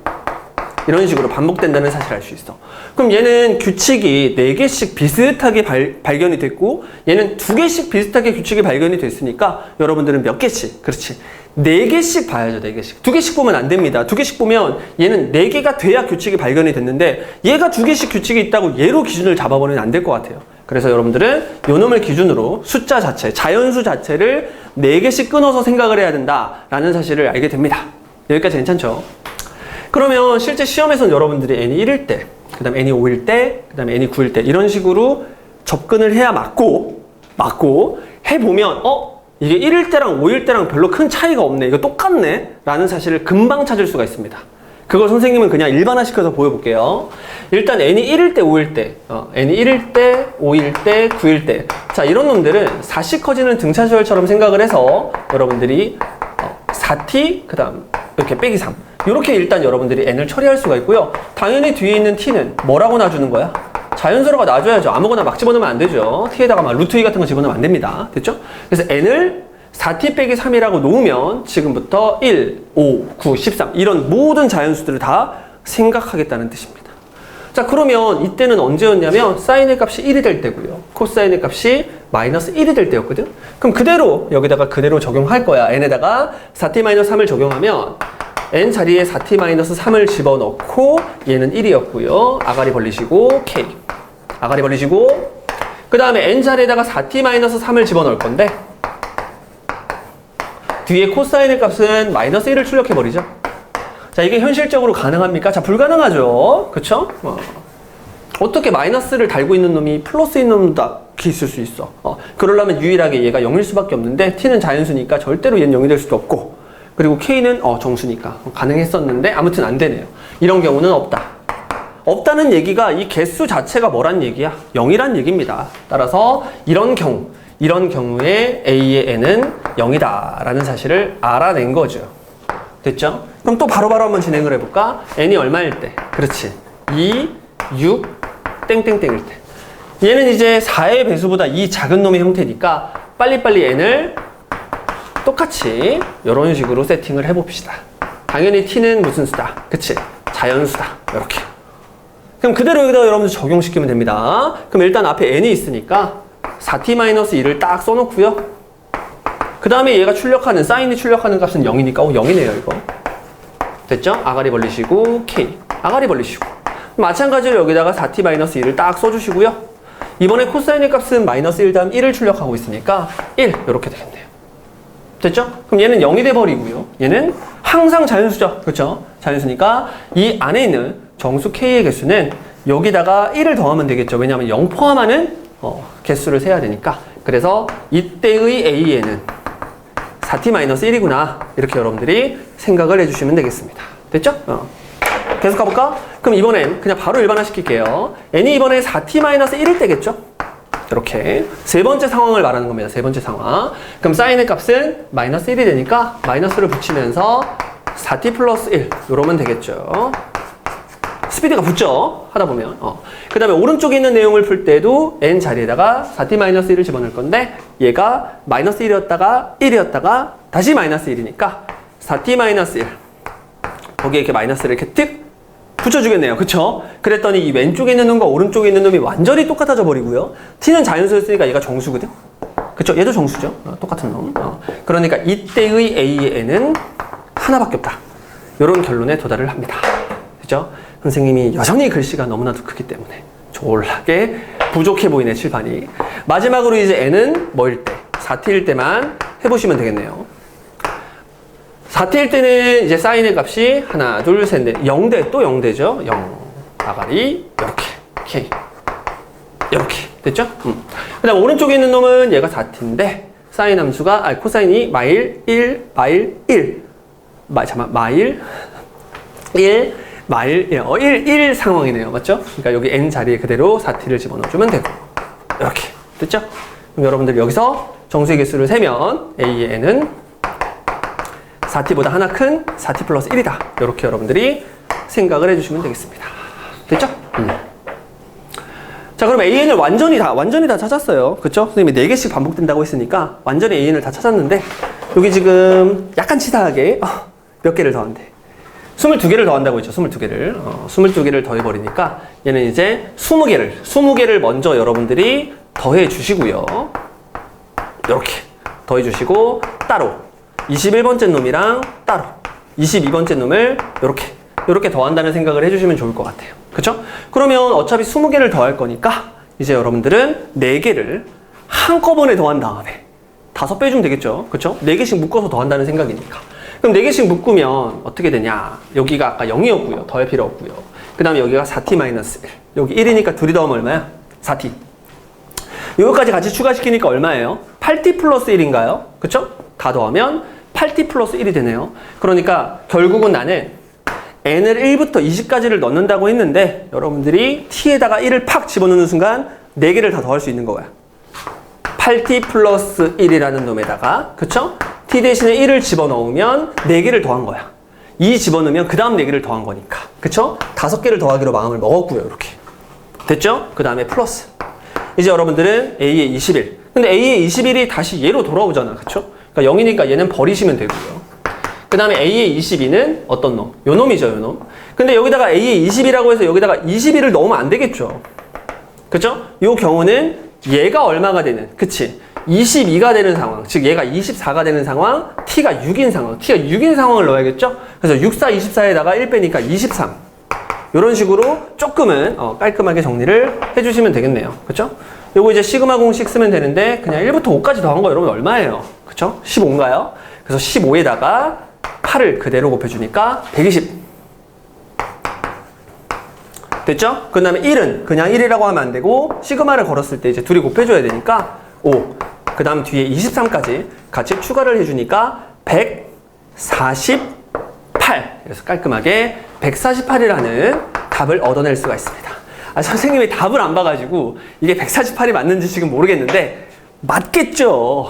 이런 식으로 반복된다는 사실을 알 수 있어. 그럼 얘는 규칙이 4개씩 비슷하게 발견이 됐고 얘는 2개씩 비슷하게 규칙이 발견이 됐으니까 여러분들은 몇 개씩? 그렇지. 4개씩 봐야죠. 4개씩. 2개씩 보면 안 됩니다. 2개씩 보면 얘는 4개가 돼야 규칙이 발견이 됐는데 얘가 2개씩 규칙이 있다고 얘로 기준을 잡아버리면 안 될 것 같아요. 그래서 여러분들은 요 놈을 기준으로 숫자 자체, 자연수 자체를 4개씩 끊어서 생각을 해야 된다라는 사실을 알게 됩니다. 여기까지 괜찮죠? 그러면 실제 시험에서는 여러분들이 n이 1일 때, 그 다음에 n이 5일 때, 그 다음에 n이 9일 때 이런 식으로 접근을 해야 맞고 해보면 이게 1일 때랑 5일 때랑 별로 큰 차이가 없네. 이거 똑같네. 라는 사실을 금방 찾을 수가 있습니다. 그걸 선생님은 그냥 일반화시켜서 보여볼게요. 일단 n이 1일 때, 5일 때, n이 1일 때, 5일 때, 9일 때. 자, 이런 놈들은 4씩 커지는 등차수열처럼 생각을 해서 여러분들이 4t, 그 다음 이렇게 빼기 3. 이렇게 일단 여러분들이 n을 처리할 수가 있고요. 당연히 뒤에 있는 t는 뭐라고 놔주는 거야? 자연수로가 놔줘야죠. 아무거나 막 집어넣으면 안 되죠. t에다가 막 루트 2 같은 거 집어넣으면 안 됩니다. 됐죠? 그래서 n을 4t 빼기 3이라고 놓으면 지금부터 1, 5, 9, 13 이런 모든 자연수들을 다 생각하겠다는 뜻입니다. 자, 그러면 이때는 언제였냐면 사인의 값이 1이 될 때고요. 코사인의 값이 마이너스 1이 될 때였거든. 그럼 그대로 여기다가 그대로 적용할 거야. n에다가 4t-3을 적용하면 n 자리에 4t-3을 집어넣고 얘는 1이었고요. 아가리 벌리시고 k. 아가리 벌리시고 그 다음에 n 자리에다가 4t-3을 집어넣을 건데 뒤에 코사인의 값은 마이너스 1을 출력해버리죠. 자, 이게 현실적으로 가능합니까? 자, 불가능하죠. 그쵸? 어떻게 마이너스를 달고 있는 놈이 플러스 있는 놈도 있을 수 있어. 그러려면 유일하게 얘가 0일 수밖에 없는데 t는 자연수니까 절대로 얘는 0이 될 수도 없고 그리고 k는 정수니까 가능했었는데 아무튼 안 되네요. 이런 경우는 없다. 없다는 얘기가 이 개수 자체가 뭐란 얘기야? 0이란 얘기입니다. 따라서 이런 경우에 A의 n은 0이다 라는 사실을 알아낸 거죠. 됐죠? 그럼 또 바로바로 한번 진행을 해볼까? n이 얼마일 때? 그렇지. 2, 6, 땡땡땡일 때. 얘는 이제 4의 배수보다 이 작은 놈의 형태니까 빨리빨리 n을 똑같이 이런 식으로 세팅을 해봅시다. 당연히 t는 무슨 수다? 그치? 자연수다. 이렇게. 그럼 그대로 여기다 여러분들 적용시키면 됩니다. 그럼 일단 앞에 n이 있으니까 4t-1을 딱 써놓고요. 그 다음에 얘가 출력하는, 사인이 출력하는 값은 0이니까 0이네요 이거. 됐죠? 아가리 벌리시고 k. 아가리 벌리시고. 마찬가지로 여기다가 4t-1을 딱 써주시고요. 이번에 코사인의 값은 마이너스 1 다음 1을 출력하고 있으니까 1 이렇게 되겠네요. 됐죠? 그럼 얘는 0이 돼버리고요. 얘는 항상 자연수죠. 그렇죠? 자연수니까 이 안에 있는 정수 K의 개수는 여기다가 1을 더하면 되겠죠. 왜냐하면 0 포함하는 개수를 세야 되니까. 그래서 이때의 A에는 4t-1이구나. 이렇게 여러분들이 생각을 해주시면 되겠습니다. 됐죠? 계속 가볼까? 그럼 이번엔 그냥 바로 일반화 시킬게요. n이 이번에 4t-1일 때겠죠? 이렇게 세 번째 상황을 말하는 겁니다. 세 번째 상황. 그럼 사인의 값은 마이너스 1이 되니까 마이너스를 붙이면서 4t 플러스 1 이러면 되겠죠. 스피드가 붙죠. 하다 보면. 그 다음에 오른쪽에 있는 내용을 풀 때도 n 자리에다가 4t-1을 집어넣을 건데 얘가 마이너스 1이었다가 1이었다가 다시 마이너스 1이니까 4t-1 거기에 이렇게 마이너스를 이렇게 뜩 붙여주겠네요. 그쵸? 그랬더니 이 왼쪽에 있는 놈과 오른쪽에 있는 놈이 완전히 똑같아져 버리고요. t는 자연수였으니까 얘가 정수거든. 그쵸? 얘도 정수죠. 똑같은 놈. 그러니까 이때의 a의 n은 하나밖에 없다. 이런 결론에 도달을 합니다. 그죠? 선생님이 여전히 글씨가 너무나도 크기 때문에 졸라게 부족해 보이네, 칠판이. 마지막으로 이제 n은 뭐일 때? 4t일 때만 해보시면 되겠네요. 4t일 때는 이제 사인의 값이 하나, 둘, 셋, 넷, 0대, 또 0대죠. 0, 나가리, 이렇게, K. 이렇게. 됐죠? 그 다음 오른쪽에 있는 놈은 얘가 4t인데, 사인 함수가, 코사인이 마일 1, 마일 1. 마일 1, 마일 1 상황이네요. 맞죠? 그러니까 여기 n 자리에 그대로 4t를 집어넣어주면 되고. 이렇게. 됐죠? 그럼 여러분들 여기서 정수의 개수를 세면 a의 n은 4t보다 하나 큰 4t 플러스 1이다. 이렇게 여러분들이 생각을 해주시면 되겠습니다. 됐죠? 자, 그럼 AN을 완전히 다 찾았어요. 그쵸? 선생님이 4개씩 반복된다고 했으니까 완전히 AN을 다 찾았는데 여기 지금 약간 치사하게 몇 개를 더한대. 22개를 더한다고 했죠. 22개를. 22개를 더해버리니까 얘는 이제 20개를 먼저 여러분들이 더해 주시고요. 이렇게 더해 주시고 따로 21번째 놈이랑 따로 22번째 놈을 이렇게 더한다는 생각을 해주시면 좋을 것 같아요. 그쵸? 그러면 어차피 20개를 더할 거니까 이제 여러분들은 4개를 한꺼번에 더한 다음에 5배 주면 되겠죠? 그쵸? 4개씩 묶어서 더한다는 생각이니까. 그럼 4개씩 묶으면 어떻게 되냐? 여기가 아까 0이었고요. 더할 필요 없고요. 그 다음에 여기가 4t-1. 여기 1이니까 둘이 더하면 얼마야? 4t. 요거까지 같이 추가시키니까 얼마예요? 8t 플러스 1인가요? 그쵸? 다 더하면 8t 플러스 1이 되네요. 그러니까 결국은 나는 n을 1부터 20까지를 넣는다고 했는데 여러분들이 t에다가 1을 팍 집어넣는 순간 4개를 다 더할 수 있는 거야. 8t 플러스 1이라는 놈에다가 그쵸? t 대신에 1을 집어넣으면 4개를 더한 거야. 2 집어넣으면 그 다음 4개를 더한 거니까. 그쵸? 5개를 더하기로 마음을 먹었고요. 이렇게. 됐죠? 그 다음에 플러스. 이제 여러분들은 a의 21. 근데 a의 21이 다시 얘로 돌아오잖아. 그쵸? 그러니까 0이니까 얘는 버리시면 되고요. 그 다음에 a의 22는 어떤 놈? 요 놈이죠, 요 놈. 근데 여기다가 a의 20이라고 해서 여기다가 21을 넣으면 안 되겠죠. 그쵸? 요 경우는 얘가 얼마가 되는, 그치? 22가 되는 상황, 즉 얘가 24가 되는 상황, t가 6인 상황, t가 6인 상황을 넣어야겠죠? 그래서 64, 24에다가 1 빼니까 23. 이런 식으로 조금은 깔끔하게 정리를 해주시면 되겠네요. 그쵸? 요거 이제 시그마 공식 쓰면 되는데 그냥 1부터 5까지 더한 거 여러분 얼마예요? 그쵸? 15인가요? 그래서 15에다가 8을 그대로 곱해주니까 120. 됐죠? 그 다음에 1은 그냥 1이라고 하면 안 되고 시그마를 걸었을 때 이제 둘이 곱해줘야 되니까 5. 그 다음 뒤에 23까지 같이 추가를 해주니까 148. 그래서 깔끔하게 148이라는 답을 얻어낼 수가 있습니다. 선생님이 답을 안 봐가지고 이게 148이 맞는지 지금 모르겠는데 맞겠죠.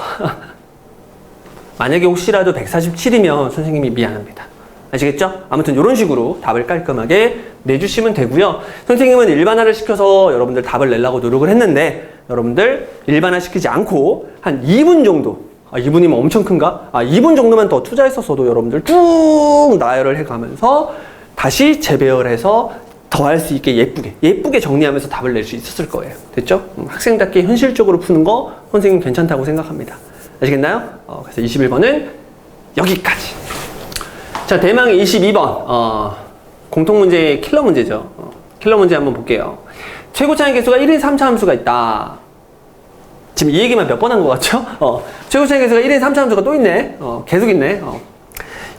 만약에 혹시라도 147이면 선생님이 미안합니다. 아시겠죠? 아무튼 이런 식으로 답을 깔끔하게 내주시면 되고요. 선생님은 일반화를 시켜서 여러분들 답을 내려고 노력을 했는데 여러분들 일반화 시키지 않고 한 2분 정도 2분이면 엄청 큰가? 2분 정도만 더 투자했었어도 여러분들 쭉 나열을 해가면서 다시 재배열을 해서 더 할 수 있게 예쁘게 정리하면서 답을 낼 수 있었을 거예요. 됐죠? 학생답게 현실적으로 푸는 거 선생님 괜찮다고 생각합니다. 아시겠나요? 그래서 21번은 여기까지. 자, 대망의 22번. 공통문제의 킬러 문제죠. 킬러 문제 한번 볼게요. 최고 차이 개수가 1인 3차 함수가 있다. 지금 이 얘기만 몇 번 한 것 같죠? 최고차이 계수가 1인 3차함수가 또 있네. 계속 있네.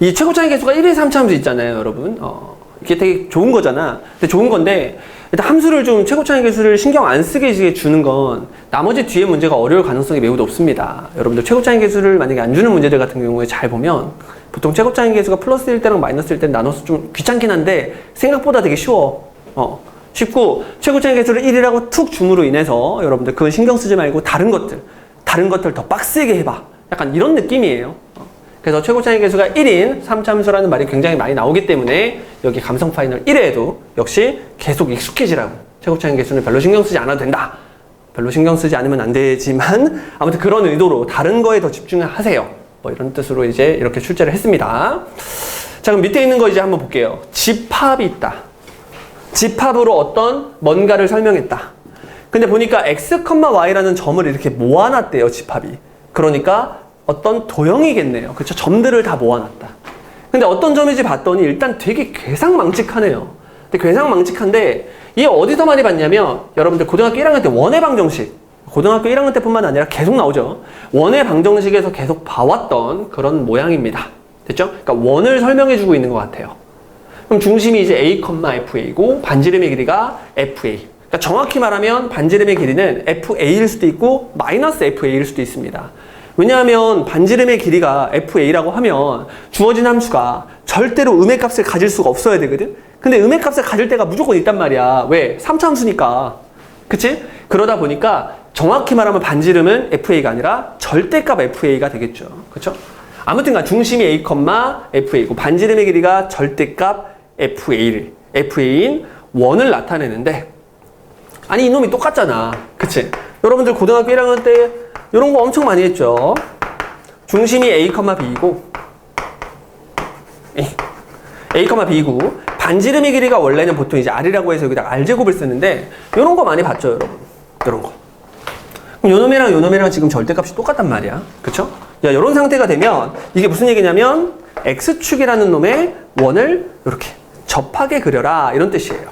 이 최고차이 계수가 1인 3차함수 있잖아요, 여러분. 이게 되게 좋은 거잖아. 근데 좋은 건데, 일단 함수를 좀 최고차이 계수를 신경 안 쓰게 주는 건 나머지 뒤에 문제가 어려울 가능성이 매우 높습니다. 여러분들 최고차이 계수를 만약에 안 주는 문제들 같은 경우에 잘 보면 보통 최고차이 계수가 플러스일 때랑 마이너스일 때는 나눠서 좀 귀찮긴 한데 생각보다 되게 쉬워. 쉽고 최고차이 계수를 1이라고 툭 줌으로 인해서 여러분들 그건 신경 쓰지 말고 다른 것들 더 빡세게 해봐. 약간 이런 느낌이에요. 그래서 최고차이 계수가 1인 3차함수라는 말이 굉장히 많이 나오기 때문에 여기 감성 파이널 1회에도 역시 계속 익숙해지라고. 최고차이 계수는 별로 신경 쓰지 않아도 된다. 별로 신경 쓰지 않으면 안 되지만 아무튼 그런 의도로 다른 거에 더 집중하세요. 뭐 이런 뜻으로 이제 이렇게 출제를 했습니다. 자, 그럼 밑에 있는 거 이제 한번 볼게요. 집합이 있다. 집합으로 어떤 뭔가를 설명했다. 근데 보니까 x, y라는 점을 이렇게 모아놨대요, 집합이. 그러니까 어떤 도형이겠네요. 그렇죠? 점들을 다 모아놨다. 근데 어떤 점인지 봤더니 일단 되게 괴상망측하네요. 근데 괴상망측한데 이게 어디서 많이 봤냐면 여러분들 고등학교 1학년 때 원의 방정식, 고등학교 1학년 때뿐만 아니라 계속 나오죠. 원의 방정식에서 계속 봐왔던 그런 모양입니다. 됐죠? 그러니까 원을 설명해주고 있는 것 같아요. 그럼 중심이 이제 a, fa고 반지름의 길이가 fa. 그러니까 정확히 말하면 반지름의 길이는 fa일 수도 있고 마이너스 fa일 수도 있습니다. 왜냐하면 반지름의 길이가 fa라고 하면 주어진 함수가 절대로 음의 값을 가질 수가 없어야 되거든. 근데 음의 값을 가질 때가 무조건 있단 말이야. 왜? 3차 함수니까. 그치? 그러다 보니까 정확히 말하면 반지름은 fa가 아니라 절대값 fa가 되겠죠. 그쵸? 아무튼간 중심이 a, fa고 반지름의 길이가 절대값 fa인 원을 나타내는데, 아니 이놈이 똑같잖아. 그치? 여러분들 고등학교 1학년 때 이런 거 엄청 많이 했죠. 중심이 a, b이고 a, b고 반지름의 길이가 원래는 보통 이제 r이라고 해서 여기다 r제곱을 쓰는데 이런 거 많이 봤죠, 여러분. 이런 거. 그럼 요놈이랑 지금 절대값이 똑같단 말이야. 그쵸? 야, 이런 상태가 되면 이게 무슨 얘기냐면 x축이라는 놈의 원을 이렇게 접하게 그려라, 이런 뜻이에요.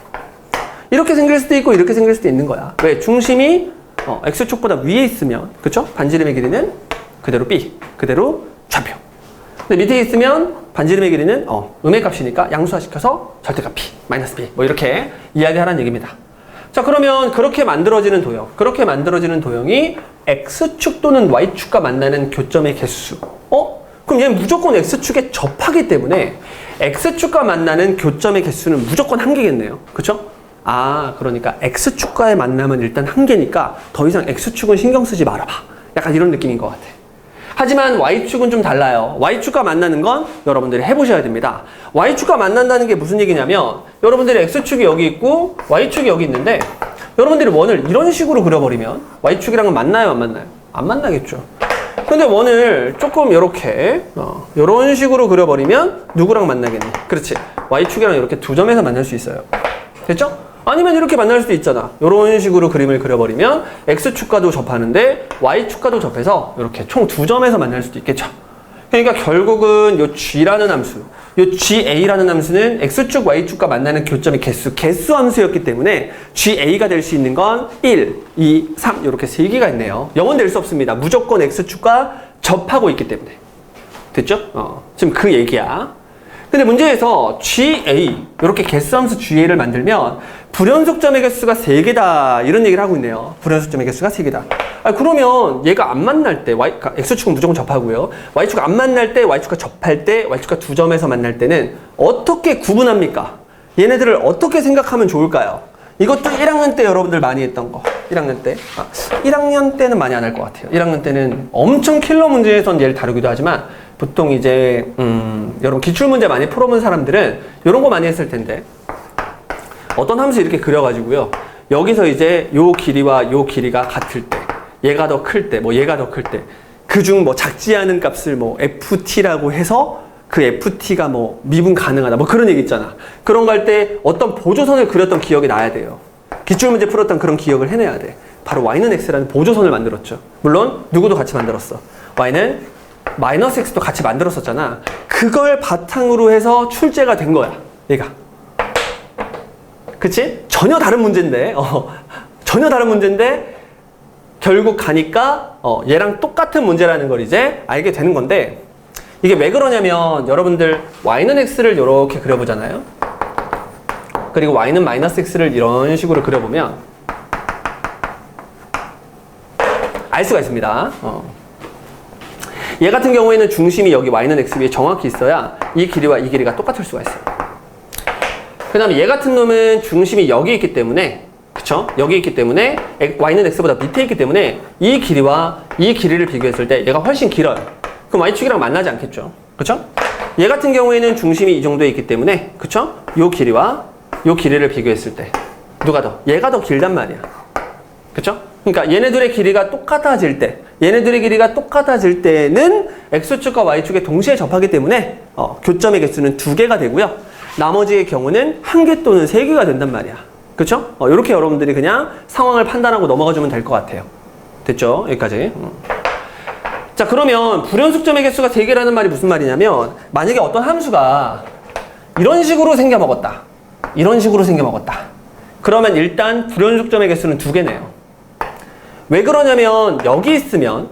이렇게 생길 수도 있고 이렇게 생길 수도 있는 거야. 왜? 중심이 x축보다 위에 있으면, 그쵸? 반지름의 길이는 그대로 b, 그대로 좌표. 근데 밑에 있으면 반지름의 길이는 음의 값이니까 양수화시켜서 절대값 p, 마이너스 b, 뭐 이렇게 이야기하라는 얘기입니다. 자, 그러면 그렇게 만들어지는 도형이 x축 또는 y축과 만나는 교점의 개수. 그럼 얘는 무조건 x축에 접하기 때문에 x축과 만나는 교점의 개수는 무조건 한 개겠네요. 그쵸? 그러니까 x축과의 만남은 일단 한 개니까 더 이상 x축은 신경 쓰지 말아봐. 약간 이런 느낌인 것 같아. 하지만 y축은 좀 달라요. y축과 만나는 건 여러분들이 해보셔야 됩니다. y축과 만난다는 게 무슨 얘기냐면 여러분들이 x축이 여기 있고 y축이 여기 있는데 여러분들이 원을 이런 식으로 그려버리면 y축이랑은 만나요, 안 만나요? 안 만나겠죠. 근데 원을 조금 이렇게 이런 식으로 그려버리면 누구랑 만나겠니? 그렇지. y축이랑 이렇게 두 점에서 만날 수 있어요. 됐죠? 아니면 이렇게 만날 수도 있잖아. 이런 식으로 그림을 그려버리면 x축과도 접하는데 y축과도 접해서 이렇게 총 두 점에서 만날 수도 있겠죠. 그러니까 결국은 요 g라는 함수, 요 ga라는 함수는 x축, y축과 만나는 교점의 개수 함수였기 때문에 ga가 될 수 있는 건 1, 2, 3 이렇게 세 개가 있네요. 0은 될 수 없습니다. 무조건 x축과 접하고 있기 때문에. 됐죠? 지금 그 얘기야. 근데 문제에서 GA, 이렇게 개수함수 GA를 만들면 불연속점의 개수가 3개다 이런 얘기를 하고 있네요. 불연속점의 개수가 3개다. 그러면 얘가 안 만날 때 그러니까 X축은 무조건 접하고요. Y축 안 만날 때, Y축과 접할 때, Y축과 두 점에서 만날 때는 어떻게 구분합니까? 얘네들을 어떻게 생각하면 좋을까요? 이것도 1학년 때 여러분들 많이 했던 거. 1학년 때. 1학년 때는 많이 안 할 것 같아요. 1학년 때는 엄청 킬러 문제에선 얘를 다루기도 하지만 보통 이제 여러분 기출문제 많이 풀어본 사람들은 이런 거 많이 했을 텐데 어떤 함수 이렇게 그려가지고요. 여기서 이제 요 길이와 요 길이가 같을 때 얘가 더 클 때, 뭐 얘가 더 클 때 그중 뭐 작지 않은 값을 뭐 ft라고 해서 그 ft가 뭐 미분 가능하다 뭐 그런 얘기 있잖아. 그런 거 할 때 어떤 보조선을 그렸던 기억이 나야 돼요. 기출문제 풀었던 그런 기억을 해내야 돼. 바로 y는 x라는 보조선을 만들었죠. 물론 누구도 같이 만들었어. y는 마이너스 x도 같이 만들었었잖아. 그걸 바탕으로 해서 출제가 된 거야, 얘가. 그치? 전혀 다른 문제인데, 전혀 다른 문제인데 결국 가니까 얘랑 똑같은 문제라는 걸 이제 알게 되는 건데, 이게 왜 그러냐면 여러분들 y는 x를 이렇게 그려보잖아요. 그리고 y는 마이너스 x를 이런 식으로 그려보면 알 수가 있습니다. 얘 같은 경우에는 중심이 여기 y는 x 위에 정확히 있어야 이 길이와 이 길이가 똑같을 수가 있어요. 그 다음에 얘 같은 놈은 중심이 여기 있기 때문에, 그쵸? 여기 있기 때문에 y는 x보다 밑에 있기 때문에 이 길이와 이 길이를 비교했을 때 얘가 훨씬 길어요. 그럼 y축이랑 만나지 않겠죠? 그쵸? 얘 같은 경우에는 중심이 이 정도에 있기 때문에, 그쵸? 요 길이와 요 길이를 비교했을 때 누가 더? 얘가 더 길단 말이야. 그쵸? 그러니까 얘네들의 길이가 똑같아질 때, 얘네들의 길이가 똑같아질 때는 x축과 y축에 동시에 접하기 때문에 교점의 개수는 2개가 되고요. 나머지의 경우는 1개 또는 3개가 된단 말이야. 그쵸? 이렇게 여러분들이 그냥 상황을 판단하고 넘어가주면 될 것 같아요. 됐죠? 여기까지. 자, 그러면 불연속점의 개수가 3개라는 말이 무슨 말이냐면, 만약에 어떤 함수가 이런 식으로 생겨먹었다. 이런 식으로 생겨먹었다. 그러면 일단 불연속점의 개수는 2개네요. 왜 그러냐면 여기 있으면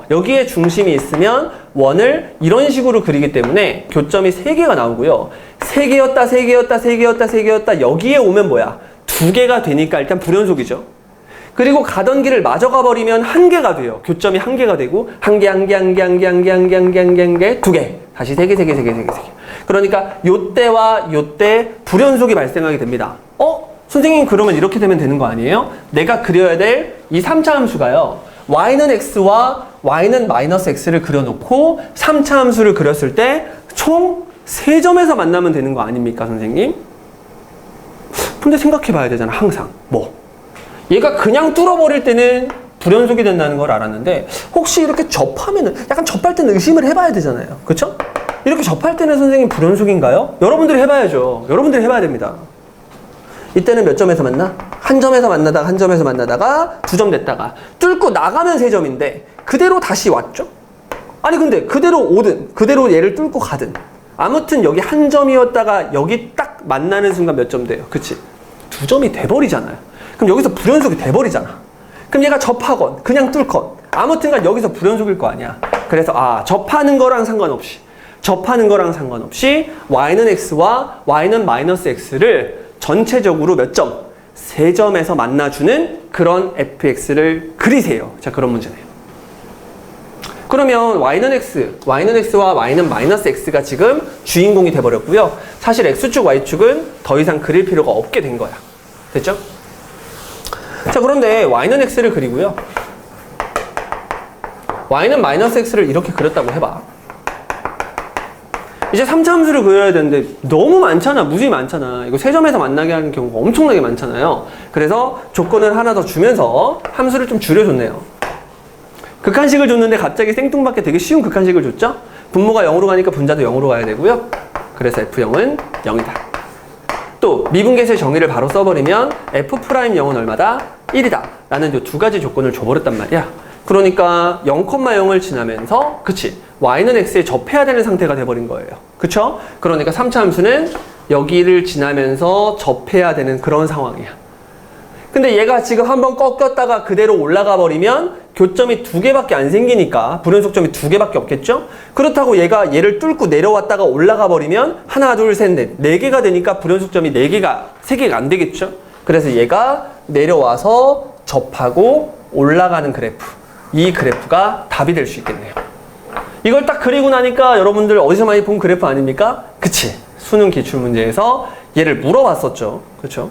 여기에 중심이 있으면 원을 이런 식으로 그리기 때문에 교점이 3개가 나오고요. 3개였다, 3개였다, 3개였다, 3개였다. 여기에 오면 뭐야? 2개가 되니까 일단 불연속이죠. 그리고 가던 길을 마저 가버리면 1개가 돼요. 교점이 1개가 되고 1개, 1개, 1개, 1개, 1개, 1개, 1개, 1개, 1개, 2개. 다시 3개, 3개, 3개, 3개, 3개. 그러니까 요때와 요때 불연속이 발생하게 됩니다. 선생님 그러면 이렇게 되면 되는 거 아니에요? 내가 그려야 될 이 3차 함수가요. y는 x와 y는 마이너스 x를 그려놓고 3차 함수를 그렸을 때 총 3점에서 만나면 되는 거 아닙니까, 선생님? 근데 생각해 봐야 되잖아, 항상. 얘가 그냥 뚫어버릴 때는 불연속이 된다는 걸 알았는데, 혹시 이렇게 접하면은, 약간 접할 때는 의심을 해봐야 되잖아요. 그쵸? 이렇게 접할 때는 선생님 불연속인가요? 여러분들이 해봐야죠. 여러분들이 해봐야 됩니다. 이때는 몇 점에서 만나? 한 점에서 만나다가 한 점에서 만나다가 2점 됐다가 뚫고 나가면 3점인데 그대로 다시 왔죠? 아니 근데 그대로 오든 그대로 얘를 뚫고 가든 아무튼 여기 한 점이었다가 여기 딱 만나는 순간 몇 점 돼요? 그치? 2점이 돼버리잖아요. 그럼 여기서 불연속이 돼버리잖아. 그럼 얘가 접하건 그냥 뚫건 아무튼간 여기서 불연속일 거 아니야. 그래서 접하는 거랑 상관없이 y는 x와 y는 마이너스 x를 전체적으로 몇 점? 3점에서 만나주는 그런 fx를 그리세요. 자, 그런 문제네요. 그러면 y는 x와 y는 마이너스 x가 지금 주인공이 돼버렸고요. 사실 x축, y축은 더 이상 그릴 필요가 없게 된 거야. 됐죠? 자, 그런데 y는 x를 그리고요. y는 마이너스 x를 이렇게 그렸다고 해봐. 이제 3차 함수를 그려야 되는데 너무 많잖아. 무지 많잖아. 이거 3점에서 만나게 하는 경우가 엄청나게 많잖아요. 그래서 조건을 하나 더 주면서 함수를 좀 줄여줬네요. 극한식을 줬는데 갑자기 생뚱맞게 되게 쉬운 극한식을 줬죠? 분모가 0으로 가니까 분자도 0으로 가야 되고요. 그래서 F0은 0이다. 또 미분계수의 정의를 바로 써버리면 F'0은 얼마다? 1이다. 라는 이 2가지 조건을 줘버렸단 말이야. 그러니까 0,0을 지나면서 그치? y는 x에 접해야 되는 상태가 돼버린 거예요. 그쵸? 그러니까 3차 함수는 여기를 지나면서 접해야 되는 그런 상황이야. 근데 얘가 지금 한번 꺾였다가 그대로 올라가 버리면 교점이 2개밖에 안 생기니까 불연속점이 2개밖에 없겠죠? 그렇다고 얘가 얘를 뚫고 내려왔다가 올라가 버리면 하나, 둘, 셋, 넷 4개가 되니까 불연속점이 3개가 안 되겠죠? 그래서 얘가 내려와서 접하고 올라가는 그래프, 이 그래프가 답이 될 수 있겠네요. 이걸 딱 그리고 나니까 여러분들 어디서 많이 본 그래프 아닙니까? 그치? 수능 기출문제에서 얘를 물어봤었죠. 그렇죠?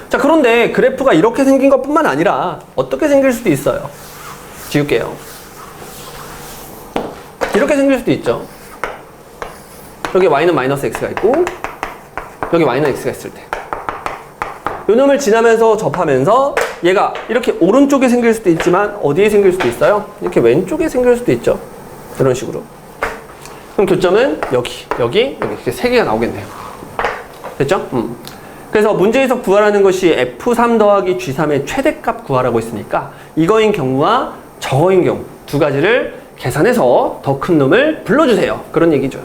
자, 그런데 그래프가 이렇게 생긴 것뿐만 아니라 어떻게 생길 수도 있어요. 지울게요. 이렇게 생길 수도 있죠. 여기 y는 마이너스 x가 있고 여기 y는 x가 있을 때 요놈을 지나면서 접하면서 얘가 이렇게 오른쪽에 생길 수도 있지만 어디에 생길 수도 있어요? 이렇게 왼쪽에 생길 수도 있죠. 이런 식으로. 그럼 교점은 여기 이렇게 3개가 나오겠네요. 됐죠? 그래서 문제에서 구하라는 것이 F3 더하기 G3의 최대값 구하라고 했으니까 이거인 경우와 저거인 경우 2가지를 계산해서 더 큰 놈을 불러주세요. 그런 얘기죠.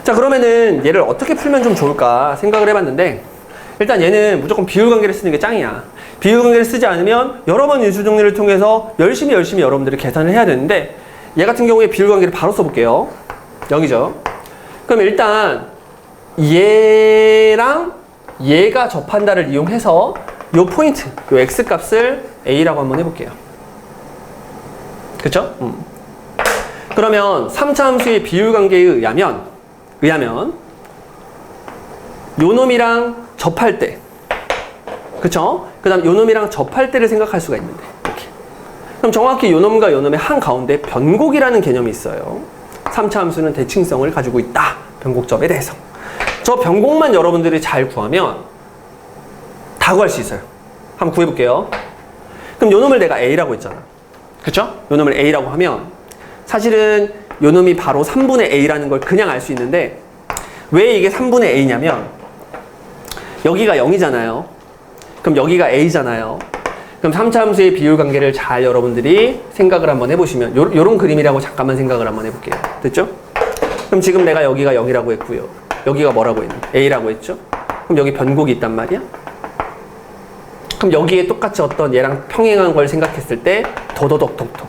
자, 그러면은 얘를 어떻게 풀면 좀 좋을까 생각을 해봤는데 일단 얘는 무조건 비율관계를 쓰는 게 짱이야. 비율관계를 쓰지 않으면 여러 번 인수정리를 통해서 열심히 여러분들이 계산을 해야 되는데 얘 같은 경우에 비율관계를 바로 써볼게요. 0이죠. 그럼 일단 얘랑 얘가 접한다를 이용해서 요 포인트, 요 x값을 a라고 한번 해볼게요. 그쵸? 그러면 3차 함수의 비율관계에 의하면 요 놈이랑 접할 때, 그쵸? 그 다음 요 놈이랑 접할 때를 생각할 수가 있는데 이렇게. 그럼 정확히 요 놈과 요 놈의 한가운데 변곡이라는 개념이 있어요. 3차 함수는 대칭성을 가지고 있다. 변곡점에 대해서. 저 변곡만 여러분들이 잘 구하면 다 구할 수 있어요. 한번 구해볼게요. 그럼 요 놈을 내가 a라고 했잖아. 그쵸? 요 놈을 a라고 하면 사실은 요 놈이 바로 3분의 a라는 걸 그냥 알 수 있는데 왜 이게 3분의 a냐면 여기가 0이잖아요. 그럼 여기가 a잖아요. 그럼 3차 함수의 비율 관계를 잘 여러분들이 생각을 한번 해보시면 요런 그림이라고 잠깐만 생각을 한번 해볼게요. 됐죠? 그럼 지금 내가 여기가 0이라고 했고요. 여기가 뭐라고 했니? a라고 했죠? 그럼 여기 변곡이 있단 말이야? 그럼 여기에 똑같이 어떤 얘랑 평행한 걸 생각했을 때 도도독톡톡.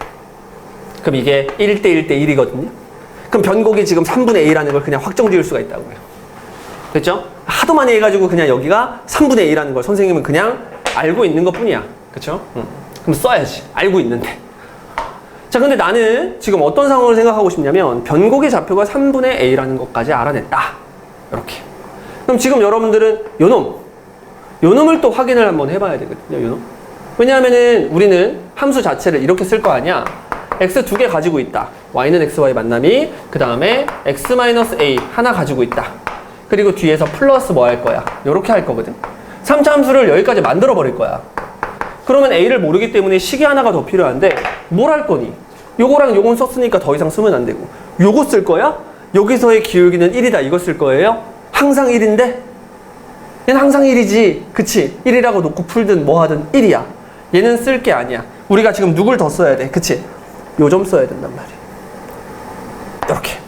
그럼 이게 1대 1이거든요. 그럼 변곡이 지금 3분의 a라는 걸 그냥 확정 지을 수가 있다고요. 됐죠? 하도 많이 해가지고 그냥 여기가 3분의 a라는 걸 선생님은 그냥 알고 있는 것 뿐이야. 그쵸? 그럼 써야지. 알고 있는데. 자, 근데 나는 지금 어떤 상황을 생각하고 싶냐면 변곡의 좌표가 3분의 a라는 것까지 알아냈다. 이렇게. 그럼 지금 여러분들은 요 놈을 또 확인을 한번 해봐야 되거든요. 요 놈. 왜냐하면은 우리는 함수 자체를 이렇게 쓸 거 아니야. x 두 개 가지고 있다. y는 x와의 만남이 그 다음에 x-a 하나 가지고 있다. 그리고 뒤에서 플러스 뭐 할 거야? 요렇게 할 거거든. 3차 함수를 여기까지 만들어 버릴 거야. 그러면 a를 모르기 때문에 식이 하나가 더 필요한데 뭘 할 거니? 요거랑 요건 썼으니까 더 이상 쓰면 안 되고 요거 쓸 거야? 여기서의 기울기는 1이다 이거 쓸 거예요? 항상 1인데? 얘는 항상 1이지. 그치? 1이라고 놓고 풀든 뭐 하든 1이야. 얘는 쓸 게 아니야. 우리가 지금 누굴 더 써야 돼? 그치? 요점 써야 된단 말이야. 이렇게.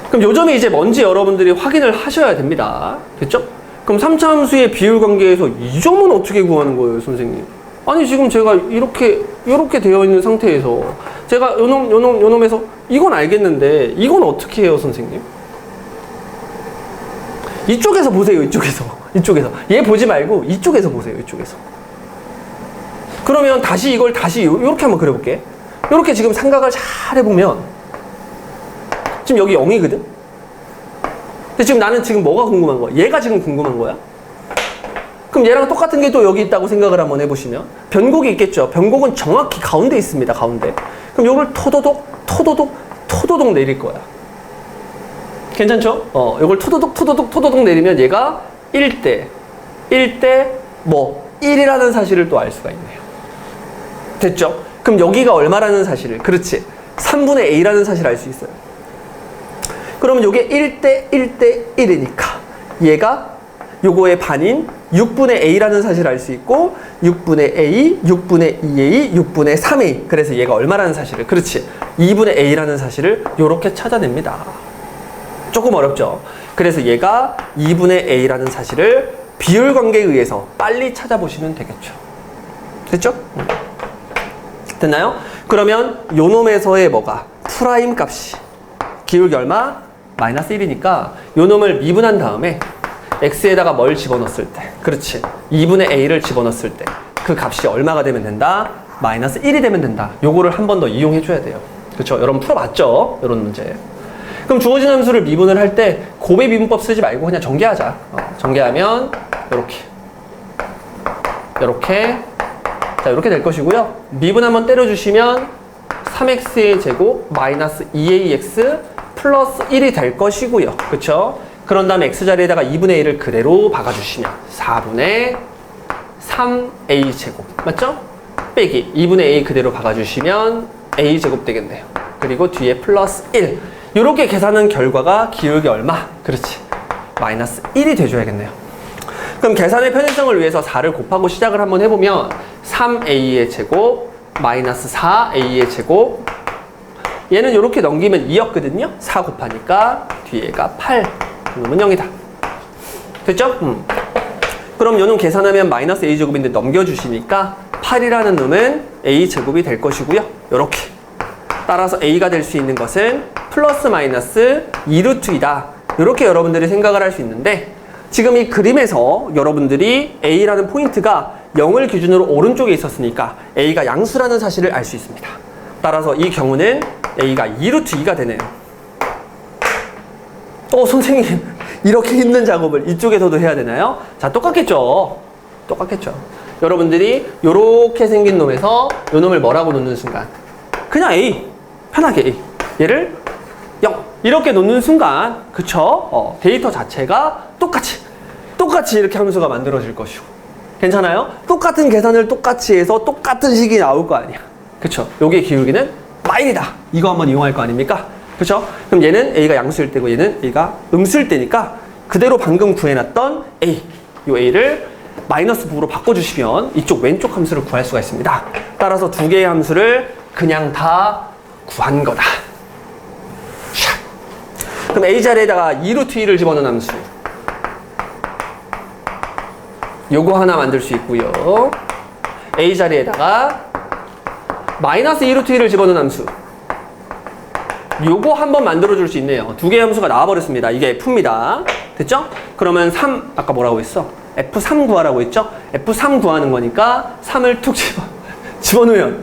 그럼 요점이 이제 뭔지 여러분들이 확인을 하셔야 됩니다. 됐죠? 그럼 3차 함수의 비율 관계에서 이 점은 어떻게 구하는 거예요, 선생님? 아니 지금 제가 이렇게 되어 있는 상태에서 제가 요놈에서 이건 알겠는데 이건 어떻게 해요, 선생님? 이쪽에서 보세요, 이쪽에서. 얘 보지 말고 이쪽에서 보세요, 이쪽에서. 그러면 다시 이걸 요렇게 한번 그려볼게. 요렇게 지금 생각을 잘 해보면 지금 여기 0이거든? 근데 지금 나는 지금 뭐가 궁금한 거야? 얘가 지금 궁금한 거야? 그럼 얘랑 똑같은 게 또 여기 있다고 생각을 한번 해보시면 변곡이 있겠죠? 변곡은 정확히 가운데 있습니다, 가운데. 그럼 요걸 토도독 내릴 거야. 괜찮죠? 요걸 토도독 내리면 얘가 1대 1이라는 사실을 또 알 수가 있네요. 됐죠? 그럼 여기가 얼마라는 사실을, 그렇지, 3분의 a라는 사실을 알 수 있어요. 그러면 요게 1대 1이니까 얘가 요거의 반인 6분의 a라는 사실을 알 수 있고 6분의 a, 6분의 2a, 6분의 3a. 그래서 얘가 얼마라는 사실을, 그렇지, 2분의 a라는 사실을 요렇게 찾아냅니다. 조금 어렵죠? 그래서 얘가 2분의 a라는 사실을 비율 관계에 의해서 빨리 찾아보시면 되겠죠. 됐죠? 됐나요? 그러면 요 놈에서의 뭐가? 프라임 값이 기울기 얼마? 마이너스 1이니까 요 놈을 미분한 다음에 x에다가 뭘 집어넣었을 때, 그렇지, 2분의 a를 집어넣었을 때 그 값이 얼마가 되면 된다? 마이너스 1이 되면 된다. 요거를 한 번 더 이용해 줘야 돼요. 그렇죠? 여러분 풀어봤죠? 이런 문제. 그럼 주어진 함수를 미분을 할 때 곱의 미분법 쓰지 말고 그냥 전개하자. 전개하면 요렇게 자, 이렇게 될 것이고요. 미분 한번 때려주시면 3x의 제곱 마이너스 2ax 플러스 1이 될 것이고요. 그쵸? 그런 다음에 x 자리에다가 2분의 1을 그대로 박아주시면 4분의 3a 제곱 맞죠? 빼기 2분의 a 그대로 박아주시면 a 제곱 되겠네요. 그리고 뒤에 플러스 1. 이렇게 계산한 결과가 기울기 얼마? 그렇지, 마이너스 1이 돼줘야겠네요. 그럼 계산의 편의성을 위해서 4를 곱하고 시작을 한번 해보면 3a의 제곱 마이너스 4a의 제곱, 얘는 이렇게 넘기면 2였거든요. 4 곱하니까 뒤에가 8. 그러면 0이다. 됐죠? 그럼 요놈 계산하면 마이너스 a제곱인데 넘겨주시니까 8이라는 놈은 a제곱이 될 것이고요. 요렇게. 따라서 a가 될 수 있는 것은 플러스 마이너스 2루트이다. 이렇게 여러분들이 생각을 할 수 있는데 지금 이 그림에서 여러분들이 a라는 포인트가 0을 기준으로 오른쪽에 있었으니까 a가 양수라는 사실을 알 수 있습니다. 따라서 이 경우는 a가 2루트 2가 되네요. 선생님 이렇게 힘든 작업을 이쪽에서도 해야 되나요? 자, 똑같겠죠. 똑같겠죠. 여러분들이 이렇게 생긴 놈에서 이 놈을 뭐라고 놓는 순간 그냥 a, 편하게 a, 얘를 0 이렇게 놓는 순간 그쵸? 데이터 자체가 똑같이 이렇게 함수가 만들어질 것이고 괜찮아요? 똑같은 계산을 똑같이 해서 똑같은 식이 나올 거 아니야. 그쵸? 요게 기울기는 마일이다. 이거 한번 이용할 거 아닙니까? 그쵸? 그럼 얘는 a가 양수일 때고 얘는 a가 음수일 때니까 그대로 방금 구해놨던 a, 요 a를 마이너스 부로 바꿔주시면 이쪽 왼쪽 함수를 구할 수가 있습니다. 따라서 두 개의 함수를 그냥 다 구한 거다. 그럼 a 자리에다가 2루트 2를 집어넣은 함수 요거 하나 만들 수 있고요. a 자리에다가 마이너스 2루트 2를 집어넣은 함수 요거 한번 만들어 줄 수 있네요. 두 개의 함수가 나와버렸습니다. 이게 f입니다. 됐죠? 그러면 3 아까 뭐라고 했어? f3 구하라고 했죠? f3 구하는 거니까 3을 툭 집어넣으면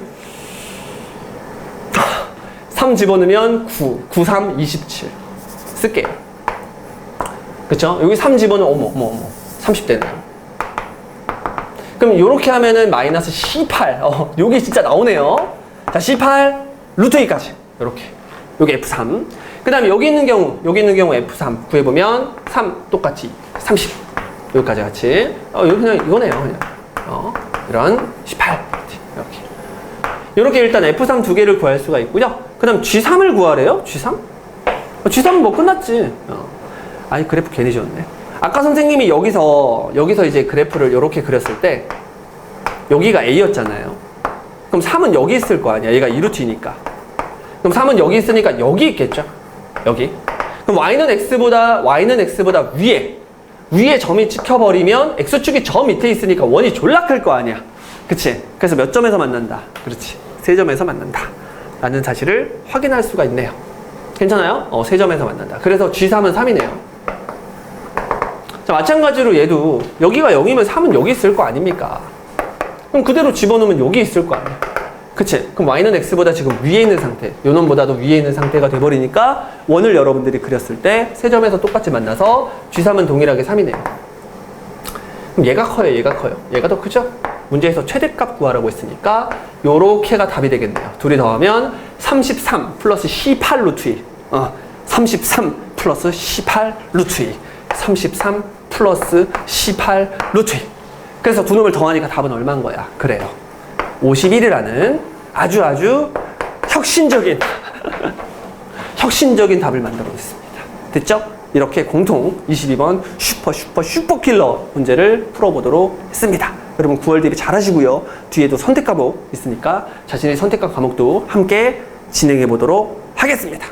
3 집어넣으면 9, 3, 27 쓸게요. 그쵸? 여기 3 집어넣으면 어머 30되네요. 그럼 이렇게 하면은 마이너스 C8 요게 진짜 나오네요. 자, C8 루트 2까지 이렇게 요게 F3. 그 다음에 여기 있는 경우 F3 구해보면 3 똑같이 30 여기까지 같이 여기 그냥 이거네요. 그냥 이런 18 이렇게 일단 F3 두 개를 구할 수가 있고요. 그 다음 G3을 구하래요. G3? G3은 뭐 끝났지. 아니 그래프 괜히 지웠네. 아까 선생님이 여기서 이제 그래프를 이렇게 그렸을 때 여기가 A였잖아요. 그럼 3은 여기 있을 거 아니야. 얘가 2루트니까. 그럼 3은 여기 있으니까 여기 있겠죠. 여기. 그럼 Y는 X보다 위에 점이 찍혀버리면 X축이 저 밑에 있으니까 원이 졸라 클 거 아니야. 그치? 그래서 몇 점에서 만난다. 그렇지. 3점에서 만난다. 라는 사실을 확인할 수가 있네요. 괜찮아요? 3점에서 만난다. 그래서 G3은 3이네요. 자, 마찬가지로 얘도 여기가 0이면 3은 여기 있을 거 아닙니까? 그럼 그대로 집어넣으면 여기 있을 거 아니야. 그치? 그럼 Y는 X보다 지금 위에 있는 상태, 요 놈보다도 위에 있는 상태가 돼버리니까 원을 여러분들이 그렸을 때 3점에서 똑같이 만나서 G3은 동일하게 3이네요. 그럼 얘가 커요, 얘가 더 크죠? 문제에서 최대값 구하라고 했으니까 요렇게가 답이 되겠네요. 둘이 더하면 33 플러스 18 루트 2 33 플러스 18 루트 2 33 플러스 18 루트 2 그래서 두 놈을 더하니까 답은 얼마인 거야? 그래요. 51이라는 아주 혁신적인 답을 만들어냈습니다. 됐죠? 이렇게 공통 22번 슈퍼 킬러 문제를 풀어보도록 했습니다. 여러분 9월 대비 잘하시고요. 뒤에도 선택 과목 있으니까 자신의 선택한 과목도 함께 진행해 보도록 하겠습니다.